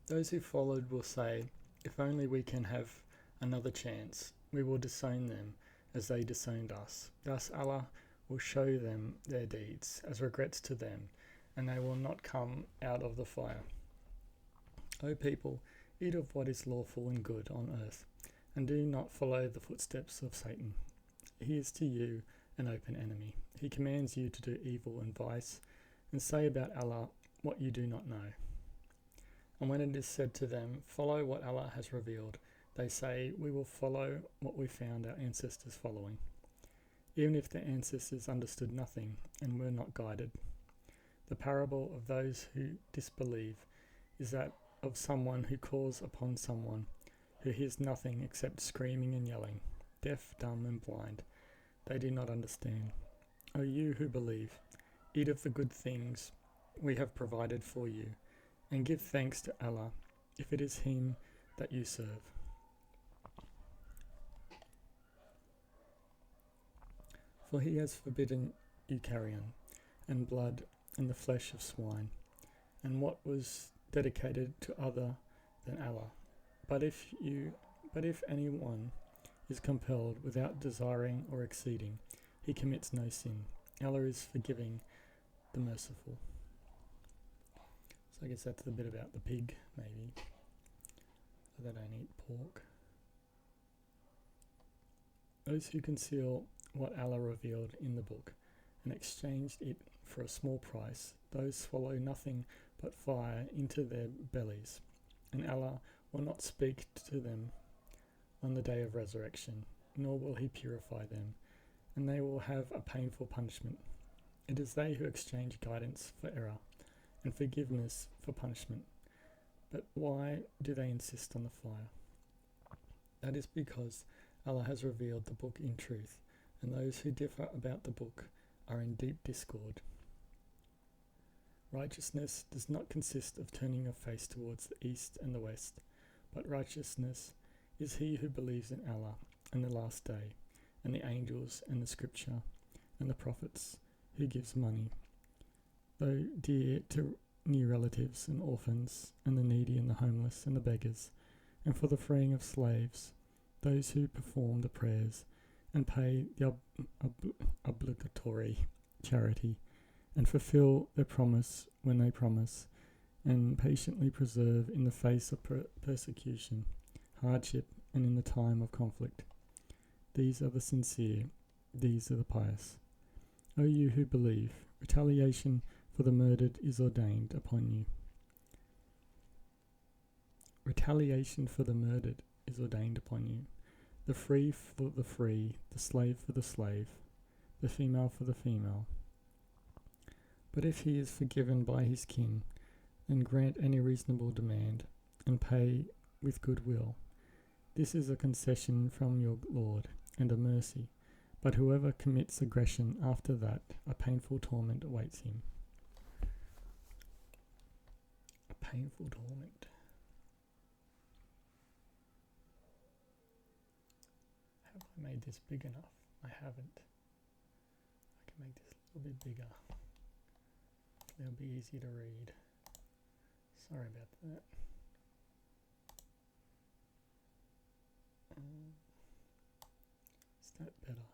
Those who followed will say, if only we can have another chance, we will disown them as they disowned us. Thus Allah will show them their deeds as regrets to them, and they will not come out of the fire. O people, eat of what is lawful and good on earth, and do not follow the footsteps of Satan. He is to you an open enemy. He commands you to do evil and vice, and say about Allah what you do not know. And when it is said to them, follow what Allah has revealed, they say, we will follow what we found our ancestors following, even if their ancestors understood nothing and were not guided. The parable of those who disbelieve is that of someone who calls upon someone who hears nothing except screaming and yelling, deaf, dumb, and blind. They do not understand. O you who believe, eat of the good things we have provided for you, and give thanks to Allah, if it is Him that you serve. For He has forbidden you carrion, and blood, and the flesh of swine, and what was dedicated to other than Allah. But if anyone is compelled without desiring or exceeding, he commits no sin. Allah is forgiving, the merciful. So I guess that's the bit about the pig, maybe. They don't eat pork. Those who conceal what Allah revealed in the book and exchanged it for a small price, those swallow nothing but fire into their bellies, and Allah will not speak to them on the day of resurrection, nor will He purify them, and they will have a painful punishment. It is they who exchange guidance for error, and forgiveness for punishment. But why do they insist on the fire? That is because Allah has revealed the book in truth, and those who differ about the book are in deep discord. Righteousness does not consist of turning your face towards the east and the west, but righteousness is he who believes in Allah and the last day, and the angels and the scripture, and the prophets, who gives money, though dear to near relatives and orphans, and the needy and the homeless and the beggars, and for the freeing of slaves, those who perform the prayers, and pay the obligatory charity, and fulfill their promise when they promise, and patiently preserve in the face of persecution, hardship, and in the time of conflict. These are the sincere, these are the pious. O you who believe, retaliation for the murdered is ordained upon you. Retaliation for the murdered is ordained upon you. The free for the free, the slave for the slave, the female for the female. But if he is forgiven by his kin, then grant any reasonable demand, and pay with good will. This is a concession from your Lord, and a mercy. But whoever commits aggression after that, a painful torment awaits him. A Painful torment. Have I made this big enough? I haven't. I can make this a little bit bigger. It'll be easier to read. Sorry about that. Is that better?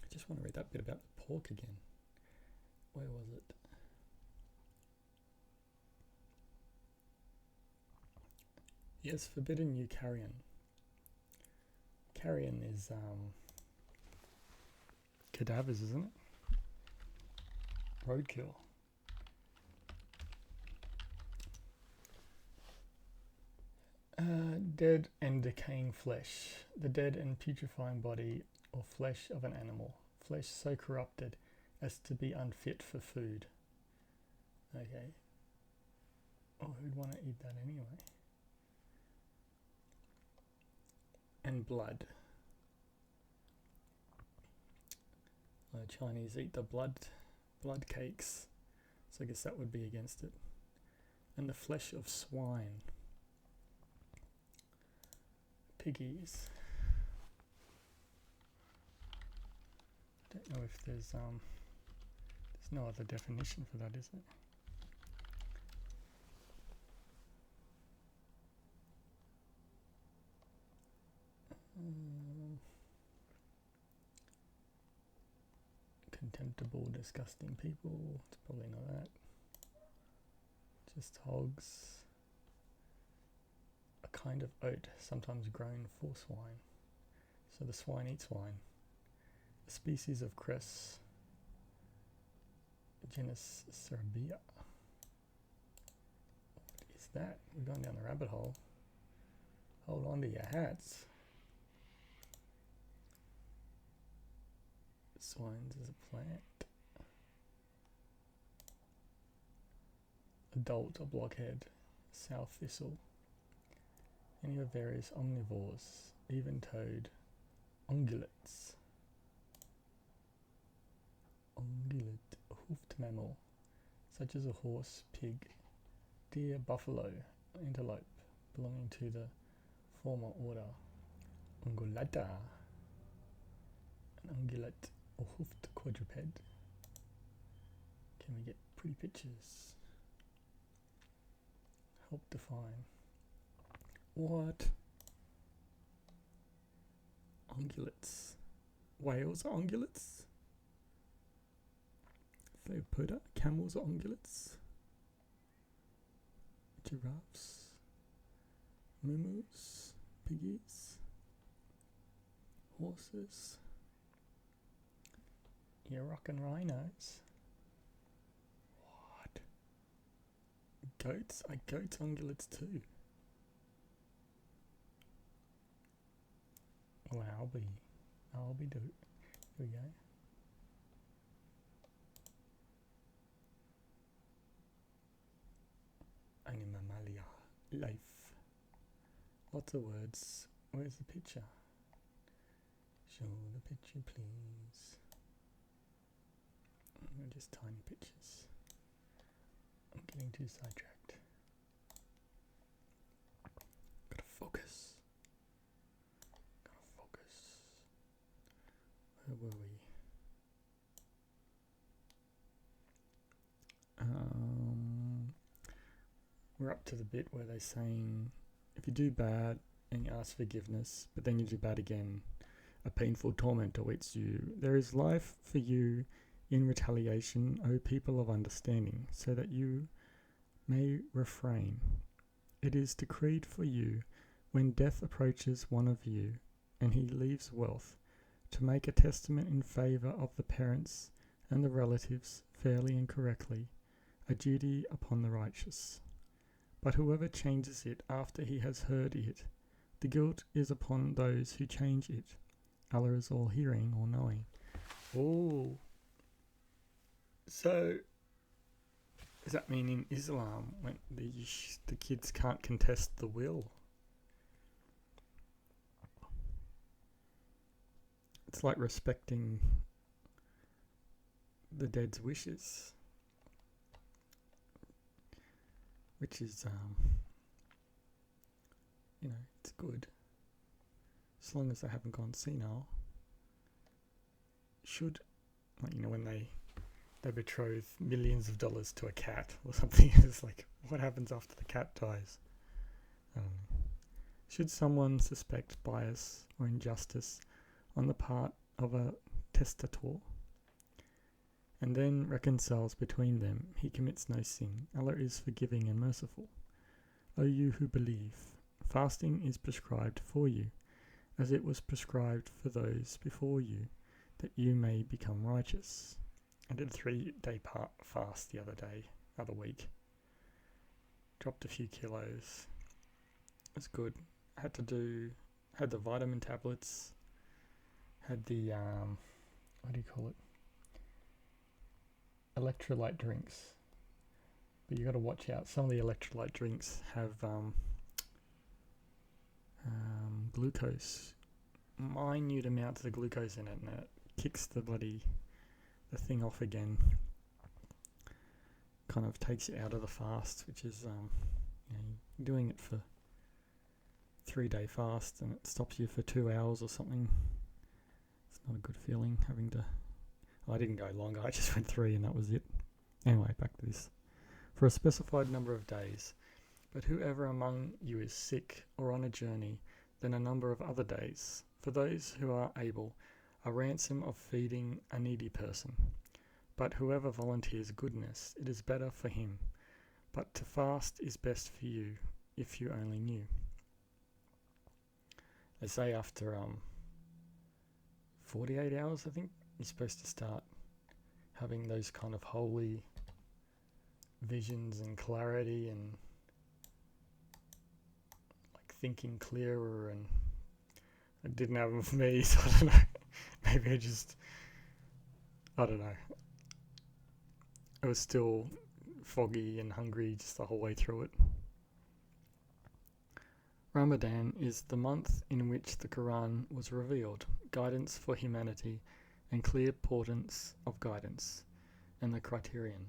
I just want to read that bit about the pork again. Where was it? Yes, forbidden you carrion. Carrion is cadavers, isn't it? Roadkill. Dead and decaying flesh. The dead and putrefying body or flesh of an animal. Flesh so corrupted as to be unfit for food. Okay. Oh, who'd want to eat that anyway? And blood. Chinese eat the blood cakes, so I guess that would be against it. And the flesh of swine. Piggies. I don't know if there's no other definition for that, is there? Contemptible, disgusting people. It's probably not that. Just hogs. A kind of oat, sometimes grown for swine. So the swine eat swine. A species of cress. Genus Cerbea. What is that? We're going down the rabbit hole. Hold on to your hats. Swines is a plant. Adult or blockhead. Sow thistle. Any of various omnivores, even-toed, ungulates. Ungulate, a hoofed mammal, such as a horse, pig, deer, buffalo, antelope, belonging to the former order Ungulata. An ungulate or hoofed quadruped. Can we get pretty pictures? Help define. What? Ungulates. Whales are ungulates? Theopoda. Camels are ungulates. Giraffes. Mumus. Piggies. Horses. Yurok and rhinos. What? Goats? Are goats ungulates too? Well, I'll be do it. Here we go. Animamalia. Life. Lots of words. Where's the picture? Show the picture, please. Just tiny pictures. I'm getting too sidetracked. Gotta focus. Where were we? We're up to the bit where they're saying if you do bad and you ask forgiveness, but then you do bad again, a painful torment awaits you. There is life for you in retaliation, O people of understanding, so that you may refrain. It is decreed for you when death approaches one of you and he leaves wealth, to make a testament in favour of the parents and the relatives fairly and correctly, a duty upon the righteous. But whoever changes it after he has heard it, the guilt is upon those who change it. Allah is all hearing, all knowing. Oh, so Does that mean in Islam when the kids can't contest the will? It's like respecting the dead's wishes, which is, it's good. As long as they haven't gone senile. Should, when they betroth millions of dollars to a cat or something, it's like, what happens after the cat dies? Should someone suspect bias or injustice on the part of a testator, and then reconciles between them, he commits no sin. Allah is forgiving and merciful. O you who believe, fasting is prescribed for you, as it was prescribed for those before you, that you may become righteous. I did a 3-day fast the other week. Dropped a few kilos. It's good. Had the vitamin tablets. Had the, what do you call it? Electrolyte drinks. But you got to watch out. Some of the electrolyte drinks have glucose. Minute amounts of glucose in it, and it kicks the thing off again. Kind of takes you out of the fast, which is, doing it for 3-day fast, and it stops you for 2 hours or something. It's not a good feeling having to. I didn't go longer. I just went 3, and that was it. Anyway, back to this. For a specified number of days, but whoever among you is sick or on a journey, then a number of other days. For those who are able, a ransom of feeding a needy person. But whoever volunteers goodness, it is better for him. But to fast is best for you, if you only knew. They say after 48 hours, I think, you're supposed to start having those kind of holy visions and clarity and like thinking clearer, and it didn't happen for me, so I don't know. Maybe I don't know. I was still foggy and hungry just the whole way through it. Ramadan is the month in which the Quran was revealed, guidance for humanity and clear portents of guidance, and the criterion.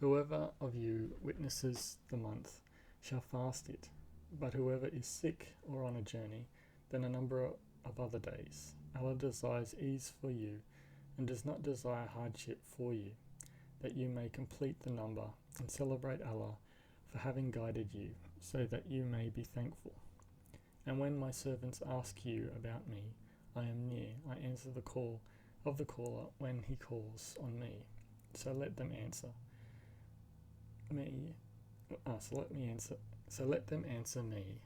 Whoever of you witnesses the month shall fast it, but whoever is sick or on a journey, then a number of other days. Allah desires ease for you and does not desire hardship for you, that you may complete the number and celebrate Allah for having guided you, so that you may be thankful. And when my servants ask you about me, I am near. I answer the call of the caller when he calls on me. So let them answer me. So let them answer me.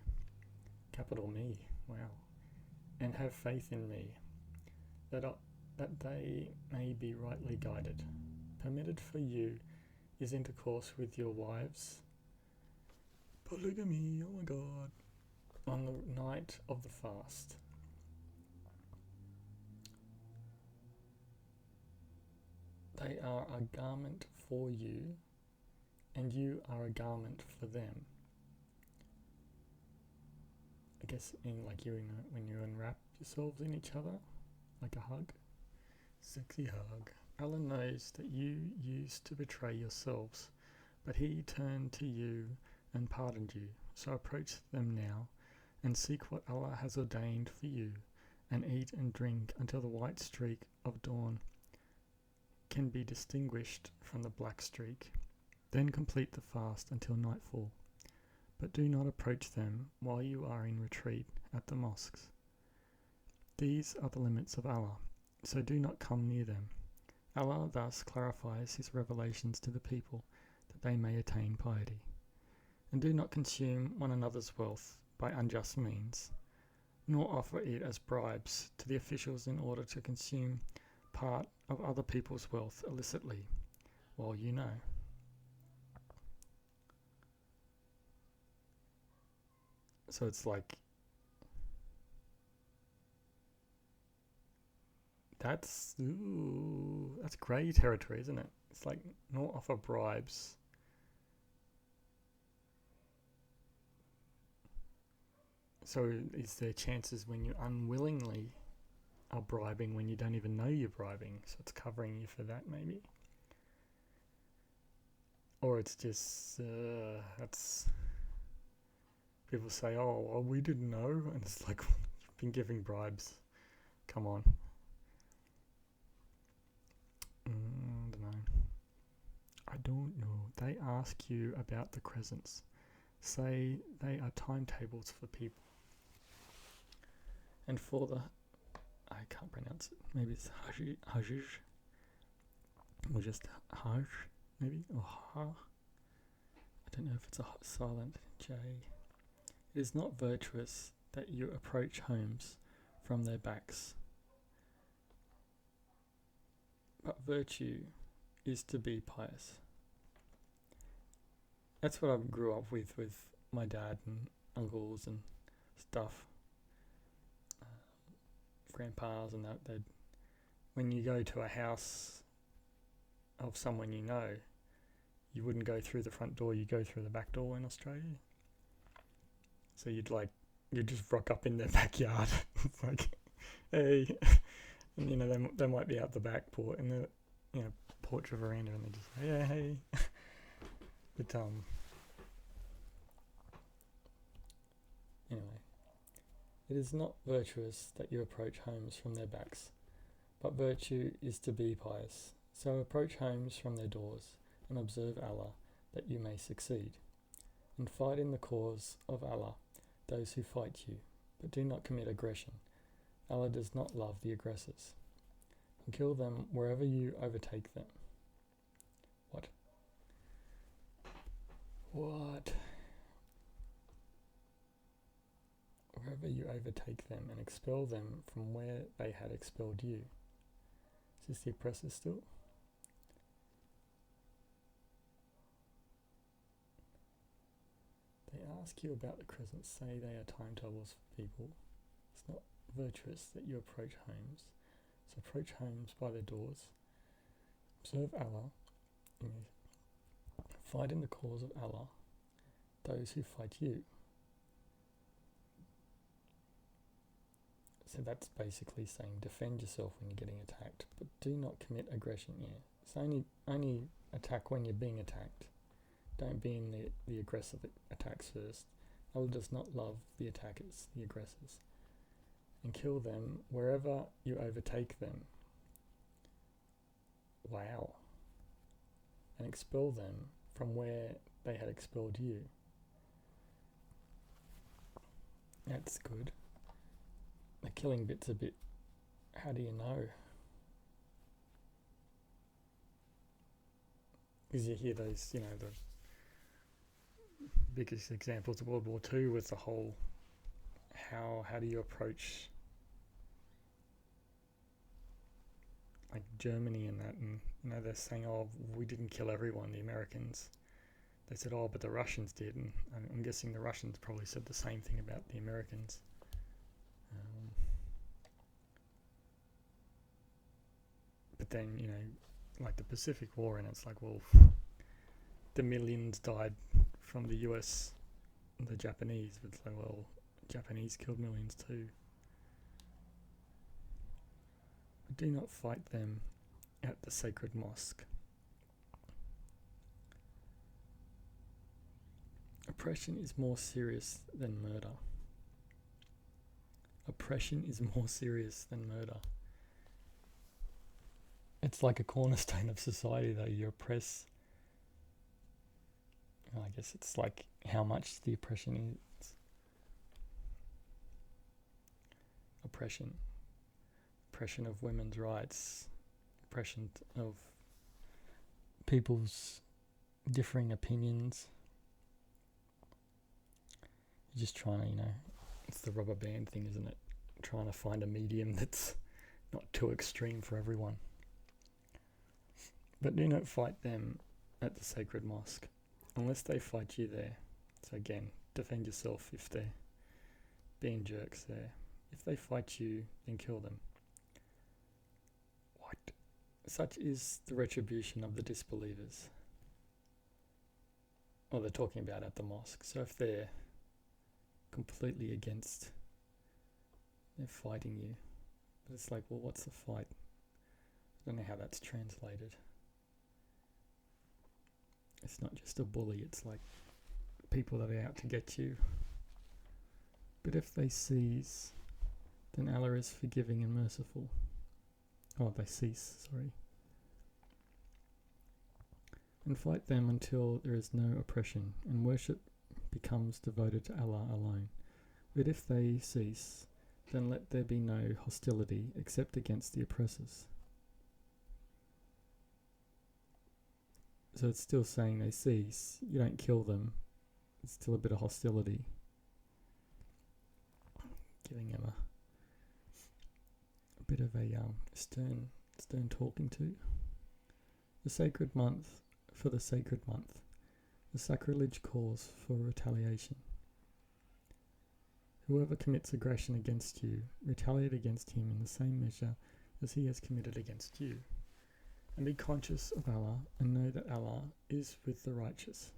Capital Me. Wow. And have faith in me, that they may be rightly guided. Permitted for you is intercourse with your wives. Polygamy, oh my God. On the night of the fast. They are a garment for you, and you are a garment for them. I guess when you unwrap yourselves in each other, like a hug. Sexy hug. Allah knows that you used to betray yourselves, but He turned to you and pardoned you. So approach them now, and seek what Allah has ordained for you, and eat and drink until the white streak of dawn can be distinguished from the black streak. Then complete the fast until nightfall. But do not approach them while you are in retreat at the mosques. These are the limits of Allah, so do not come near them. Allah thus clarifies His revelations to the people, that they may attain piety. And do not consume one another's wealth by unjust means, nor offer it as bribes to the officials in order to consume part of other people's wealth illicitly, while you know. So it's like, that's grey territory, isn't it? It's like not offer bribes. So is there chances when you unwillingly are bribing when you don't even know you're bribing? So it's covering you for that maybe. Or it's just, that's, people say, oh, we didn't know. And it's like, you've been giving bribes. Come on. I don't know. They ask you about the crescents. Say they are timetables for people. And for the, I can't pronounce it. Maybe it's Hajj. Or just Hajj, maybe? Or Ha. I don't know if it's a silent J. It is not virtuous that you approach homes from their backs. But virtue is to be pious. That's what I grew up with my dad and uncles and stuff. Grandpas and that. When you go to a house of someone you know, you wouldn't go through the front door, you go through the back door in Australia. So you'd just rock up in their backyard. It's like, hey, and they might be out the back in the porch or veranda, and they just say, yeah, hey. But anyway, it is not virtuous that you approach homes from their backs, but virtue is to be pious. So approach homes from their doors, and observe Allah, that you may succeed. And fight in the cause of Allah those who fight you, but do not commit aggression. Allah does not love the aggressors. And kill them wherever you overtake them. What? Wherever you overtake them, and expel them from where they had expelled you. Is this the oppressor still? They ask you about the crescents, say they are timetables for people. It's not virtuous that you approach homes. So approach homes by their doors. Observe Allah. Fight in the cause of Allah those who fight you. So that's basically saying defend yourself when you're getting attacked, but do not commit aggression. Yeah, it's only attack when you're being attacked. Don't be in the aggressive attacks first. Allah does not love the attackers, the aggressors. And kill them wherever you overtake them. Wow. And expel them from where they had expelled you. That's good. The killing bit's a bit, how do you know? Because you hear those, the biggest examples of World War II with the whole, how do you approach like Germany and that, and they're saying, oh, we didn't kill everyone, the Americans. They said, oh, but the Russians did, and I'm guessing the Russians probably said the same thing about the Americans. But then, like the Pacific War, and it's like, well, the millions died from the US and the Japanese, but it's like, well, Japanese killed millions too. But do not fight them at the sacred mosque. Oppression is more serious than murder. Oppression is more serious than murder. It's like a cornerstone of society, though. You oppress. I guess it's like how much the oppression is. Oppression of women's rights, oppression of people's differing opinions. You're just trying to, it's the rubber band thing, isn't it? Trying to find a medium that's not too extreme for everyone. But do not fight them at the sacred mosque, unless they fight you there. So again, defend yourself if they're being jerks there. If they fight you, then kill them. What? Such is the retribution of the disbelievers. Or they're talking about at the mosque. So if they're completely against, they're fighting you. But it's like, well, what's the fight? I don't know how that's translated. It's not just a bully, it's like people that are out to get you. But if they cease, then Allah is forgiving and merciful. Oh, they cease, sorry. And fight them until there is no oppression, and worship becomes devoted to Allah alone. But if they cease, then let there be no hostility except against the oppressors. So it's still saying they cease. You don't kill them. It's still a bit of hostility. Giving them a bit of a stern talking to. The sacred month, for the sacred month. The sacrilege calls for retaliation. Whoever commits aggression against you, retaliate against him in the same measure as he has committed against you. And be conscious of Allah and know that Allah is with the righteous.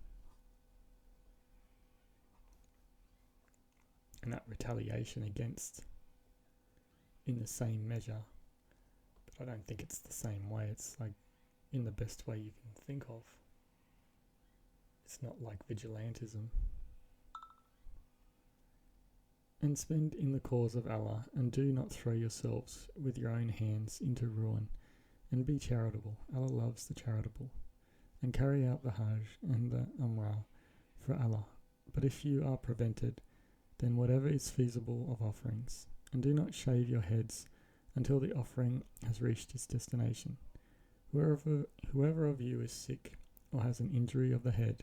And that retaliation against in the same measure. But I don't think it's the same way. It's like in the best way you can think of. It's not like vigilantism. And spend in the cause of Allah, and do not throw yourselves with your own hands into ruin. And be charitable. Allah loves the charitable. And carry out the Hajj and the Umrah for Allah. But if you are prevented, then whatever is feasible of offerings. And do not shave your heads until the offering has reached its destination. Whoever of you is sick or has an injury of the head,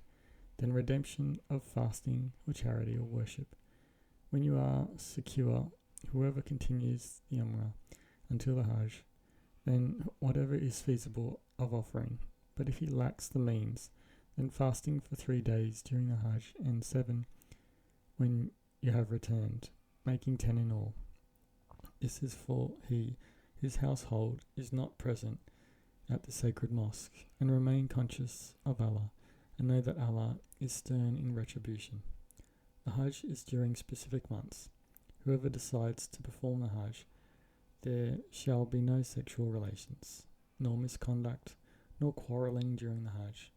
then redemption of fasting or charity or worship. When you are secure, whoever continues the Umrah until the Hajj, then whatever is feasible of offering. But if he lacks the means, then fasting for 3 days during the Hajj and 7 when you have returned, making 10 in all. This is for his household is not present at the sacred mosque, and remain conscious of Allah, and know that Allah is stern in retribution. The Hajj is during specific months. Whoever decides to perform the Hajj, there shall be no sexual relations, nor misconduct, nor quarrelling during the Hajj.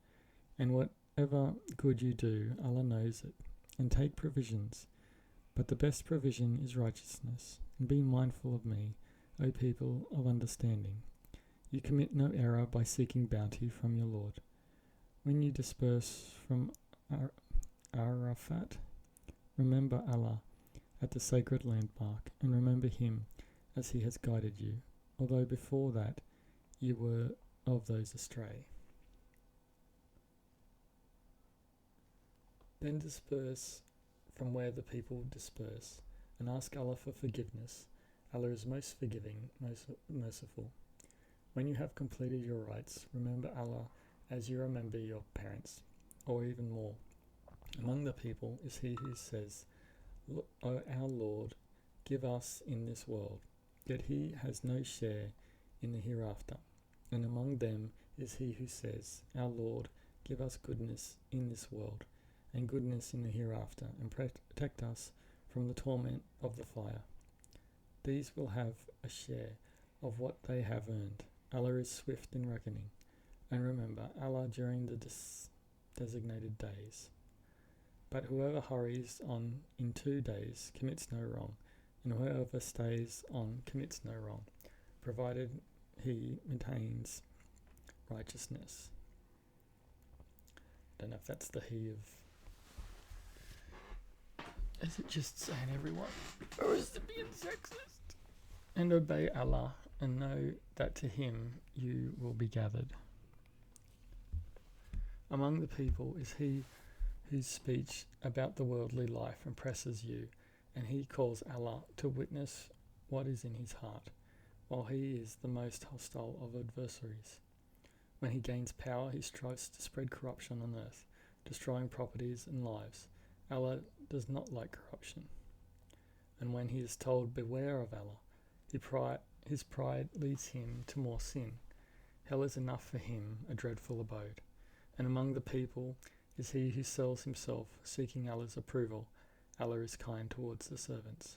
And whatever good you do, Allah knows it, and take provisions. But the best provision is righteousness, and be mindful of me, O people of understanding. You commit no error by seeking bounty from your Lord. When you disperse from Arafat, remember Allah at the sacred landmark, and remember Him as He has guided you, although before that you were of those astray. Then disperse from where the people disperse, and ask Allah for forgiveness. Allah is most forgiving, most merciful. When you have completed your rites, remember Allah as you remember your parents, or even more. Among the people is he who says, O our Lord, give us in this world, yet he has no share in the hereafter. And among them is he who says, Our Lord, give us goodness in this world, and goodness in the hereafter, and protect us from the torment of the fire. These will have a share of what they have earned. Allah is swift in reckoning. And remember Allah during the designated days. But whoever hurries on in 2 days commits no wrong, and whoever stays on commits no wrong, provided he maintains righteousness. Don't know if that's the he of... Is it just saying everyone? Or is it being sexist? And obey Allah, and know that to Him you will be gathered. Among the people is he whose speech about the worldly life impresses you, and he calls Allah to witness what is in his heart, while he is the most hostile of adversaries. When he gains power, he strives to spread corruption on earth, destroying properties and lives. Allah does not like corruption. And when he is told, beware of Allah, his pride leads him to more sin. Hell is enough for him, a dreadful abode. And among the people is he who sells himself, seeking Allah's approval. Allah is kind towards the servants.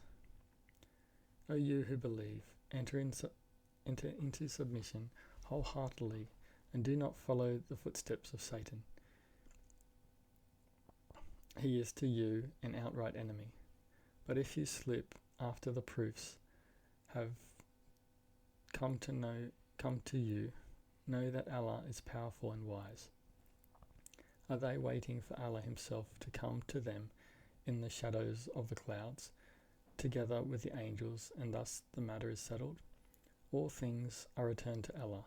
O you who believe, enter into submission wholeheartedly, and do not follow the footsteps of Satan. He is to you an outright enemy. But if you slip after the proofs have come to you, know that Allah is powerful and wise. Are they waiting for Allah himself to come to them in the shadows of the clouds, together with the angels, and thus the matter is settled? All things are returned to Allah.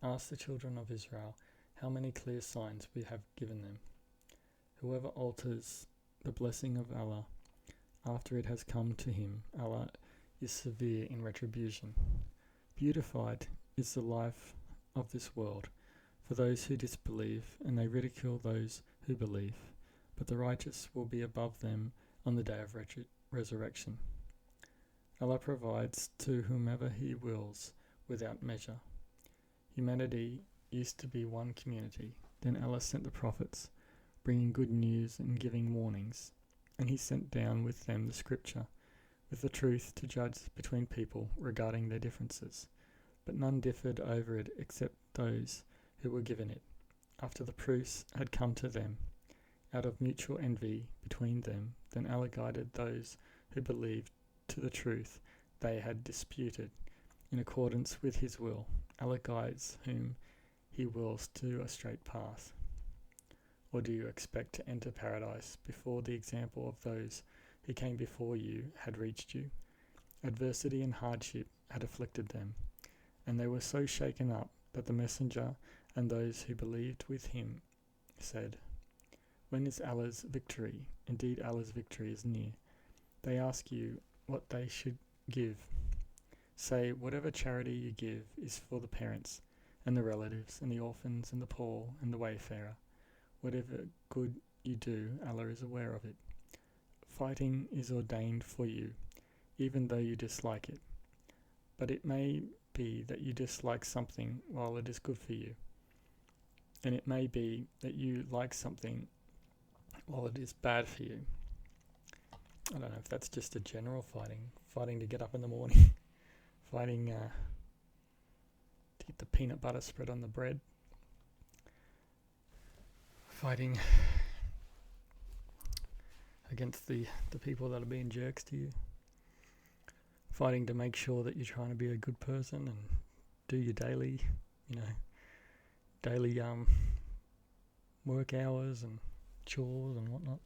Ask the children of Israel how many clear signs we have given them. Whoever alters the blessing of Allah after it has come to him, Allah is severe in retribution. Beautified is the life of this world for those who disbelieve, and they ridicule those who believe. But the righteous will be above them on the day of resurrection. Allah provides to whomever he wills without measure. Humanity used to be one community. Then Allah sent the prophets, bringing good news and giving warnings. And he sent down with them the scripture, with the truth to judge between people regarding their differences. But none differed over it except those who were given it, after the proofs had come to them. Out of mutual envy between them, then Allah guided those who believed to the truth they had disputed, in accordance with his will. Allah guides whom he wills to a straight path. Or do you expect to enter paradise before the example of those who came before you had reached you? Adversity and hardship had afflicted them, and they were so shaken up that the messenger and those who believed with him said, "When is Allah's victory? Indeed, Allah's victory is near." They ask you what they should give. Say, whatever charity you give is for the parents and the relatives and the orphans and the poor and the wayfarer. Whatever good you do, Allah is aware of it. Fighting is ordained for you, even though you dislike it. But it may be that you dislike something while it is good for you. And it may be that you like something while it is bad for you. I don't know if that's just a general fighting to get up in the morning, fighting to get the peanut butter spread on the bread, fighting against the people that are being jerks to you, fighting to make sure that you're trying to be a good person and do your daily work hours and chores and whatnot.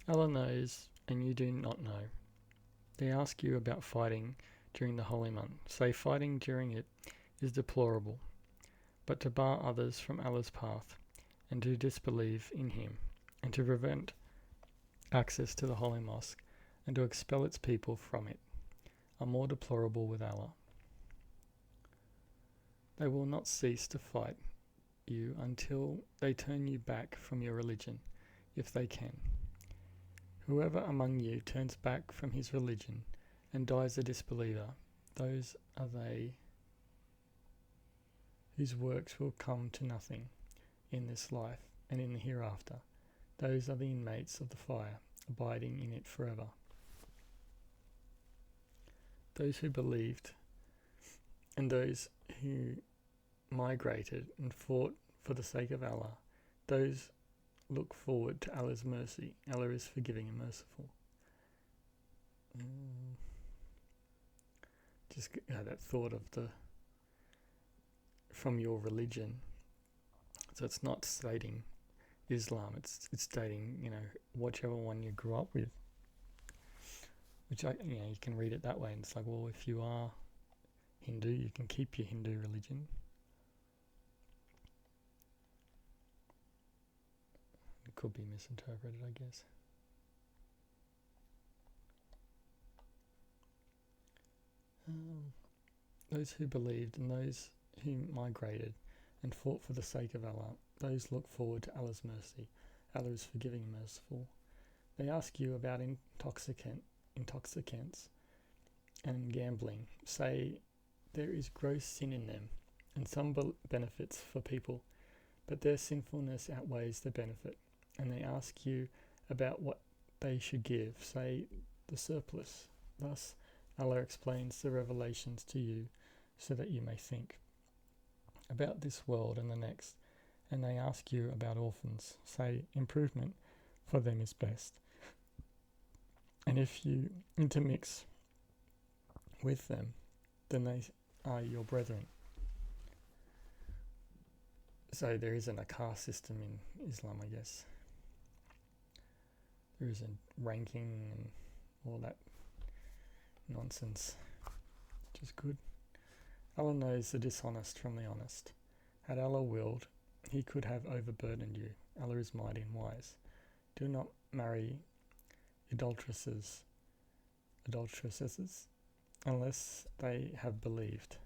Allah knows, and you do not know. They ask you about fighting during the holy month. Say fighting during it is deplorable, but to bar others from Allah's path, and to disbelieve in him, and to prevent access to the holy mosque, and to expel its people from it, are more deplorable with Allah. They will not cease to fight you until they turn you back from your religion, if they can. Whoever among you turns back from his religion and dies a disbeliever, those are they whose works will come to nothing in this life and in the hereafter. Those are the inmates of the fire, abiding in it forever. Those who believed and those who migrated and fought for the sake of Allah, those look forward to Allah's mercy. Allah is forgiving and merciful. Just that thought of from your religion. So it's not stating Islam, it's stating, whichever one you grew up with. Which you can read it that way, and it's like, well, if you are Hindu, you can keep your Hindu religion. It could be misinterpreted, I guess. Those who believed and those who migrated and fought for the sake of Allah, those look forward to Allah's mercy. Allah is forgiving and merciful. They ask you about intoxicants and gambling. Say, there is gross sin in them, and some benefits for people, but their sinfulness outweighs the benefit, and they ask you about what they should give, say the surplus. Thus, Allah explains the revelations to you so that you may think about this world and the next, and they ask you about orphans. Say, improvement for them is best. And if you intermix with them, then they are your brethren. So there isn't a caste system in Islam, I guess. There isn't ranking and all that nonsense, which is good. Allah knows the dishonest from the honest. Had Allah willed, He could have overburdened you. Allah is mighty and wise. Do not marry adulteresses, unless they have believed.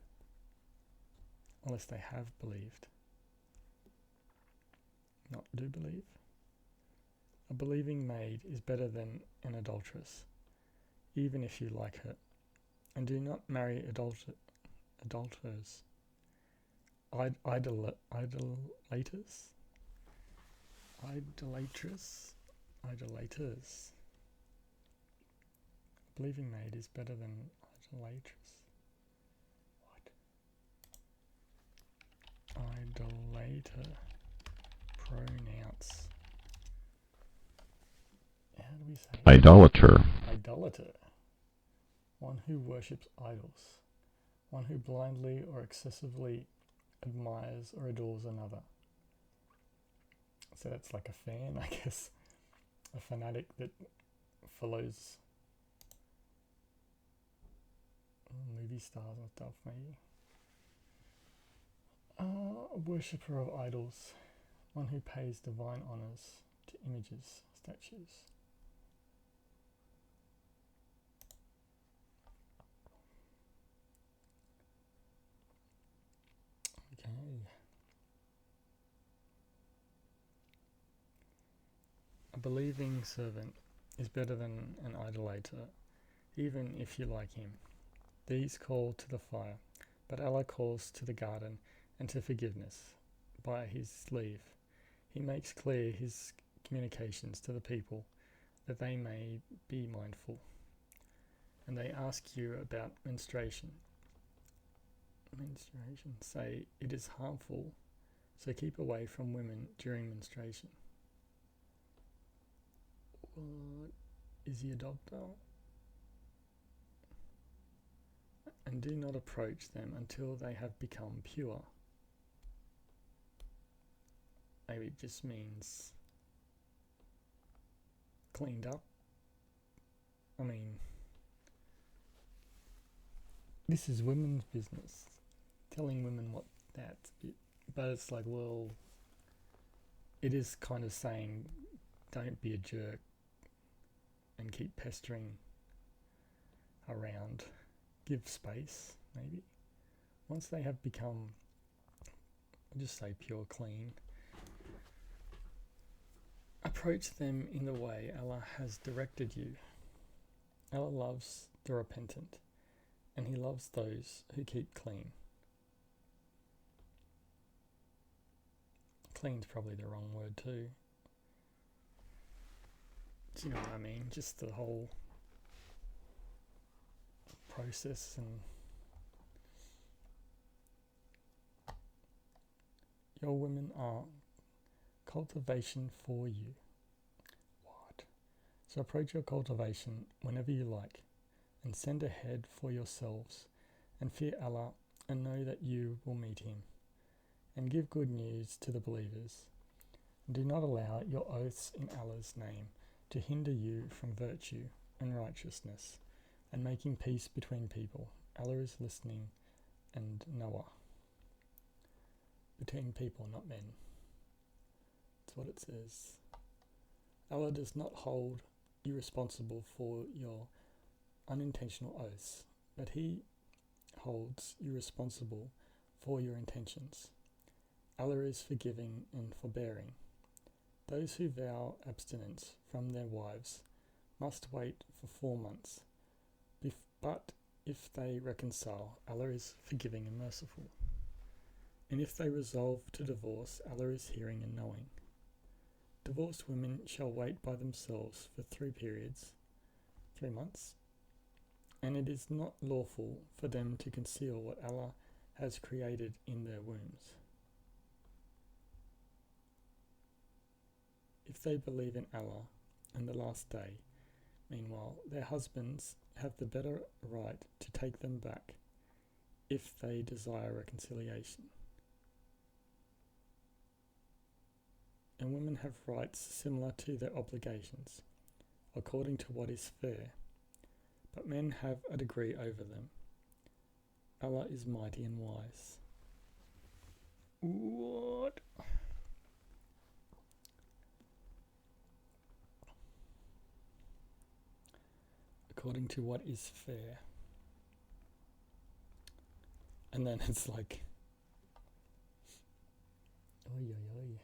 Not do believe. A believing maid is better than an adulteress, even if you like her. And do not marry adulterers. Idolaters. Believing maid is better than idolatress. What? Idolater. Pronounce. How do we say it? Idolater. Idolater. One who worships idols. One who blindly or excessively admires or adores another. So that's like a fan, I guess. A fanatic that follows movie stars and stuff, maybe. A worshipper of idols. One who pays divine honours to images, statues. Okay. A believing servant is better than an idolater, even if you like him. These call to the fire, but Allah calls to the garden and to forgiveness by His leave. He makes clear His communications to the people that they may be mindful. And they ask you about menstruation. Say it is harmful, so keep away from women during menstruation. What is he a doctor? And do not approach them until they have become pure. Maybe it just means cleaned up. I mean, this is women's business. Telling women what that's, but it's like, well, it is kind of saying, don't be a jerk and keep pestering around. Give space, maybe. Once they have become, I'll just say pure, clean, approach them in the way Allah has directed you. Allah loves the repentant, and He loves those who keep clean. Clean's probably the wrong word too. Do you know what I mean? Just the whole process and your women are cultivation for you. What? So approach your cultivation whenever you like and send ahead for yourselves and fear Allah and know that you will meet Him. And give good news to the believers. Do not allow your oaths in Allah's name to hinder you from virtue and righteousness and making peace between people. Allah is listening and knower. Between people, not men. That's what it says. Allah does not hold you responsible for your unintentional oaths, but He holds you responsible for your intentions. Allah is forgiving and forbearing. Those who vow abstinence from their wives must wait for 4 months, but if they reconcile, Allah is forgiving and merciful. And if they resolve to divorce, Allah is hearing and knowing. Divorced women shall wait by themselves for 3 months, and it is not lawful for them to conceal what Allah has created in their wombs. If they believe in Allah and the last day, meanwhile, their husbands have the better right to take them back if they desire reconciliation. And women have rights similar to their obligations, according to what is fair, but men have a degree over them. Allah is mighty and wise. What? According to what is fair. And then it's like, oy, oy, oy.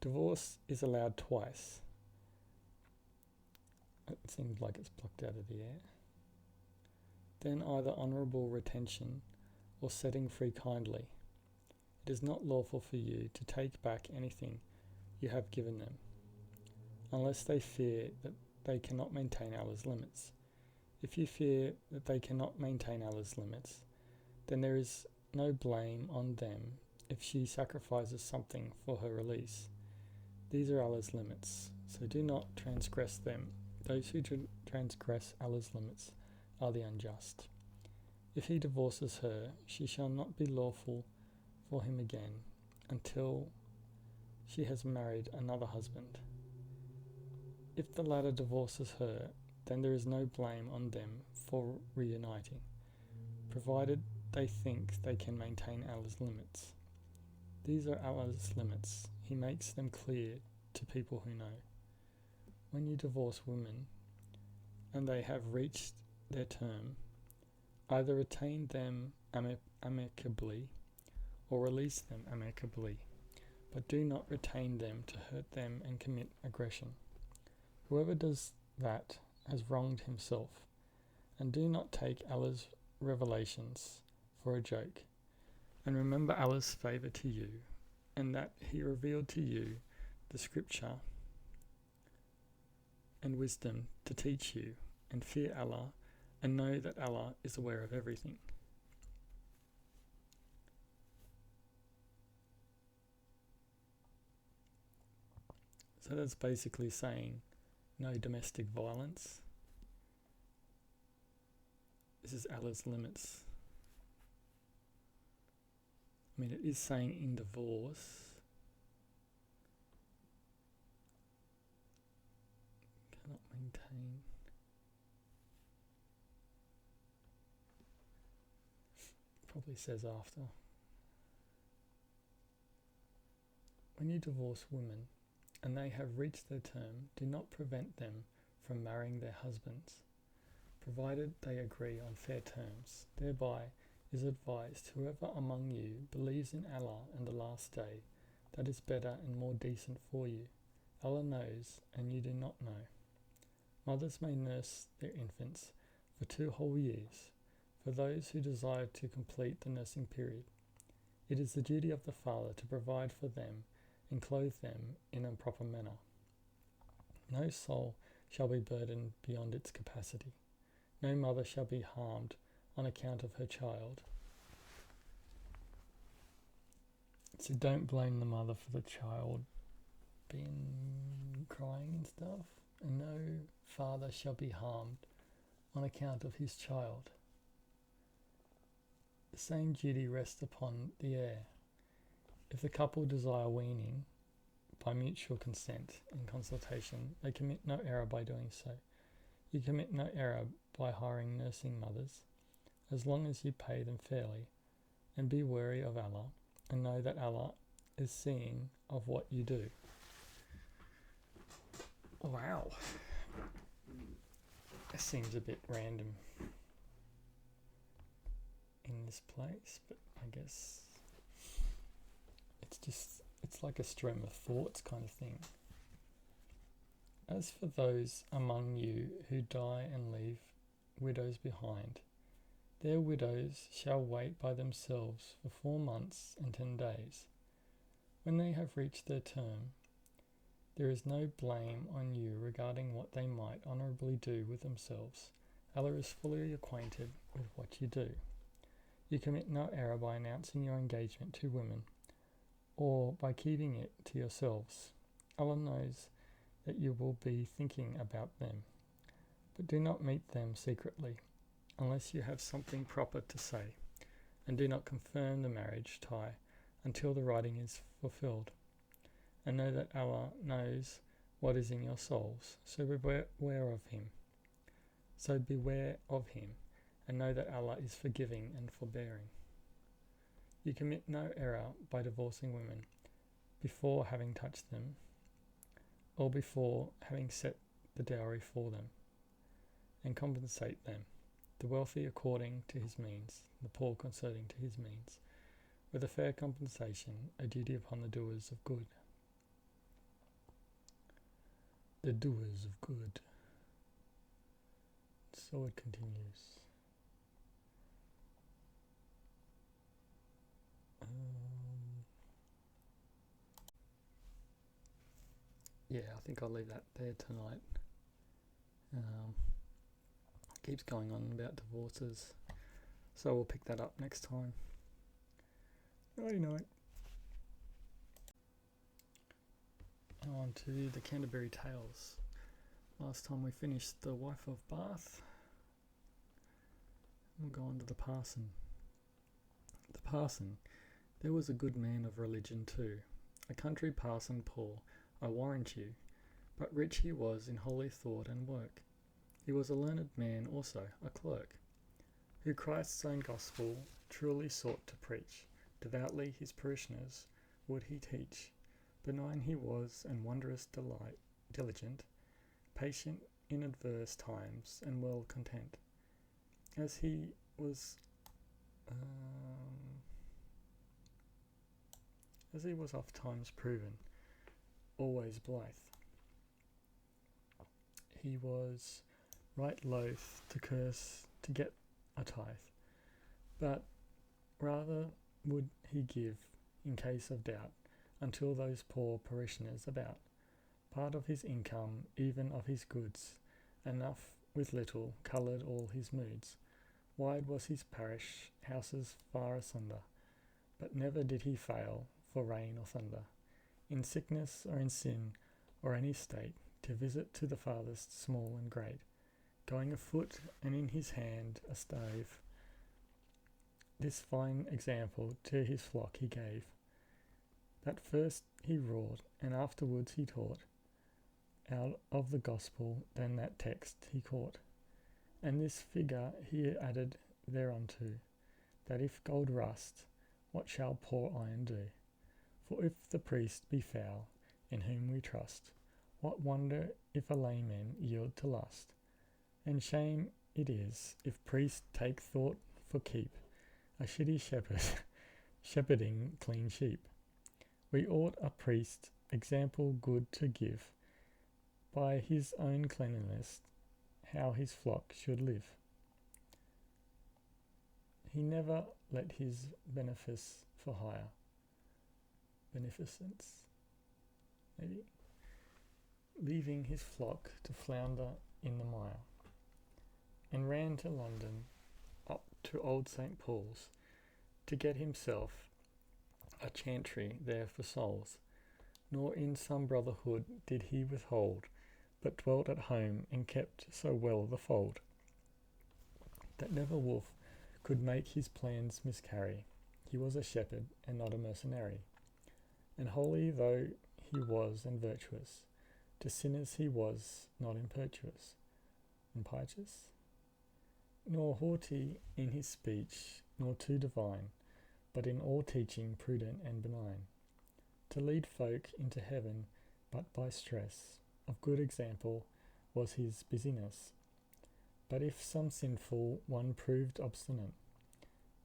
Divorce is allowed twice. It seems like it's plucked out of the air. Then either honourable retention or setting free kindly. It is not lawful for you to take back anything you have given them, unless they fear that they cannot maintain Allah's limits. If you fear that they cannot maintain Allah's limits, then there is no blame on them if she sacrifices something for her release. These are Allah's limits, so do not transgress them. Those who transgress Allah's limits are the unjust. If he divorces her, she shall not be lawful for him again until she has married another husband. If the latter divorces her, then there is no blame on them for reuniting, provided they think they can maintain Allah's limits. These are Allah's limits. He makes them clear to people who know. When you divorce women and they have reached their term, either retain them amicably or release them amicably, but do not retain them to hurt them and commit aggression. Whoever does that has wronged himself, and do not take Allah's revelations for a joke. And remember Allah's favour to you, and that He revealed to you the scripture and wisdom to teach you, and fear Allah, and know that Allah is aware of everything. So that's basically saying no domestic violence. This is Allah's limits. I mean, it is saying in divorce, cannot maintain. Probably says after. When you divorce women and they have reached their term, do not prevent them from marrying their husbands, provided they agree on fair terms. Thereby is advised whoever among you believes in Allah and the last day, that is better and more decent for you. Allah knows, and you do not know. Mothers may nurse their infants for 2 whole years, for those who desire to complete the nursing period. It is the duty of the father to provide for them and clothe them in a proper manner. No soul shall be burdened beyond its capacity. No mother shall be harmed on account of her child. So don't blame the mother for the child being crying and stuff. And no father shall be harmed on account of his child. The same duty rests upon the heir. If the couple desire weaning by mutual consent and consultation, they commit no error by doing so. You commit no error by hiring nursing mothers, as long as you pay them fairly, and be wary of Allah, and know that Allah is seeing of what you do. Wow. That seems a bit random in this place, but I guess it's like a stream of thoughts kind of thing. As for those among you who die and leave widows behind, Their widows shall wait by themselves for 4 months and 10 days. When they have reached their term, there is no blame on you regarding what they might honourably do with themselves. Allah is fully acquainted with what you do. You commit no error by announcing your engagement to women, or by keeping it to yourselves. Allah knows that you will be thinking about them, but do not meet them secretly, unless you have something proper to say, and do not confirm the marriage tie until the writing is fulfilled. And know that Allah knows what is in your souls, so beware of Him. And know that Allah is forgiving and forbearing. You commit no error by divorcing women before having touched them, or before having set the dowry for them, and compensate them, the wealthy according to his means, the poor concerning to his means, with a fair compensation, a duty upon the doers of good. The doers of good. So it continues. I think I'll leave that there tonight. Keeps going on about divorces, so we'll pick that up next time. Nighty night. On to the Canterbury Tales. Last time we finished the wife of Bath. We'll go on to the parson. The parson. There was a good man of religion too, a country parson poor, I warrant you, but rich he was in holy thought and work. He was a learned man also, a clerk, who Christ's own gospel truly sought to preach. Devoutly his parishioners would he teach. Benign he was and wondrous diligent, patient in adverse times and well content. As he was oft times proven, always blithe. He was right loath to curse to get a tithe, but rather would he give, in case of doubt, until those poor parishioners about, part of his income, even of his goods, enough with little, coloured all his moods. Wide was his parish, houses far asunder, but never did he fail, for rain or thunder, in sickness or in sin, or any state, to visit to the farthest, small and great, going afoot, and in his hand a stave. This fine example to his flock he gave, that first he wrought, and afterwards he taught, out of the gospel then that text he caught, and this figure he added thereunto, that if gold rust, what shall poor iron do? For if the priest be foul, in whom we trust, what wonder if a layman yield to lust? And shame it is, if priest take thought for keep, a shitty shepherd, shepherding clean sheep. We ought a priest example good to give, by his own cleanliness, how his flock should live. He never let his beneficence, maybe, leaving his flock to flounder in the mire, and ran to London, up to old St. Paul's, to get himself a chantry there for souls, nor in some brotherhood did he withhold, but dwelt at home and kept so well the fold, that never wolf could make his plans miscarry. He was a shepherd and not a mercenary, and holy though he was and virtuous, to sinners he was not impetuous, nor haughty in his speech, nor too divine, but in all teaching prudent and benign, to lead folk into heaven but by stress, of good example was his busyness. But if some sinful one proved obstinate,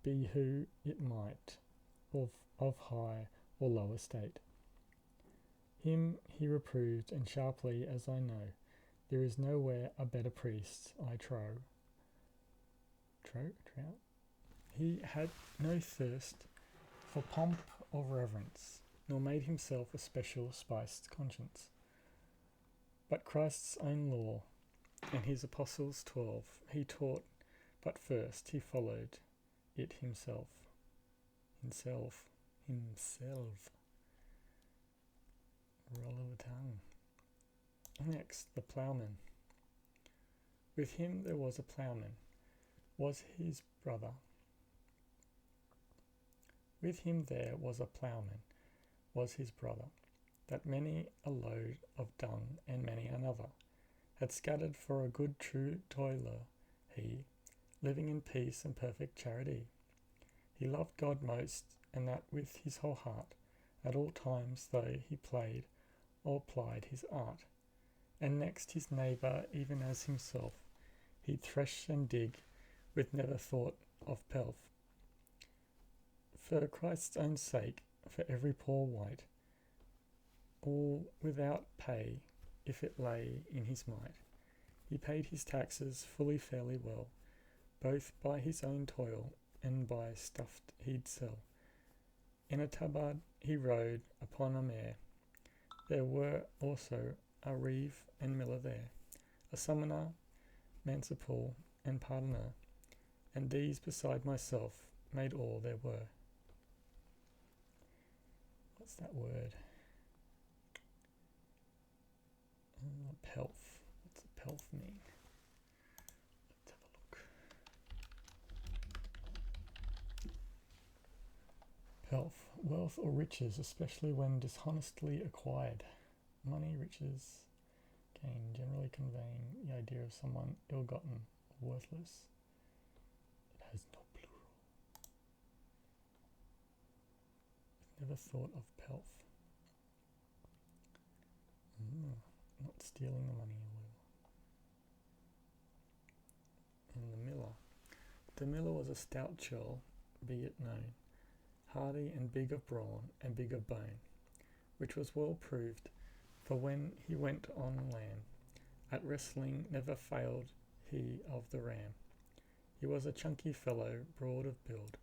be who it might, of high or low estate, him he reproved, and sharply as I know, there is nowhere a better priest, I trow. He had no thirst for pomp or reverence, nor made himself a special spiced conscience. But Christ's own law and his apostles 12 he taught, but first he followed it himself. Roll of the tongue. Next, the ploughman. With him there was a ploughman, was his brother. With him there was a ploughman, was his brother, that many a load of dung and many another had scattered for a good true toiler, he, living in peace and perfect charity. He loved God most, and that with his whole heart, at all times though he played or plied his art. And next his neighbour, even as himself, he'd thresh and dig, with never thought of pelf. For Christ's own sake, for every poor wight, all without pay, if it lay in his might. He paid his taxes fully fairly well, both by his own toil and by stuff he'd sell. In a tabard he rode upon a mare. There were also a reeve and miller there, a summoner, manciple, and pardoner, and these beside myself made all there were. What's that word? Pelf. What's a pelf mean? Let's have a look. Pelf, wealth or riches, especially when dishonestly acquired. Money, riches, gain, generally conveying the idea of someone ill-gotten or worthless. It has no plural. I've never thought of pelf. Not stealing the money or whatever. And the miller. The miller was a stout churl, be it known, hardy and big of brawn and big of bone, which was well proved, for when he went on land, at wrestling never failed he of the ram. He was a chunky fellow, broad of build,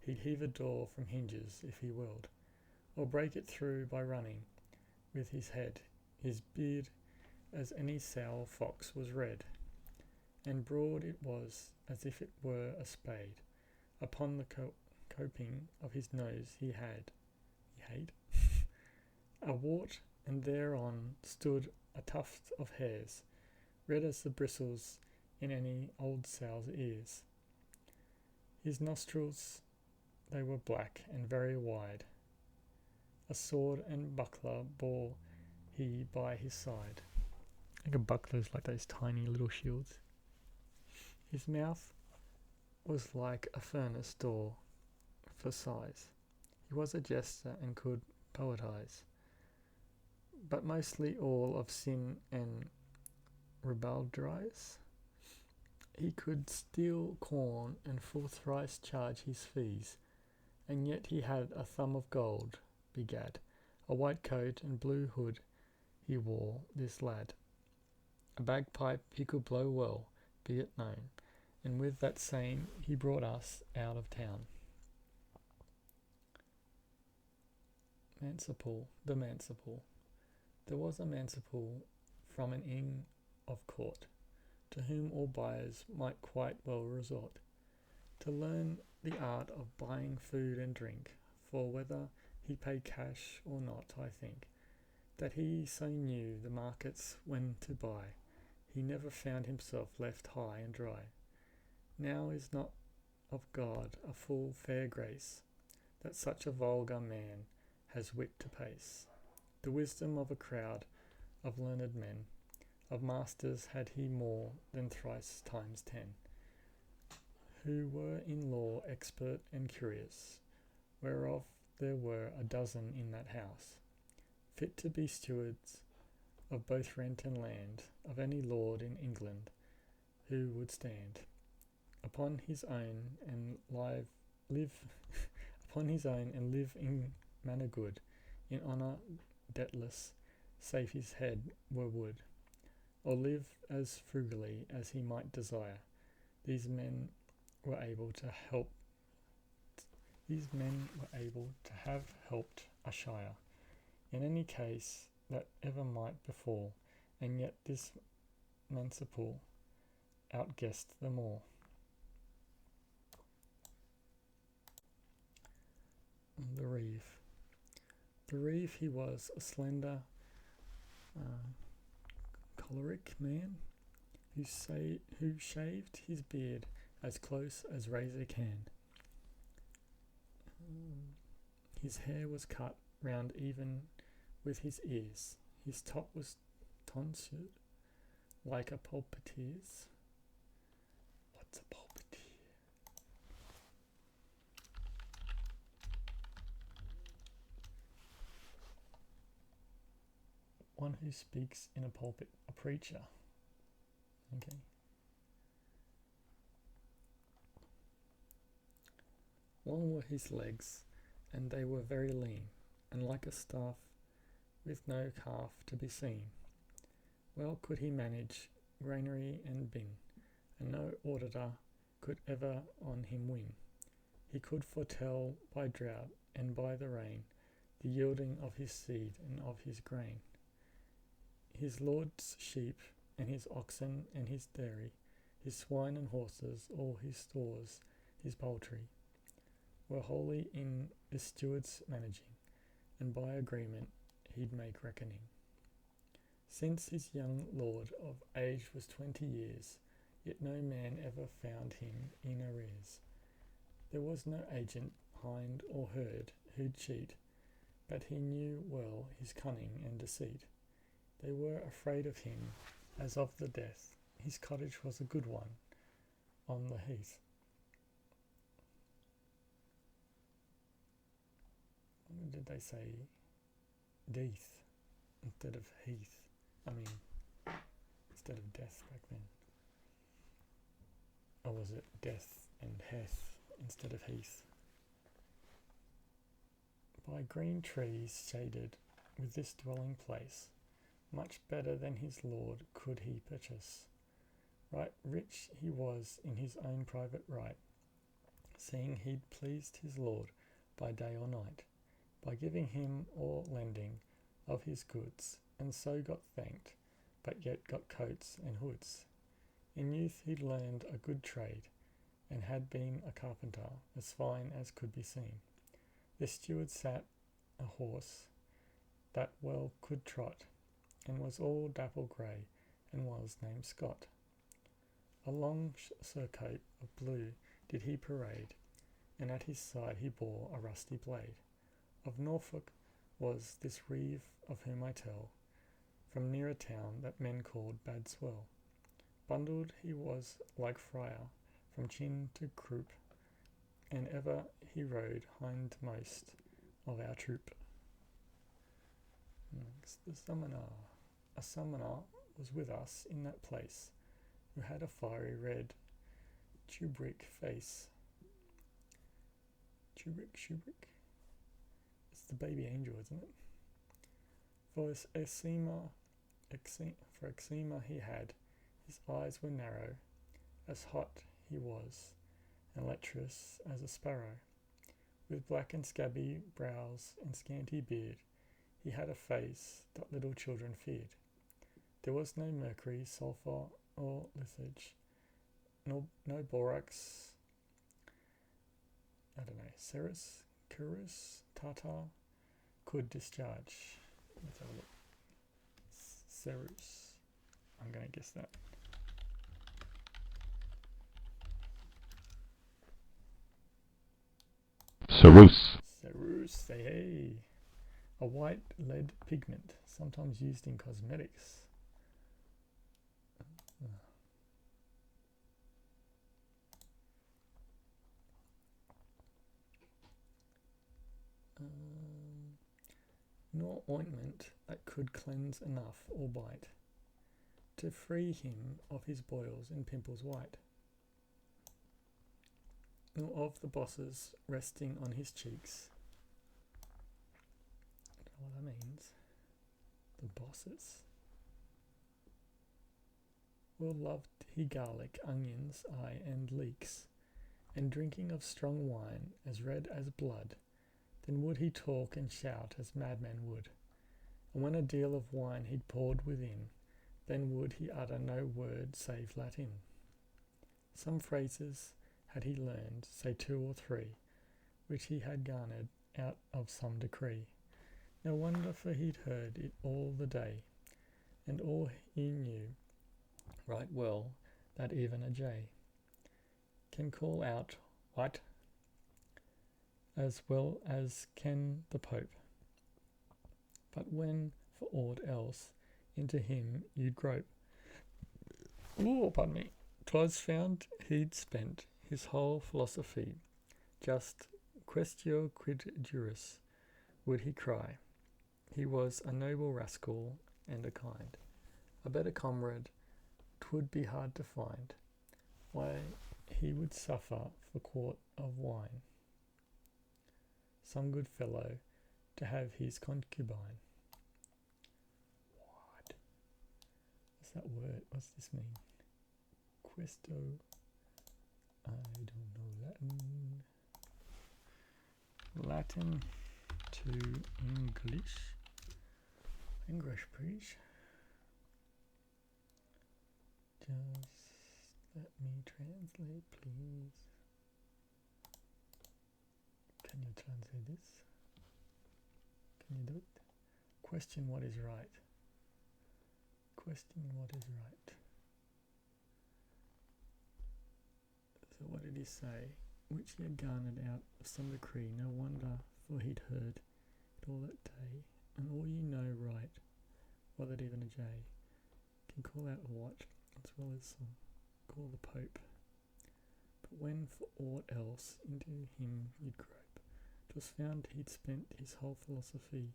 he'd heave a door from hinges if he willed, or break it through by running with his head. His beard as any sow fox was red, and broad it was as if it were a spade. Upon the coping of his nose he had a wart, and thereon stood a tuft of hairs, red as the bristles in any old sow's ears. His nostrils, they were black and very wide. A sword and buckler bore he by his side. I think a buckler is like those tiny little shields. His mouth was like a furnace door for size. He was a jester and could poetize, but mostly all of sin and ribaldries. He could steal corn and full thrice charge his fees, and yet he had a thumb of gold, begad, a white coat and blue hood he wore, this lad. A bagpipe he could blow well, be it known, and with that same he brought us out of town. Manciple, the manciple. There was a manciple from an inn of court, to whom all buyers might quite well resort, to learn the art of buying food and drink, for whether he paid cash or not, I think, that he so knew the markets when to buy, he never found himself left high and dry. Now is not of God a full fair grace, that such a vulgar man has wit to pace. The wisdom of a crowd of learned men, of masters had he more than thrice times 10, who were in law expert and curious, whereof there were a dozen in that house, fit to be stewards of both rent and land, of any lord in England who would stand upon his own and live upon his own and live in manner good, in honour debtless, save his head were wood, or live as frugally as he might desire. These men were able to help these men were able to have helped a shire, in any case that ever might befall, and yet this manciple outguessed them all. The Reeve. The Reeve, he was a slender, choleric man who shaved his beard as close as razor can. His hair was cut round even with his ears. His top was tonsured like a pulpiteer's. What's a pulpiteer? One who speaks in a pulpit, a preacher. Okay. Long were his legs, and they were very lean, and like a staff with no calf to be seen. Well could he manage granary and bin, and no auditor could ever on him win. He could foretell by drought and by the rain the yielding of his seed and of his grain. His lord's sheep and his oxen and his dairy, his swine and horses, all his stores, his poultry, were wholly in the steward's managing, and by agreement he'd make reckoning. Since his young lord of age was 20 years, yet no man ever found him in arrears. There was no agent, hind or herd, who'd cheat, but he knew well his cunning and deceit. They were afraid of him as of the death. His cottage was a good one on the heath. What did they say? Death instead of heath. Instead of death back then. Or was it death and heath instead of heath? By green trees shaded with this dwelling place, much better than his lord could he purchase. Right rich he was in his own private right, seeing he'd pleased his lord by day or night, by giving him or lending of his goods, and so got thanked, but yet got coats and hoods. In youth he'd learned a good trade, and had been a carpenter as fine as could be seen. The steward sat a horse that well could trot, and was all dapple grey, and was named Scott. A long surcoat of blue did he parade, and at his side he bore a rusty blade. Of Norfolk was this Reeve of whom I tell, from near a town that men called Bad Swell. Bundled he was like friar, from chin to croup, and ever he rode hindmost of our troop. Next, the summoner. A summoner was with us in that place, who had a fiery red tubric face. Tubric? It's the baby angel, isn't it? For eczema he had, his eyes were narrow, as hot he was, and lecherous as a sparrow. With black and scabby brows and scanty beard, he had a face that little children feared. There was no mercury, sulphur, or litharge, no borax, Ceres, tartar, could discharge. Let's have a look. Ceres. I'm going to guess that. Ceruse, hey. A white lead pigment, sometimes used in cosmetics. Nor ointment that could cleanse enough or bite to free him of his boils and pimples white, nor of the bosses resting on his cheeks. I don't know what that means. The bosses. Well loved he garlic, onions, and leeks, and drinking of strong wine as red as blood, then would he talk and shout as madmen would. And when a deal of wine he'd poured within, then would he utter no word save Latin. Some phrases had he learned, say 2 or 3, which he had garnered out of some decree. No wonder, for he'd heard it all the day, and all he knew right well that even a jay can call out "what?" as well as can the Pope. But when for aught else into him you'd grope, pardon me, 'twas found he'd spent his whole philosophy just quaestio quid juris, would he cry. He was a noble rascal and a kind. A better comrade 'twould be hard to find. Why, he would suffer for quart of wine, some good fellow to have his concubine. What? What's that word? What's this mean? Questo. I don't know Latin. Latin to English. English, please. Just let me translate, please. Can you translate this? Can you do it? Question what is right. Question what is right. So what did he say? Which he had garnered out of some decree. No wonder, for he'd heard it all that day. And all you know right, well that even a jay can call out what, as well as call the Pope. But when for aught else into him you'd grope, 'twas found he'd spent his whole philosophy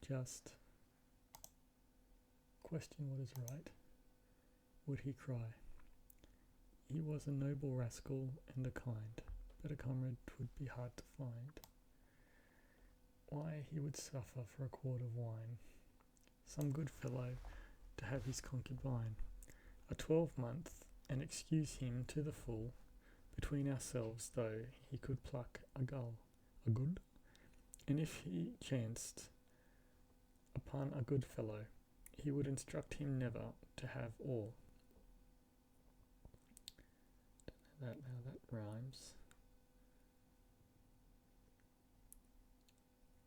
just question what is right, would he cry. He was a noble rascal and a kind, but a comrade 'twould be hard to find. Why, he would suffer for a quart of wine, some good fellow to have his concubine, a 12-month, and excuse him to the full, between ourselves, though he could pluck a gull, a good, and if he chanced upon a good fellow, he would instruct him never to have all. Don't know how that rhymes.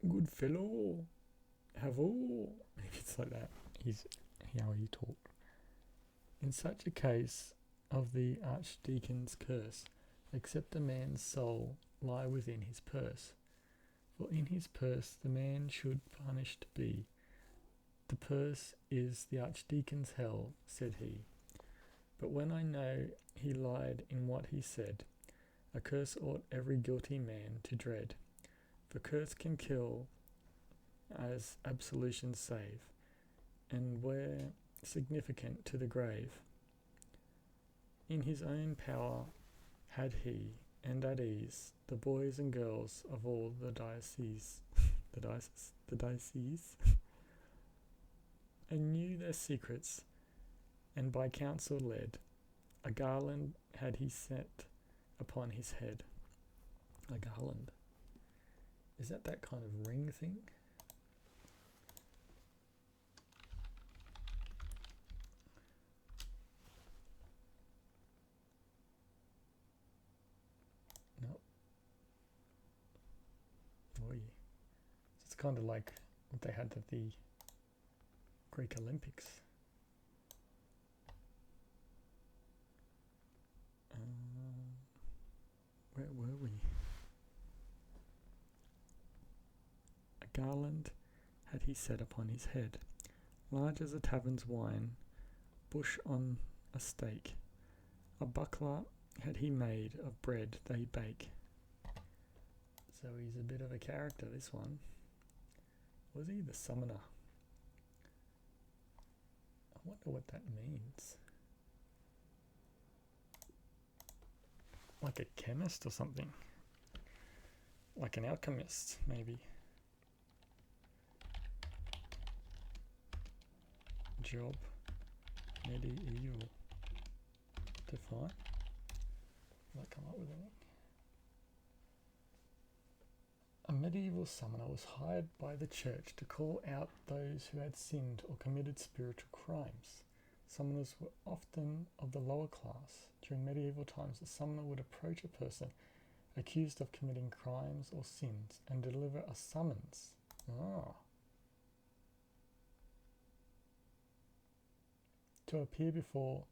Good fellow, have all. It's like that. He's how he talked. In such a case of the archdeacon's curse, except a man's soul lie within his purse. For in his purse the man should punished be. The purse is the archdeacon's hell, said he. But when I know he lied in what he said, a curse ought every guilty man to dread. For curse can kill as absolution save, and were significant to the grave. In his own power had he, and at ease, the boys and girls of all the diocese, and knew their secrets, and by counsel led. A garland had he set upon his head. A garland. Is that kind of ring thing? No. Oy. It's kind of like what they had at the Greek Olympics. Where were we? A garland had he set upon his head, large as a tavern's wine, bush on a stake. A buckler had he made of bread they bake. So he's a bit of a character, this one. Was he the summoner? I wonder what that means. Like a chemist or something. Like an alchemist, maybe. Job. Medieval. Define. Will I come up with anything? A medieval summoner was hired by the church to call out those who had sinned or committed spiritual crimes. Summoners were often of the lower class. During medieval times, a summoner would approach a person accused of committing crimes or sins and deliver a summons. To appear before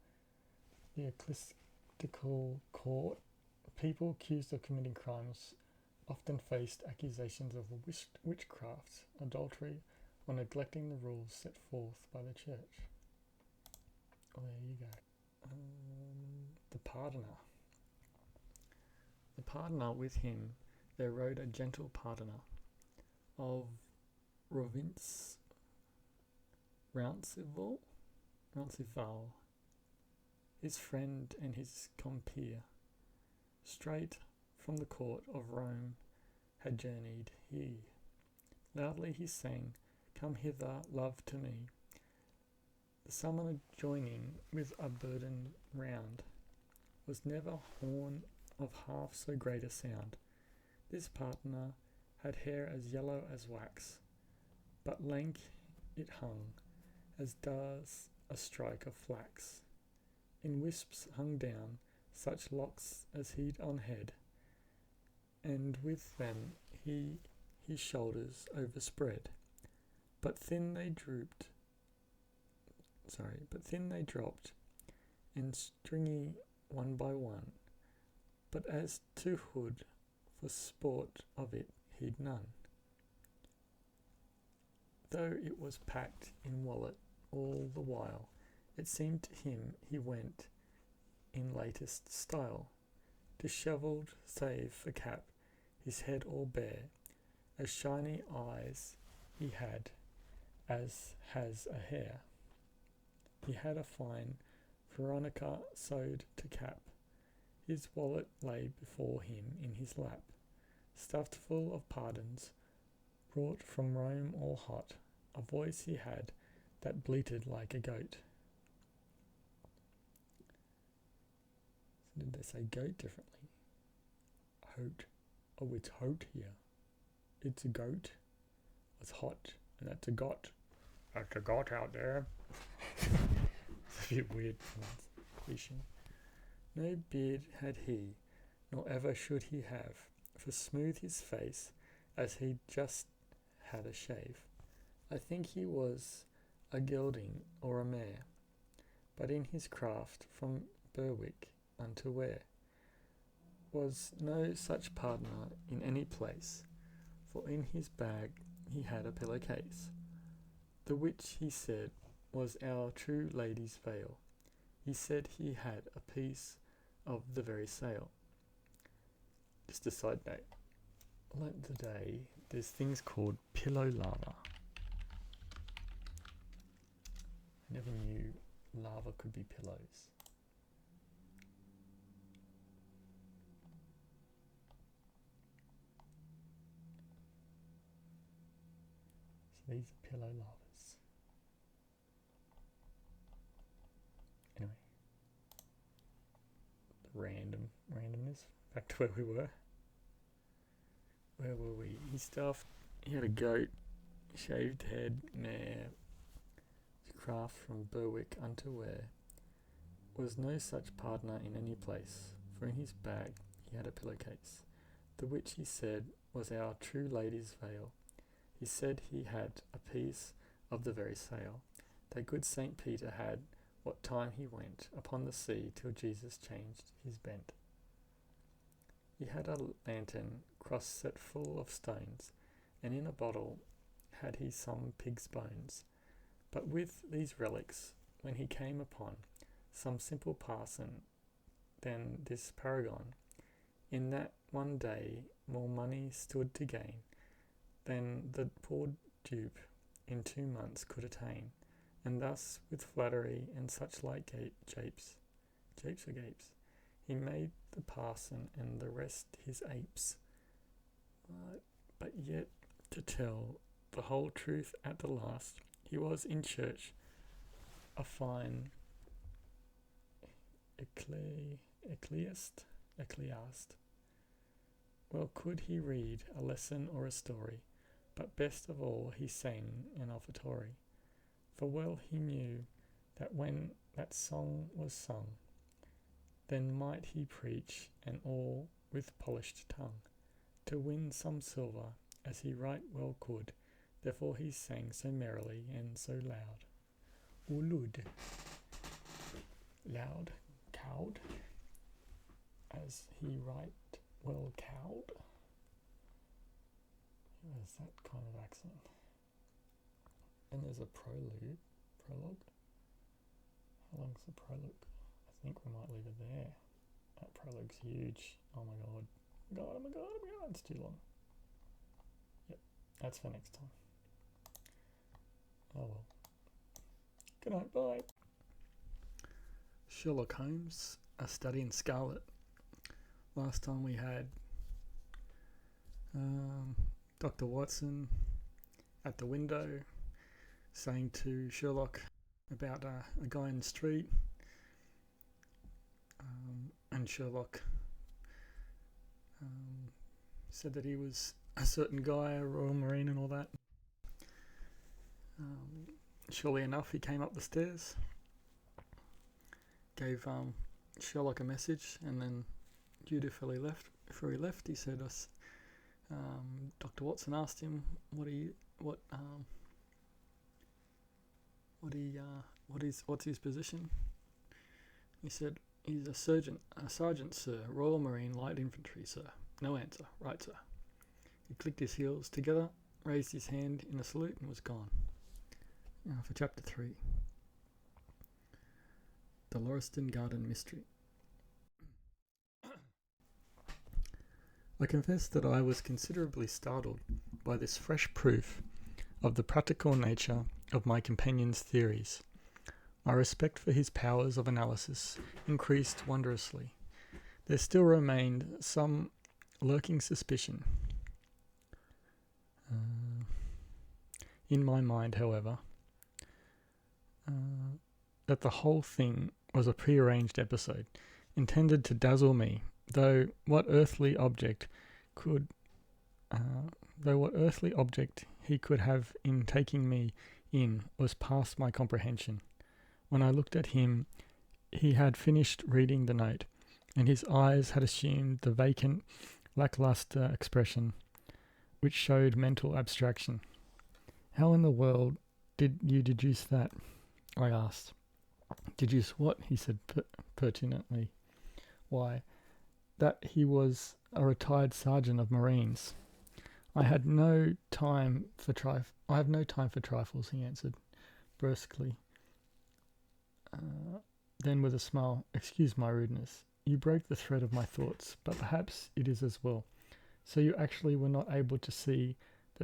the ecclesiastical court. People accused of committing crimes often faced accusations of witchcraft, adultery, or neglecting the rules set forth by the church. Well, there you go. The pardoner. The pardoner, with him there rode a gentle pardoner of Roncesvalles, his friend and his compeer. Straight from the court of Rome had journeyed he. Loudly he sang, "Come hither, love, to me." The summoner joining with a burden round was never horn of half so great a sound. This pardoner had hair as yellow as wax, but lank it hung, as does a strike of flax. In wisps hung down such locks as he'd on head, and with them he his shoulders overspread. But thin they dropped, and stringy one by one. But as to hood, for sport of it he'd none, though it was packed in wallet all the while. It seemed to him he went in latest style, dishevelled save for cap, his head all bare, as shiny eyes he had as has a hare. He had a fine Veronica sewed to cap. His wallet lay before him in his lap, stuffed full of pardons, brought from Rome all hot. A voice he had that bleated like a goat. Did they say goat differently? Hoat. Oh, it's hoat here. It's a goat. It's hot, and that's a got. That's a got out there. It's a bit weird pronunciation. No beard had he, nor ever should he have, for smooth his face, as he'd just had a shave. I think he was a gelding or a mare, but in his craft from Berwick unto where was no such pardoner in any place, for in his bag he had a pillowcase, the which he said was our true lady's veil. He said he had a piece of the very sail. Just a side note, like today, there's things called pillow lava. I never knew lava could be pillows. So these are pillow lavas. Anyway, the randomness. Back to where we were. Where were we? He had a goat, shaved head, mare. His craft from Berwick unto where was no such pardoner in any place, for in his bag he had a pillowcase, the which he said was our true lady's veil. He said he had a piece of the very sail that good St. Peter had what time he went upon the sea till Jesus changed his bent. He had a lantern cross set full of stones, and in a bottle had he some pig's bones. But with these relics, when he came upon some simple parson than this paragon, in that one day more money stood to gain than the poor dupe in 2 months could attain, and thus with flattery and such like japes, he made the parson and the rest his apes. But yet, to tell the whole truth at the last, he was in church a fine ecclesiast, well could he read a lesson or a story, but best of all he sang an offertory. For well he knew that when that song was sung, then might he preach, and all with polished tongue, to win some silver, as he right well could. Therefore he sang so merrily and so loud. Ulud, loud, cowed, as he right well cowed. Where's that kind of accent? And there's a prologue. How long's the prologue? I think we might leave it there. That prologue's huge. Oh my god. Oh my god, it's too long. Yep, that's for next time. Oh well. Good night, bye. Sherlock Holmes, A Study in Scarlet. Last time we had Dr. Watson at the window saying to Sherlock about a guy in the street, and Sherlock said that he was a certain guy, a Royal Marine and all that. Surely enough, he came up the stairs, gave Sherlock a message, and then dutifully left. Before he left, he said, Dr. Watson asked him what's his position. He said, he's a sergeant, sir, Royal Marine Light Infantry, sir. No answer. Right, sir. He clicked his heels together, raised his hand in a salute, and was gone. Now for chapter 3. The Lauriston Garden Mystery. I confess that I was considerably startled by this fresh proof of the practical nature of my companion's theories. My respect for his powers of analysis increased wondrously. There still remained some lurking suspicion in my mind, however, that the whole thing was a prearranged episode, intended to dazzle me, though what earthly object he could have in taking me in was past my comprehension. When I looked at him, he had finished reading the note, and his eyes had assumed the vacant, lackluster expression which showed mental abstraction. How in the world did you deduce that? I asked. Deduce what? He said pertinently. Why, that he was a retired sergeant of Marines. I have no time for trifles, he answered brusquely. Then with a smile, excuse my rudeness. You broke the thread of my thoughts, but perhaps it is as well. So you actually were not able to see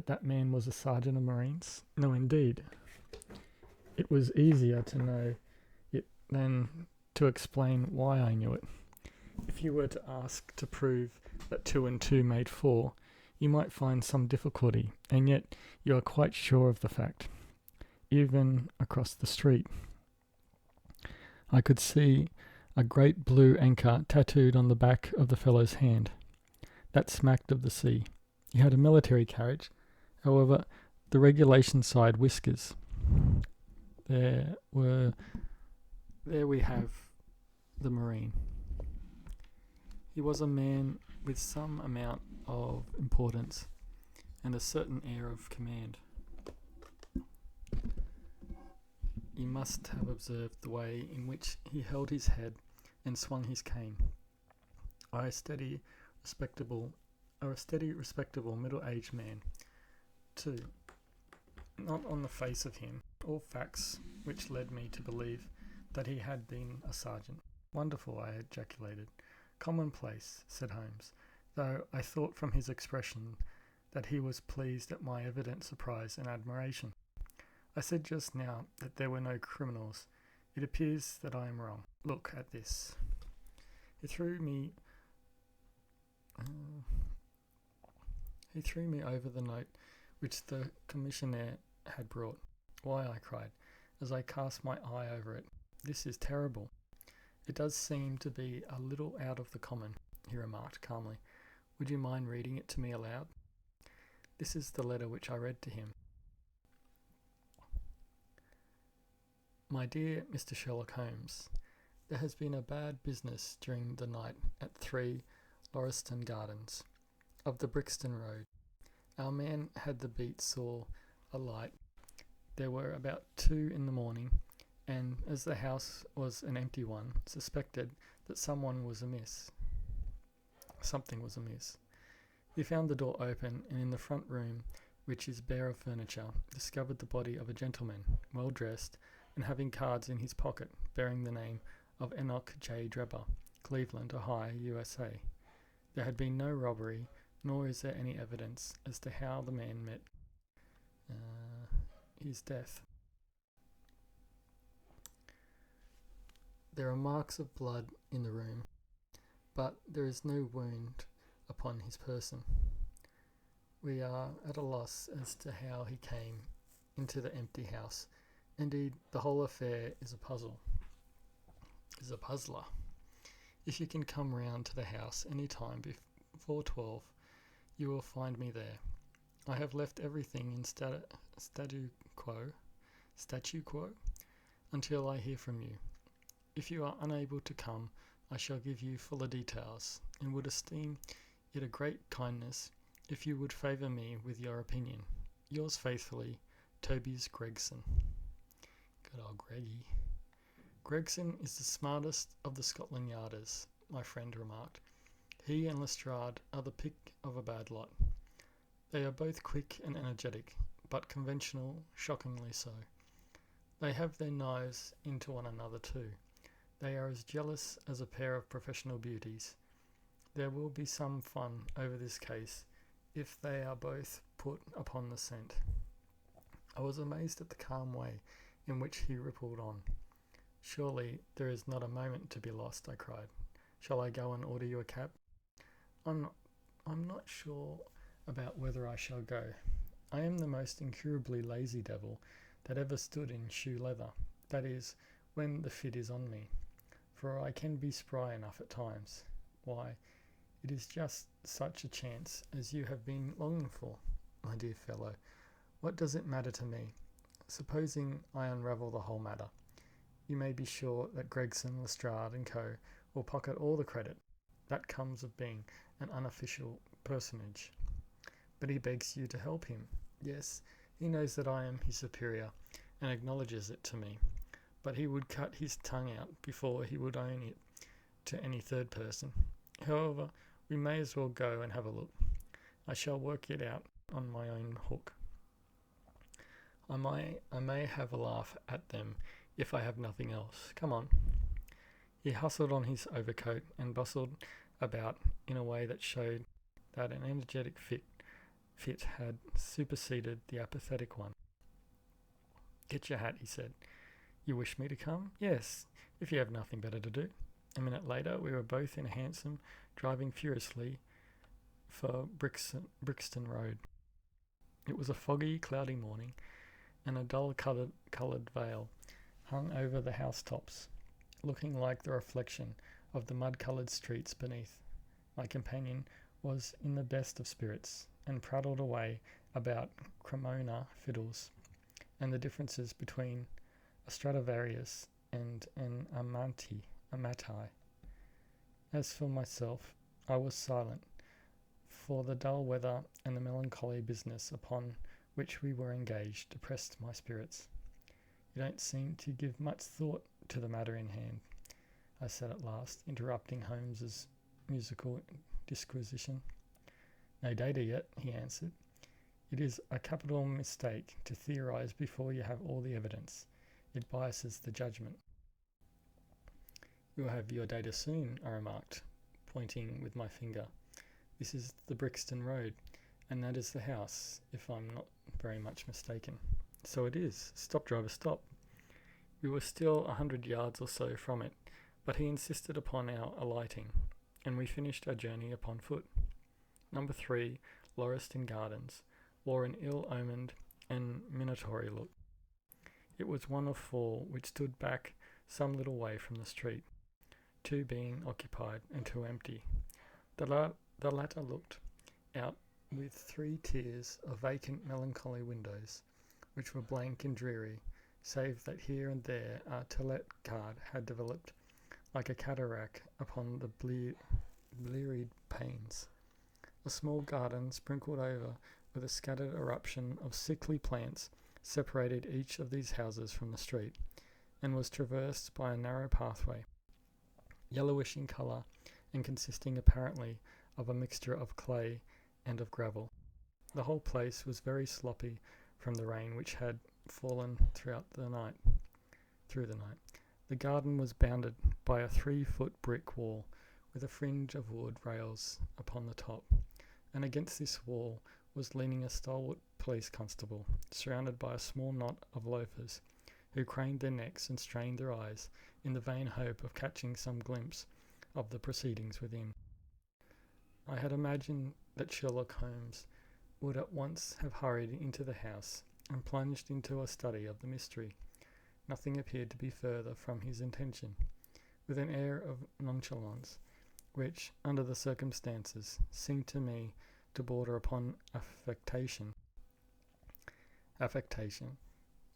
that man was a sergeant of Marines? No, indeed. It was easier to know it than to explain why I knew it. If you were to ask to prove that 2 and 2 made 4, you might find some difficulty, and yet you are quite sure of the fact. Even across the street, I could see a great blue anchor tattooed on the back of the fellow's hand. That smacked of the sea. He had a military carriage, however, the regulation side whiskers. There we have the Marine. He was a man with some amount of importance and a certain air of command. You must have observed the way in which he held his head and swung his cane. A steady, respectable middle-aged man, too. Not on the face of him, all facts which led me to believe that he had been a sergeant. Wonderful, I ejaculated. Commonplace, said Holmes, though I thought from his expression that he was pleased at my evident surprise and admiration. I said just now that there were no criminals. It appears that I am wrong. Look at this. He threw me over the note which the commissionaire had brought. Why, I cried, as I cast my eye over it. This is terrible. It does seem to be a little out of the common, he remarked calmly, Would you mind reading it to me aloud? This is the letter which I read to him. My dear Mr. Sherlock Holmes, there has been a bad business during the night at 3 Lauriston Gardens, of the Brixton Road. Our man had the beat saw alight. There were about 2 in the morning, and as the house was an empty one, suspected that something was amiss. He found the door open, and in the front room, which is bare of furniture, discovered the body of a gentleman, well dressed, and having cards in his pocket, bearing the name of Enoch J. Drebber, Cleveland, Ohio, USA. There had been no robbery, nor is there any evidence as to how the man met his death. There are marks of blood in the room, but there is no wound upon his person. We are at a loss as to how he came into the empty house. Indeed, the whole affair is a puzzler. If you can come round to the house any time before 12, you will find me there. I have left everything in statu quo until I hear from you. If you are unable to come, I shall give you fuller details, and would esteem it a great kindness if you would favour me with your opinion. Yours faithfully, Tobias Gregson. Good old Greggy. Gregson is the smartest of the Scotland Yarders, my friend remarked. He and Lestrade are the pick of a bad lot. They are both quick and energetic, but conventional, shockingly so. They have their knives into one another too. They are as jealous as a pair of professional beauties. There will be some fun over this case if they are both put upon the scent. I was amazed at the calm way in which he rippled on. Surely there is not a moment to be lost, I cried. Shall I go and order you a cab? I'm not sure about whether I shall go. I am the most incurably lazy devil that ever stood in shoe leather, that is, when the fit is on me, for I can be spry enough at times. Why, it is just such a chance as you have been longing for, my dear fellow. What does it matter to me? Supposing I unravel the whole matter, you may be sure that Gregson, Lestrade and Co. will pocket all the credit. That comes of being an unofficial personage. But he begs you to help him. Yes, he knows that I am his superior, and acknowledges it to me. But he would cut his tongue out before he would own it to any third person. However, we may as well go and have a look. I shall work it out on my own hook. I may have a laugh at them if I have nothing else. Come on. He hustled on his overcoat and bustled about in a way that showed that an energetic fit had superseded the apathetic one. Get your hat, he said. You wish me to come? Yes, if you have nothing better to do. A minute later, we were both in a hansom, driving furiously for Brixton Road. It was a foggy, cloudy morning, and a dull-coloured veil hung over the housetops, looking like the reflection of the mud-coloured streets beneath. My companion was in the best of spirits, and prattled away about Cremona fiddles, and the differences between a Stradivarius and an Amati. As for myself, I was silent, for the dull weather and the melancholy business upon which we were engaged depressed my spirits. You don't seem to give much thought to the matter in hand, I said at last, interrupting Holmes's musical disquisition. No data yet, he answered. It is a capital mistake to theorize before you have all the evidence. It biases the judgment. You will have your data soon, I remarked, pointing with my finger. This is the Brixton Road, and that is the house, if I'm not very much mistaken. So it is. Stop, driver, stop. We were still 100 yards or so from it, but he insisted upon our alighting, and we finished our journey upon foot. Number 3, Lauriston Gardens, wore an ill-omened and minatory look. It was one of 4 which stood back some little way from the street, 2 being occupied and 2 empty. The The latter looked out with 3 tiers of vacant melancholy windows, which were blank and dreary, save that here and there a to-let card had developed like a cataract upon the bleared panes. A small garden sprinkled over with a scattered eruption of sickly plants separated each of these houses from the street, and was traversed by a narrow pathway, yellowish in colour and consisting apparently of a mixture of clay and of gravel. The whole place was very sloppy from the rain which had fallen through the night. The garden was bounded by a 3-foot brick wall with a fringe of wood rails upon the top, and against this wall was leaning a stalwart police constable, surrounded by a small knot of loafers, who craned their necks and strained their eyes in the vain hope of catching some glimpse of the proceedings within. I had imagined that Sherlock Holmes would at once have hurried into the house and plunged into a study of the mystery. Nothing appeared to be further from his intention. With an air of nonchalance, which, under the circumstances, seemed to me to border upon affectation,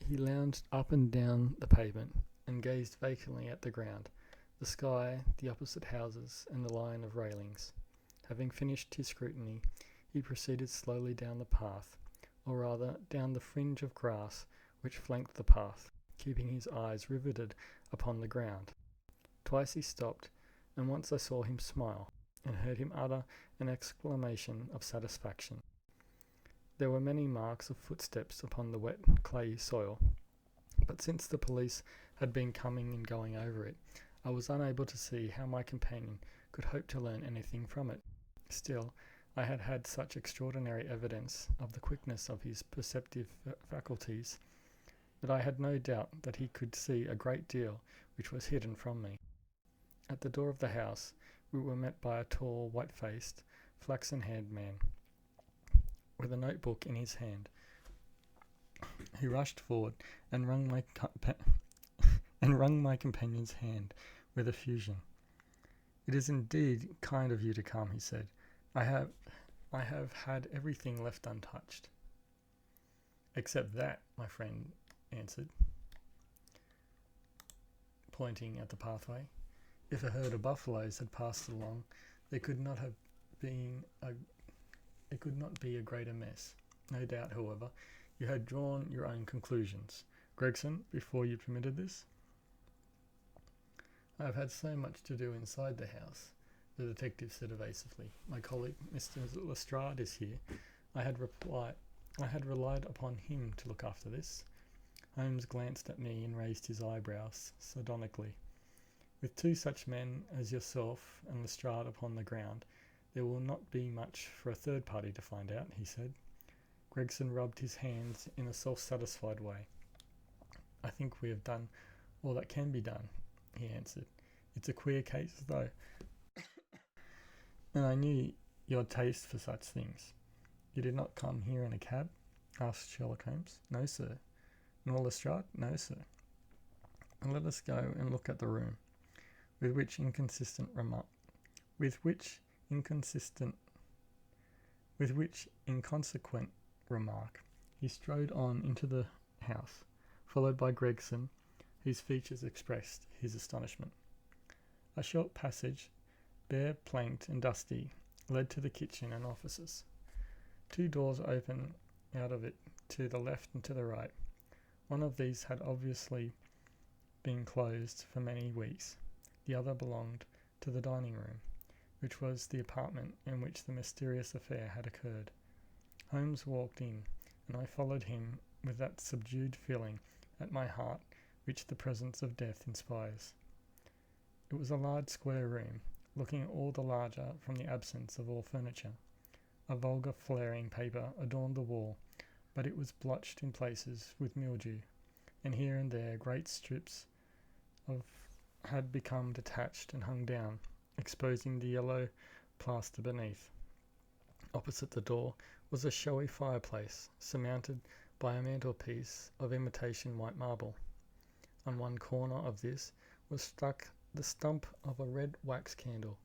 he lounged up and down the pavement and gazed vacantly at the ground, the sky, the opposite houses, and the line of railings. Having finished his scrutiny, he proceeded slowly down the path, or rather down the fringe of grass which flanked the path, keeping his eyes riveted upon the ground. Twice he stopped, and once I saw him smile, and heard him utter an exclamation of satisfaction. There were many marks of footsteps upon the wet, clayey soil, but since the police had been coming and going over it, I was unable to see how my companion could hope to learn anything from it. Still, I had had such extraordinary evidence of the quickness of his perceptive faculties that I had no doubt that he could see a great deal which was hidden from me. At the door of the house, we were met by a tall, white-faced, flaxen-haired man, with a notebook in his hand. He rushed forward and wrung my companion's hand with effusion. "It is indeed kind of you to come," he said. I have had everything left untouched." "Except that," my friend answered, pointing at the pathway. "If a herd of buffaloes had passed along, there could not be a greater mess. No doubt, however, you had drawn your own conclusions, Gregson, before you permitted this?" "I have had so much to do inside the house," the detective said evasively. "My colleague, Mr. Lestrade, is here. I had relied upon him to look after this." Holmes glanced at me and raised his eyebrows sardonically. "With 2 such men as yourself and Lestrade upon the ground, there will not be much for a third party to find out," he said. Gregson rubbed his hands in a self-satisfied way. "I think we have done all that can be done," he answered. "It's a queer case, though, and I knew your taste for such things." "You did not come here in a cab?" asked Sherlock Holmes. "No, sir." "Nor Lestrade?" "No, sir." "And let us go and look at the room." With which inconsequent remark, he strode on into the house, followed by Gregson, whose features expressed his astonishment. A short passage, bare, planked, and dusty, led to the kitchen and offices. 2 doors opened out of it to the left and to the right. One of these had obviously been closed for many weeks. The other belonged to the dining room, which was the apartment in which the mysterious affair had occurred. Holmes walked in, and I followed him with that subdued feeling at my heart which the presence of death inspires. It was a large square room, looking all the larger from the absence of all furniture. A vulgar flaring paper adorned the wall, but it was blotched in places with mildew, and here and there great strips had become detached and hung down, exposing the yellow plaster beneath. Opposite the door was a showy fireplace, surmounted by a mantelpiece of imitation white marble. On one corner of this was stuck the stump of a red wax candle.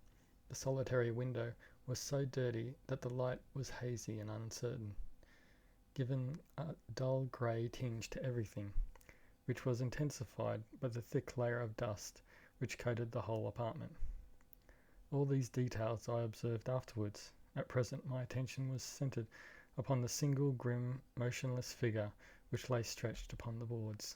The solitary window was so dirty that the light was hazy and uncertain, giving a dull grey tinge to everything, which was intensified by the thick layer of dust which coated the whole apartment. All these details I observed afterwards. At present my attention was centred upon the single grim, motionless figure which lay stretched upon the boards,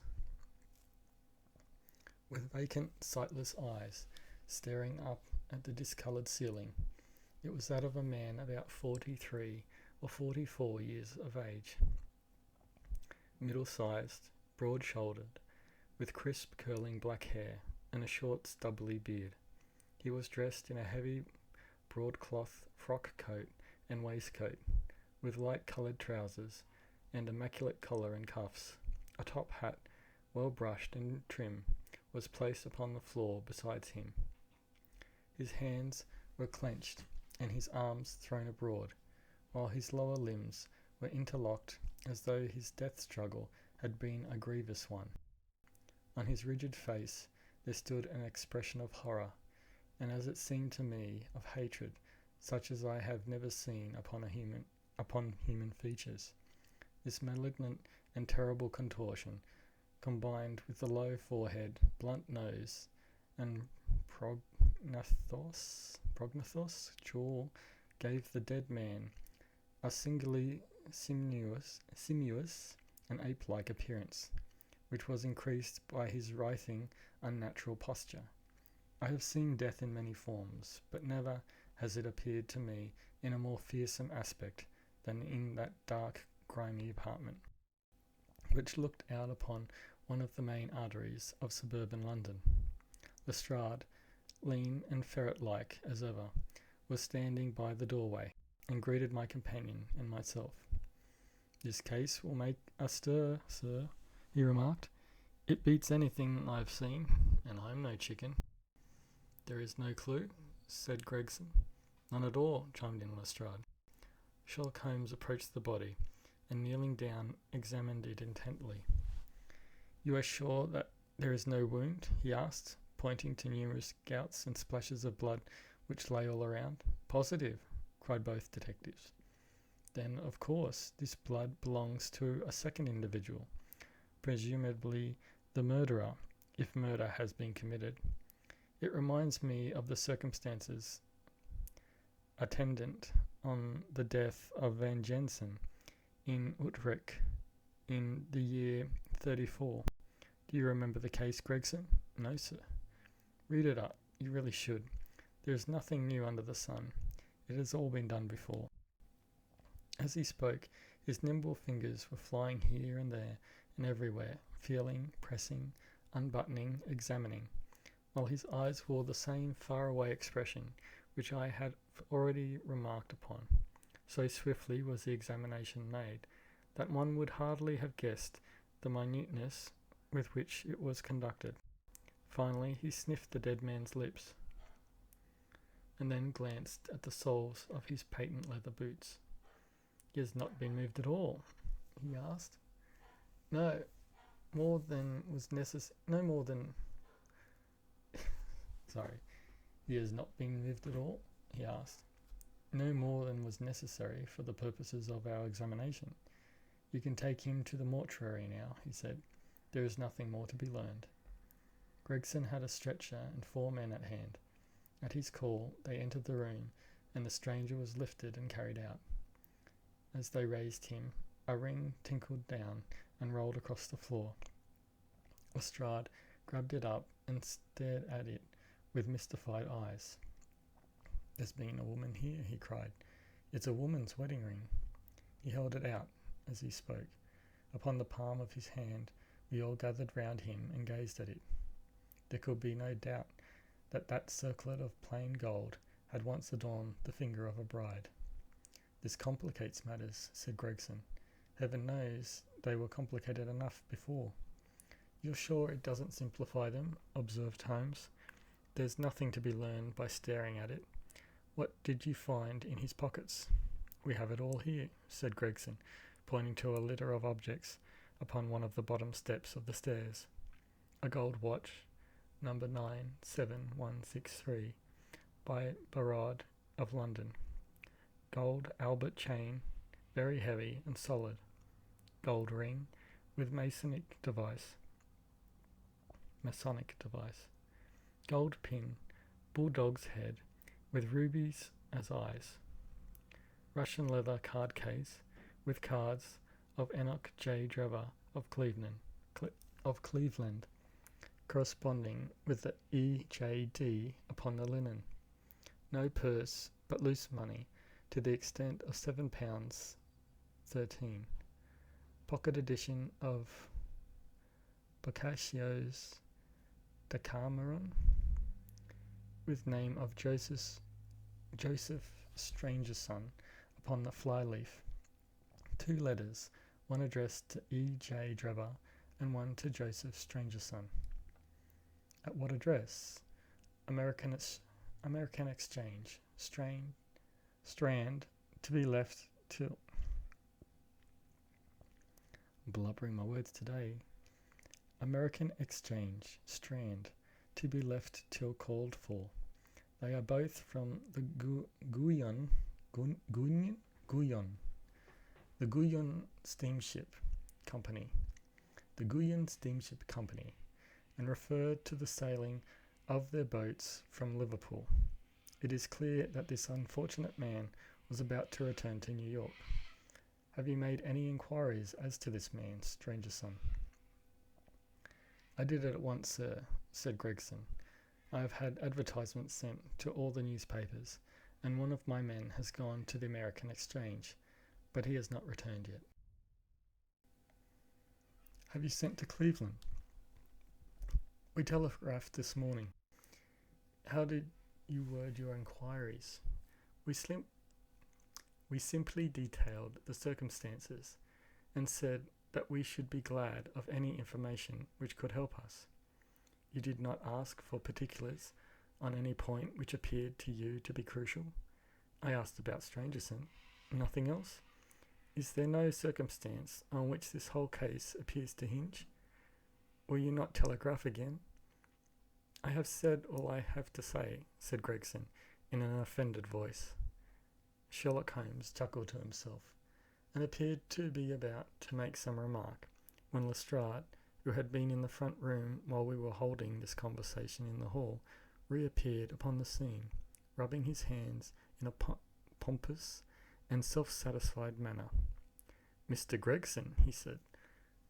with vacant, sightless eyes, staring up at the discoloured ceiling. It was that of a man about 43 or 44 years of age, middle-sized, broad-shouldered, with crisp curling black hair and a short stubbly beard. He was dressed in a heavy broadcloth frock coat and waistcoat, with light-coloured trousers and immaculate collar and cuffs. A top hat, well brushed and trim, was placed upon the floor beside him. His hands were clenched and his arms thrown abroad, while his lower limbs were interlocked as though his death struggle had been a grievous one. On his rigid face there stood an expression of horror, and as it seemed to me, of hatred, such as I have never seen upon human features. This malignant and terrible contortion, combined with the low forehead, blunt nose, and prognathous jaw, gave the dead man a singularly sinuous and ape-like appearance, which was increased by his writhing, unnatural posture. I have seen death in many forms, but never has it appeared to me in a more fearsome aspect than in that dark, grimy apartment, which looked out upon one of the main arteries of suburban London. Lestrade, lean and ferret-like as ever, was standing by the doorway, and greeted my companion and myself. "This case will make a stir, sir," he remarked. "It beats anything I've seen, and I'm no chicken." "There is no clue?" said Gregson. "None at all," chimed in Lestrade. Sherlock Holmes approached the body, and kneeling down, examined it intently. "You are sure that there is no wound?" he asked, pointing to numerous gouts and splashes of blood which lay all around. "Positive," cried both detectives. "Then, of course, this blood belongs to a second individual, presumably the murderer, if murder has been committed. It reminds me of the circumstances attendant on the death of Van Jensen in Utrecht in the year 34. Do you remember the case, Gregson?" "No, sir." "Read it up. You really should. There is nothing new under the sun. It has all been done before." As he spoke, his nimble fingers were flying here and there and everywhere, feeling, pressing, unbuttoning, examining, while his eyes wore the same far-away expression which I had already remarked upon. So swiftly was the examination made, that one would hardly have guessed the minuteness with which it was conducted. Finally he sniffed the dead man's lips, and then glanced at the soles of his patent leather boots. "He has not been moved at all?" he asked. No more than He has not been moved at all?" he asked. "No more than was necessary for the purposes of our examination. You can take him to the mortuary now," he said. "There is nothing more to be learned." Gregson had a stretcher and 4 men at hand. At his call they entered the room, and the stranger was lifted and carried out. As they raised him, a ring tinkled down and rolled across the floor. Lestrade grabbed it up and stared at it with mystified eyes. "There's been a woman here," he cried. "It's a woman's wedding ring." He held it out as he spoke. Upon the palm of his hand we all gathered round him and gazed at it. There could be no doubt that that circlet of plain gold had once adorned the finger of a bride. "This complicates matters," said Gregson. "Heaven knows they were complicated enough before." "You're sure it doesn't simplify them?" observed Holmes. "There's nothing to be learned by staring at it. What did you find in his pockets?" "We have it all here," said Gregson, pointing to a litter of objects upon one of the bottom steps of the stairs. "A gold watch, number 97163, by Barrard of London. gold Albert chain, very heavy and solid. Gold ring with Masonic device. Gold pin, bulldog's head with rubies as eyes. Russian leather card case with cards of Enoch J. Drebber of Cleveland, corresponding with the EJD upon the linen. No purse, but loose money, to the extent of £7.13. Pocket edition of Boccaccio's Decameron, with name of Joseph Strangerson upon the flyleaf. 2 letters, one addressed to E.J. Drebber and one to Joseph Strangerson. At what address? American Exchange, Strand, to be left till... Blubbering my words today. American Exchange, Strand, to be left till called for. They are both from the Guyon Steamship Company. The Guyon Steamship Company, and refer to the sailing of their boats from Liverpool. It is clear that this unfortunate man was about to return to New York. Have you made any inquiries as to this man, Strangerson? I did it at once, sir, said Gregson. I have had advertisements sent to all the newspapers, and one of my men has gone to the American Exchange, but he has not returned yet. Have you sent to Cleveland? We telegraphed this morning. How did you word your inquiries? We simply detailed the circumstances and said that we should be glad of any information which could help us. You did not ask for particulars on any point which appeared to you to be crucial. I asked about Strangerson. Nothing else? Is there no circumstance on which this whole case appears to hinge? Will you not telegraph again? I have said all I have to say, said Gregson, in an offended voice. Sherlock Holmes chuckled to himself, and appeared to be about to make some remark, when Lestrade, who had been in the front room while we were holding this conversation in the hall, reappeared upon the scene, rubbing his hands in a pompous and self-satisfied manner. Mr. Gregson, he said,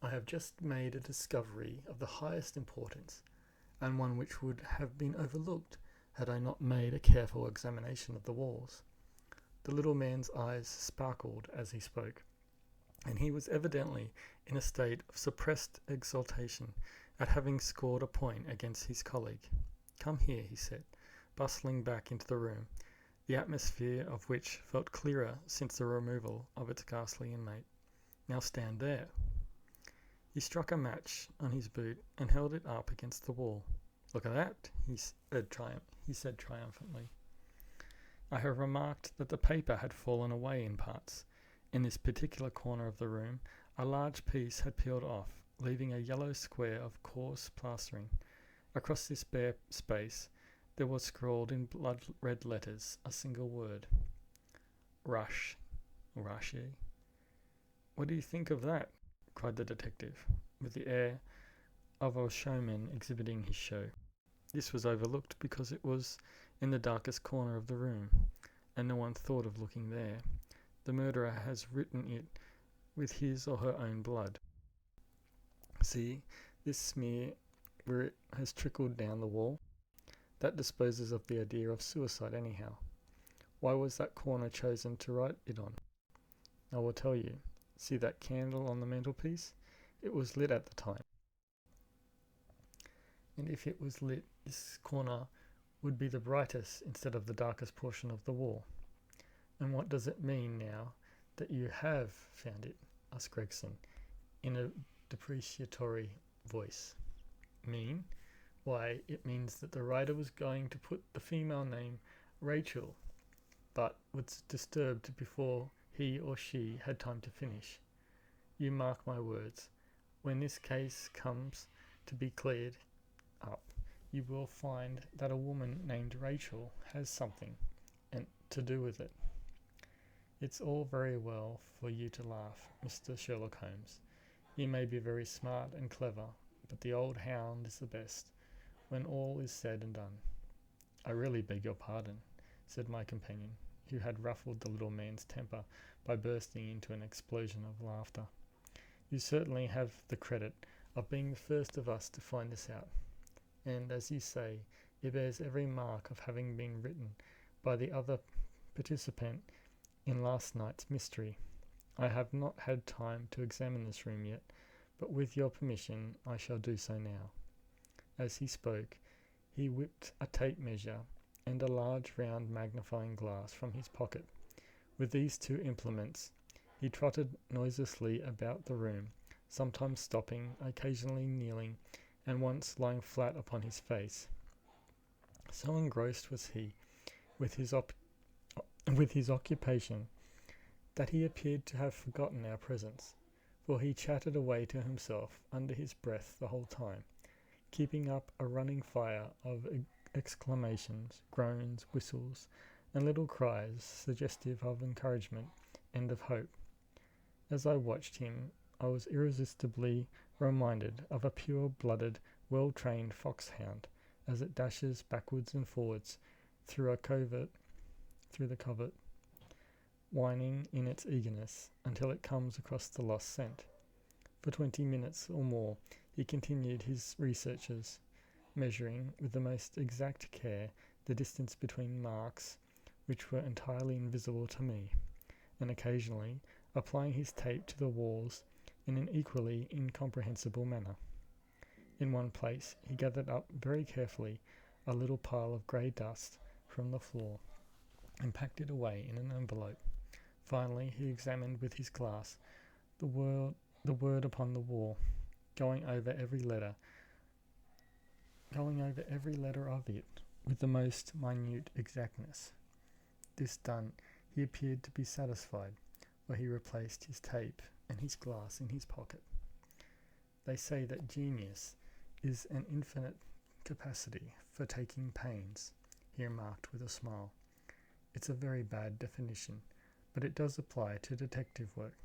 I have just made a discovery of the highest importance, and one which would have been overlooked had I not made a careful examination of the walls. The little man's eyes sparkled as he spoke, and he was evidently in a state of suppressed exultation at having scored a point against his colleague. Come here, he said, bustling back into the room, the atmosphere of which felt clearer since the removal of its ghastly inmate. Now stand there. He struck a match on his boot and held it up against the wall. Look at that, he said triumphantly. I have remarked that the paper had fallen away in parts. In this particular corner of the room, a large piece had peeled off, leaving a yellow square of coarse plastering. Across this bare space, there was scrawled in blood-red letters a single word. Rush. Rushy. What do you think of that? Cried the detective, with the air of a showman exhibiting his show. This was overlooked because it was in the darkest corner of the room, and no one thought of looking there. The murderer has written it with his or her own blood. See, this smear where it has trickled down the wall? That disposes of the idea of suicide anyhow. Why was that corner chosen to write it on? I will tell you. See that candle on the mantelpiece? It was lit at the time. And if it was lit, this corner would be the brightest instead of the darkest portion of the wall. And what does it mean now that you have found it? Asked Gregson, in a depreciatory voice. Mean? Why, it means that the writer was going to put the female name Rachel, but was disturbed before he or she had time to finish. You mark my words, when this case comes to be cleared up, you will find that a woman named Rachel has something to do with it. It's all very well for you to laugh, Mr. Sherlock Holmes. You may be very smart and clever, but the old hound is the best, when all is said and done. I really beg your pardon, said my companion, who had ruffled the little man's temper by bursting into an explosion of laughter. You certainly have the credit of being the first of us to find this out, and, as you say, it bears every mark of having been written by the other participant in last night's mystery. I have not had time to examine this room yet, but with your permission I shall do so now. As he spoke, he whipped a tape measure and a large round magnifying glass from his pocket. With these two implements, he trotted noiselessly about the room, sometimes stopping, occasionally kneeling, and once lying flat upon his face. So engrossed was he with his occupation that he appeared to have forgotten our presence, for he chattered away to himself under his breath the whole time, keeping up a running fire of exclamations, groans, whistles, and little cries suggestive of encouragement and of hope. As I watched him, I was irresistibly reminded of a pure-blooded, well-trained foxhound as it dashes backwards and forwards through the covert, whining in its eagerness until it comes across the lost scent. For 20 minutes or more he continued his researches, measuring with the most exact care the distance between marks which were entirely invisible to me, and occasionally applying his tape to the walls in an equally incomprehensible manner. In one place he gathered up very carefully a little pile of grey dust from the floor and packed it away in an envelope. Finally he examined with his glass the word upon the wall, going over every letter of it with the most minute exactness. This done, he appeared to be satisfied, for he replaced his tape and his glass in his pocket. They say that genius is an infinite capacity for taking pains, he remarked with a smile. It's a very bad definition, but it does apply to detective work.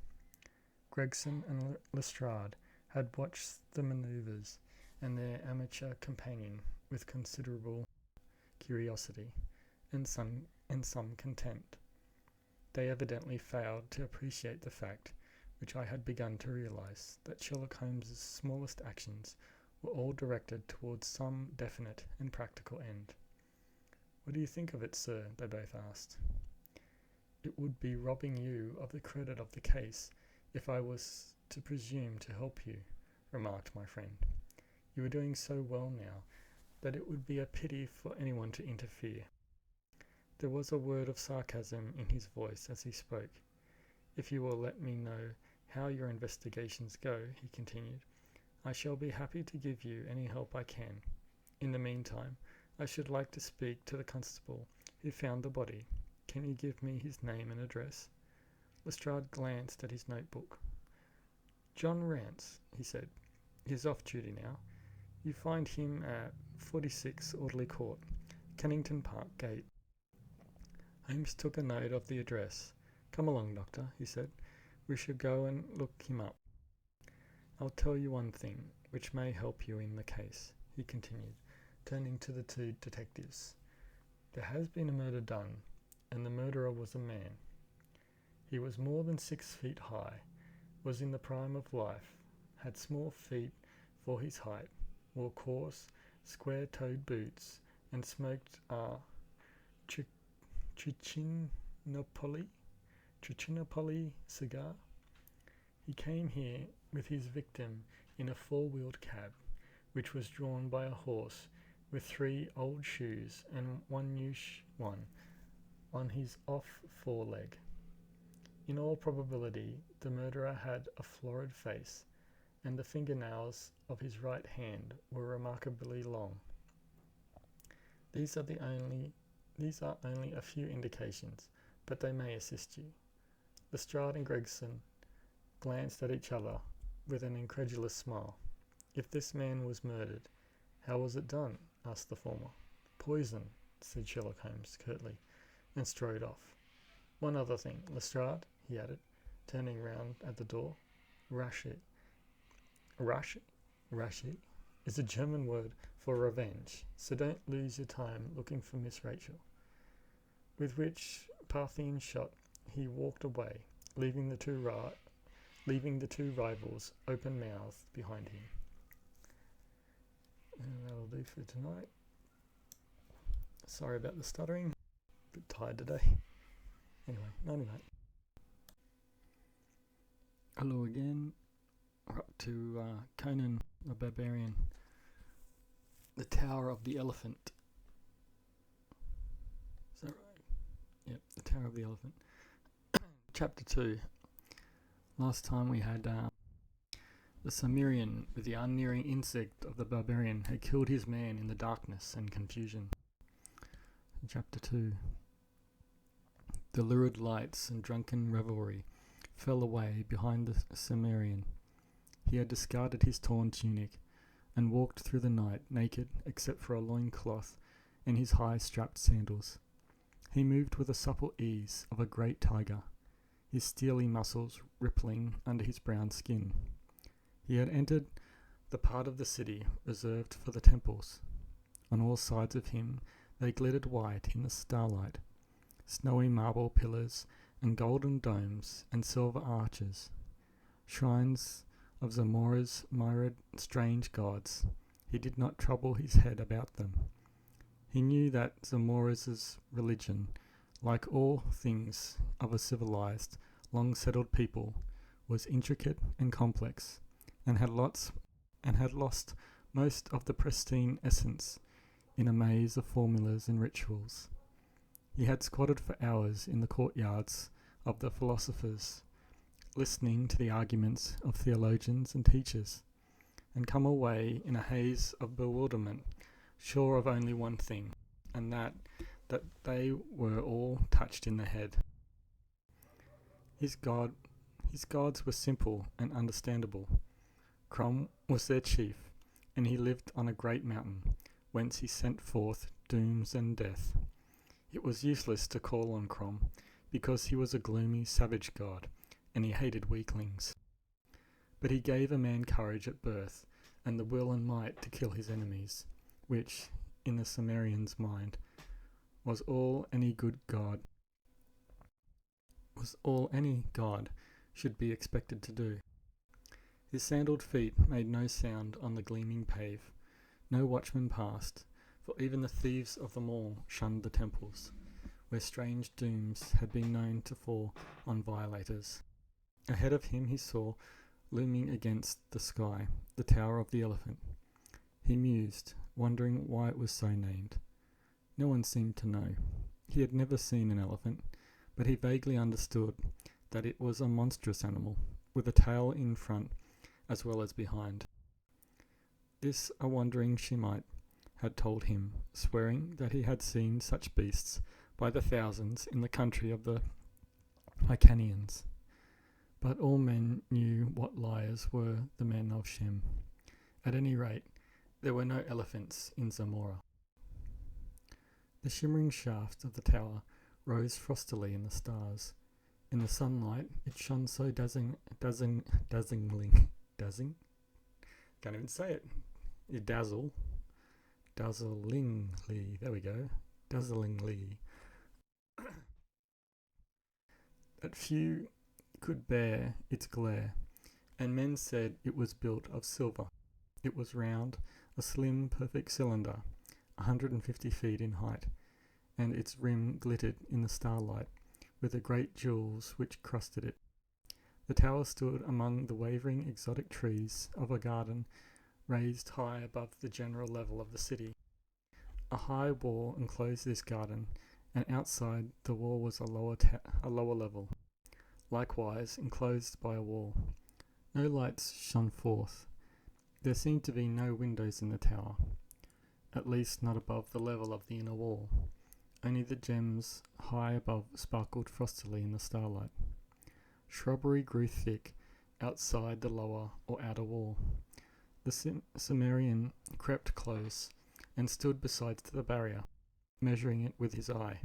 Gregson and Lestrade had watched the manoeuvres and their amateur companion with considerable curiosity and some contempt. They evidently failed to appreciate the fact, which I had begun to realize, that Sherlock Holmes's smallest actions were all directed towards some definite and practical end. What do you think of it, sir? They both asked. It would be robbing you of the credit of the case if I was to presume to help you, remarked my friend. You are doing so well now that it would be a pity for anyone to interfere. There was a word of sarcasm in his voice as he spoke. If you will let me know how your investigations go, he continued, I shall be happy to give you any help I can. In the meantime, I should like to speak to the constable who found the body. Can you give me his name and address? Lestrade glanced at his notebook. John Rance, he said. He's off duty now. You find him at 46 Audley Court, Kennington Park Gate. Holmes took a note of the address. Come along, Doctor, he said. We shall go and look him up. I'll tell you one thing, which may help you in the case, he continued, turning to the two detectives. There has been a murder done, and the murderer was a man. He was more than 6 feet high, was in the prime of life, had small feet for his height, wore coarse, square-toed boots, and smoked a Trichinopoly cigar. He came here with his victim in a four-wheeled cab, which was drawn by a horse with 3 old shoes and one new one on his off foreleg. In all probability, the murderer had a florid face, and the fingernails of his right hand were remarkably long. These are only a few indications, but they may assist you. Lestrade and Gregson glanced at each other with an incredulous smile. If this man was murdered, how was it done? Asked the former. Poison, said Sherlock Holmes curtly, and strode off. One other thing, Lestrade, he added, turning round at the door. Rashi is a German word for revenge, so don't lose your time looking for Miss Rachel. With which Parthian shot, he walked away, leaving the two rivals open-mouthed behind him. And that'll do for tonight. Sorry about the stuttering. A bit tired today. Anyway, nighty night. Hello again. We're up to Conan the Barbarian. The Tower of the Elephant. Is that right? Yep, the Tower of the Elephant. Chapter 2. Last time we had the Cimmerian with the unerring insect of the Barbarian had killed his man in the darkness and confusion. Chapter 2. The lurid lights and drunken revelry fell away behind the Cimmerian. He had discarded his torn tunic and walked through the night naked except for a loincloth and his high-strapped sandals. He moved with the supple ease of a great tiger, his steely muscles rippling under his brown skin. He had entered the part of the city reserved for the temples. On all sides of him they glittered white in the starlight, snowy marble pillars and golden domes and silver arches, shrines of Zamora's myriad strange gods. He did not trouble his head about them. He knew that Zamora's religion, like all things of a civilized, long-settled people, was intricate and complex, and had lost most of the pristine essence in a maze of formulas and rituals. He had squatted for hours in the courtyards of the philosophers, listening to the arguments of theologians and teachers, and come away in a haze of bewilderment, sure of only one thing, and that they were all touched in the head. His gods were simple and understandable. Crom was their chief, and he lived on a great mountain, whence he sent forth dooms and death. It was useless to call on Crom, because he was a gloomy, savage god, and he hated weaklings. But he gave a man courage at birth, and the will and might to kill his enemies, which, in the Cimmerian's mind, was all any god should be expected to do. His sandaled feet made no sound on the gleaming pave. No watchman passed, for even the thieves of them all shunned the temples, where strange dooms had been known to fall on violators. Ahead of him he saw, looming against the sky, the Tower of the Elephant. He mused, wondering why it was so named. No one seemed to know. He had never seen an elephant, but he vaguely understood that it was a monstrous animal, with a tail in front as well as behind. This a wandering Shemite had told him, swearing that he had seen such beasts by the thousands in the country of the Icanians. But all men knew what liars were the men of Shem. At any rate, there were no elephants in Zamora. The shimmering shaft of the tower rose frostily in the stars. In the sunlight, it shone so dazzlingly. Can't even say it. You dazzlingly. There we go. Dazzlingly. That few could bear its glare, and men said it was built of silver. It was round, a slim, perfect cylinder, 150 feet in height, and its rim glittered in the starlight with the great jewels which crusted it. The tower stood among the wavering exotic trees of a garden raised high above the general level of the city. A high wall enclosed this garden, and outside the wall was a lower level, likewise enclosed by a wall. No lights shone forth. There seemed to be no windows in the tower, at least not above the level of the inner wall. Only the gems high above sparkled frostily in the starlight. Shrubbery grew thick outside the lower or outer wall. The Cimmerian crept close and stood beside the barrier, measuring it with his eye.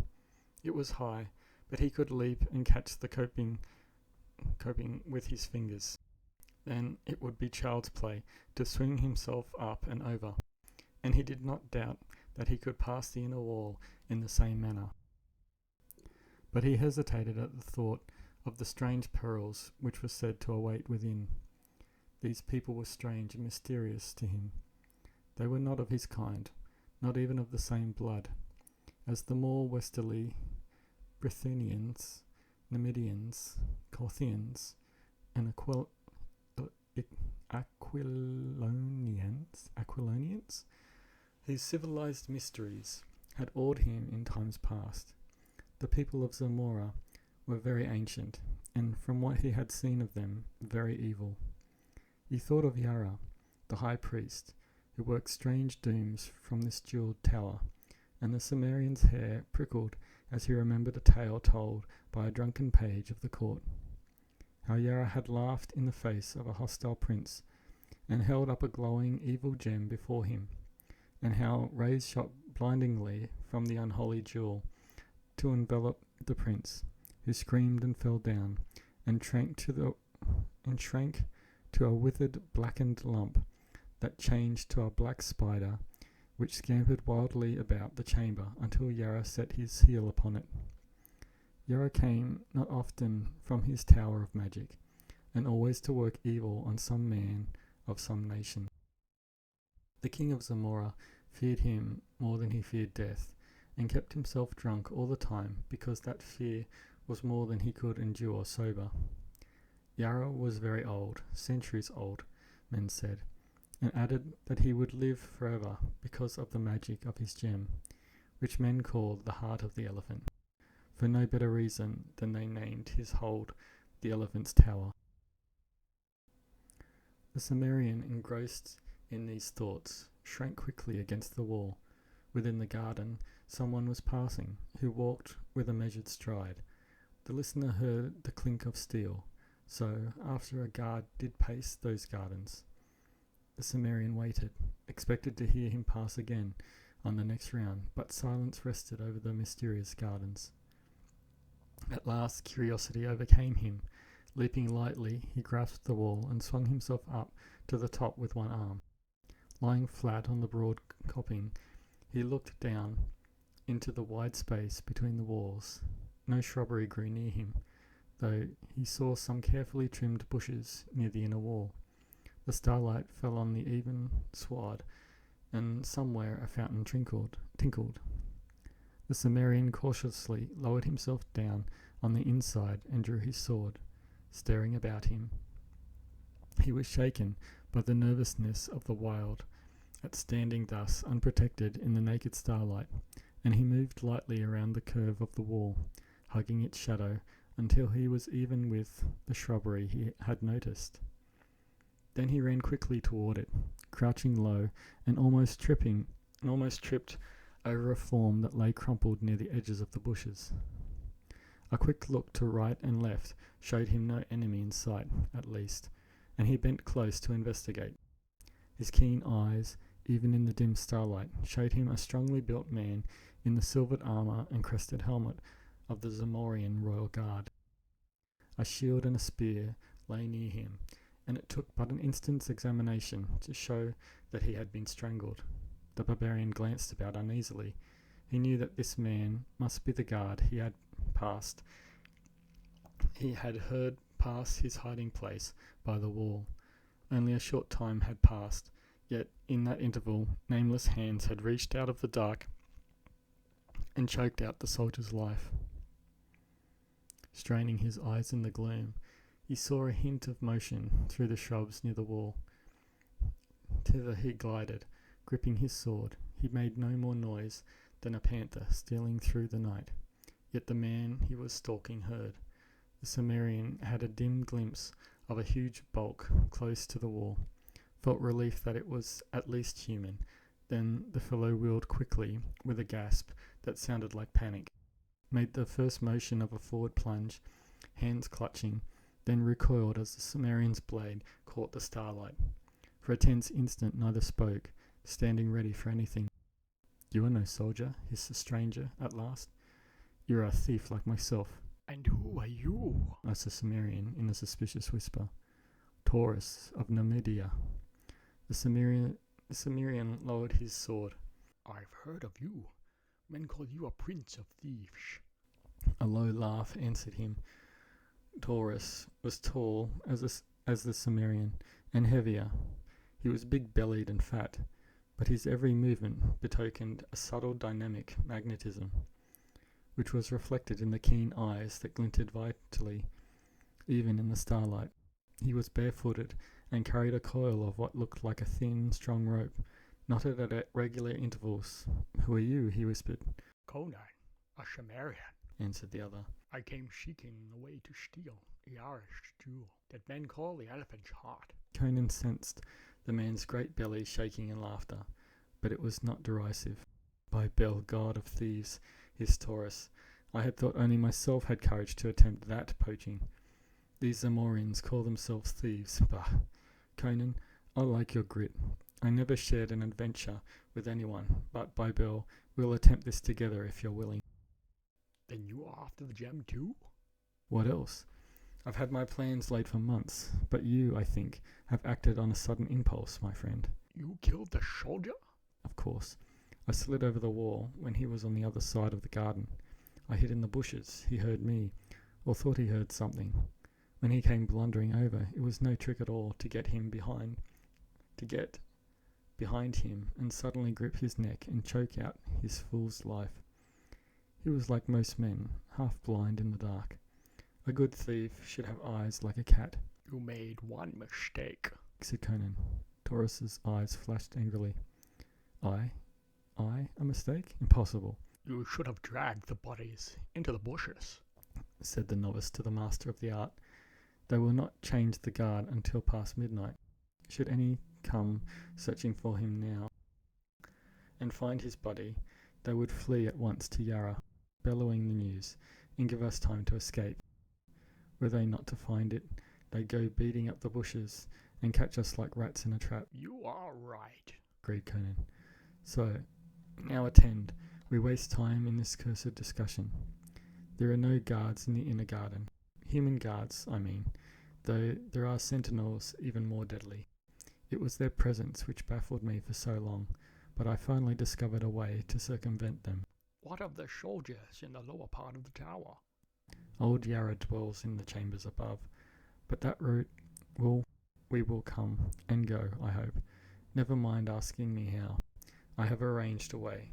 It was high, that he could leap and catch the coping with his fingers. Then it would be child's play to swing himself up and over, and he did not doubt that he could pass the inner wall in the same manner. But he hesitated at the thought of the strange perils which were said to await within. These people were strange and mysterious to him. They were not of his kind, not even of the same blood, as the more westerly Bithynians, Numidians, Colchians, and Aquilonians, whose civilized mysteries had awed him in times past. The people of Zamora were very ancient, and from what he had seen of them, very evil. He thought of Yara, the high priest, who worked strange dooms from this jeweled tower, and the Cimmerian's hair prickled as he remembered a tale told by a drunken page of the court. How Yara had laughed in the face of a hostile prince, and held up a glowing evil gem before him, and how rays shot blindingly from the unholy jewel to envelop the prince, who screamed and fell down, and shrank to a withered, blackened lump that changed to a black spider, which scampered wildly about the chamber until Yara set his heel upon it. Yara came not often from his tower of magic, and always to work evil on some man of some nation. The king of Zamora feared him more than he feared death, and kept himself drunk all the time, because that fear was more than he could endure sober. Yara was very old, centuries old, men said, and added that he would live forever because of the magic of his gem, which men called the heart of the elephant, for no better reason than they named his hold the elephant's tower. The Cimmerian, engrossed in these thoughts, shrank quickly against the wall. Within the garden, someone was passing, who walked with a measured stride. The listener heard the clink of steel, so, after a guard did pace those gardens, the Cimmerian waited, expected to hear him pass again on the next round, but silence rested over the mysterious gardens. At last, curiosity overcame him. Leaping lightly, he grasped the wall and swung himself up to the top with one arm. Lying flat on the broad coping, he looked down into the wide space between the walls. No shrubbery grew near him, though he saw some carefully trimmed bushes near the inner wall. The starlight fell on the even sward, and somewhere a fountain tinkled. The Cimmerian cautiously lowered himself down on the inside and drew his sword, staring about him. He was shaken by the nervousness of the wild at standing thus unprotected in the naked starlight, and he moved lightly around the curve of the wall, hugging its shadow until he was even with the shrubbery he had noticed. Then he ran quickly toward it, crouching low and almost tripped over a form that lay crumpled near the edges of the bushes. A quick look to right and left showed him no enemy in sight, at least, and he bent close to investigate. His keen eyes, even in the dim starlight, showed him a strongly built man in the silvered armour and crested helmet of the Zamorian royal guard. A shield and a spear lay near him, and it took but an instant's examination to show that he had been strangled. The barbarian glanced about uneasily. He knew that this man must be the guard he had heard pass his hiding place by the wall. Only a short time had passed, yet in that interval nameless hands had reached out of the dark and choked out the soldier's life. Straining his eyes in the gloom, he saw a hint of motion through the shrubs near the wall. Thither he glided, gripping his sword. He made no more noise than a panther stealing through the night. Yet the man he was stalking heard. The Cimmerian had a dim glimpse of a huge bulk close to the wall, felt relief that it was at least human. Then the fellow wheeled quickly with a gasp that sounded like panic, made the first motion of a forward plunge, hands clutching, then recoiled as the Cimmerian's blade caught the starlight. For a tense instant neither spoke, standing ready for anything. "You are no soldier," hissed the stranger at last. "You are a thief like myself. And who are you? asked the Cimmerian in a suspicious whisper. Taurus of Numidia. The Cimmerian lowered his sword. I've heard of you. Men call you a prince of thieves. A low laugh answered him. Taurus was tall as the Cimmerian, and heavier. He was big-bellied and fat, but his every movement betokened a subtle dynamic magnetism, which was reflected in the keen eyes that glinted vitally, even in the starlight. He was barefooted and carried a coil of what looked like a thin, strong rope, knotted at regular intervals. "Who are you?" he whispered. Conan, a Cimmerian, answered the other. I came seeking a way to steal the Irish jewel that men call the elephant's heart. Conan sensed the man's great belly shaking in laughter, but it was not derisive. By Bel, god of thieves, hissed Taurus, I had thought only myself had courage to attempt that poaching. These Zamorians call themselves thieves. Bah! Conan, I like your grit. I never shared an adventure with anyone, but by Bel, we'll attempt this together if you're willing. Then you are after the gem too? What else? I've had my plans laid for months, but you, I think, have acted on a sudden impulse, my friend. You killed the soldier? Of course. I slid over the wall when he was on the other side of the garden. I hid in the bushes. He heard me, or thought he heard something. When he came blundering over, it was no trick at all to get behind him and suddenly grip his neck and choke out his fool's life. He was like most men, half blind in the dark. A good thief should have eyes like a cat. You made one mistake, said Conan. Taurus's eyes flashed angrily. I? A mistake? Impossible. You should have dragged the bodies into the bushes, said the novice to the master of the art. They will not change the guard until past midnight. Should any come searching for him now and find his body, they would flee at once to Yarra, bellowing the news, and give us time to escape. Were they not to find it, they'd go beating up the bushes and catch us like rats in a trap. You are right, agreed Conan. So, now attend. We waste time in this cursed discussion. There are no guards in the inner garden. Human guards, I mean, though there are sentinels even more deadly. It was their presence which baffled me for so long, but I finally discovered a way to circumvent them. What of the soldiers in the lower part of the tower? Old Yarra dwells in the chambers above, but that route we will come and go, I hope. Never mind asking me how. I have arranged a way.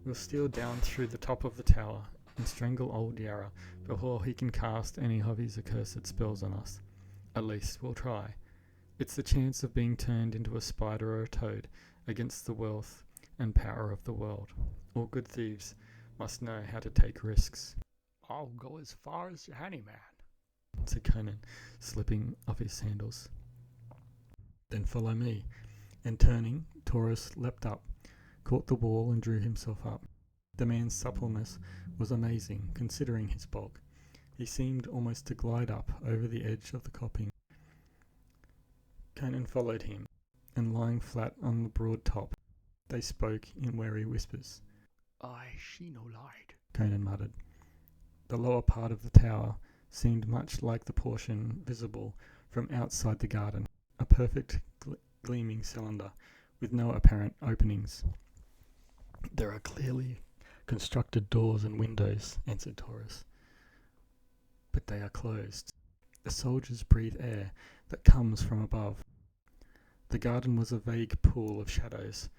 We'll steal down through the top of the tower and strangle old Yarra before he can cast any of his accursed spells on us. At least we'll try. It's the chance of being turned into a spider or a toad against the wealth and power of the world. All good thieves must know how to take risks. I'll go as far as any man, said Conan, slipping off his sandals. Then follow me. And turning, Taurus leapt up, caught the wall and drew himself up. The man's suppleness was amazing, considering his bulk. He seemed almost to glide up over the edge of the coping. Conan followed him, and lying flat on the broad top, they spoke in wary whispers. I see no light, Conan muttered. The lower part of the tower seemed much like the portion visible from outside the garden, a perfect gleaming cylinder with no apparent openings. There are clearly constructed doors and windows, answered Taurus, but they are closed. The soldiers breathe air that comes from above. The garden was a vague pool of shadows,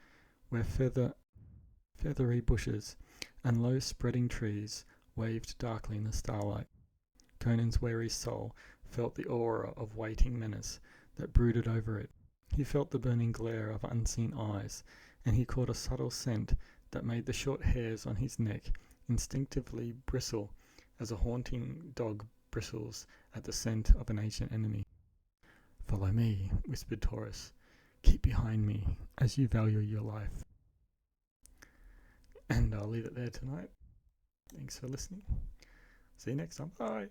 where feathery bushes and low spreading trees waved darkly in the starlight. Conan's weary soul felt the aura of waiting menace that brooded over it. He felt the burning glare of unseen eyes, and he caught a subtle scent that made the short hairs on his neck instinctively bristle as a haunting dog bristles at the scent of an ancient enemy. Follow me, whispered Taurus. Keep behind me, as you value your life. And I'll leave it there tonight. Thanks for listening. See you next time. Bye.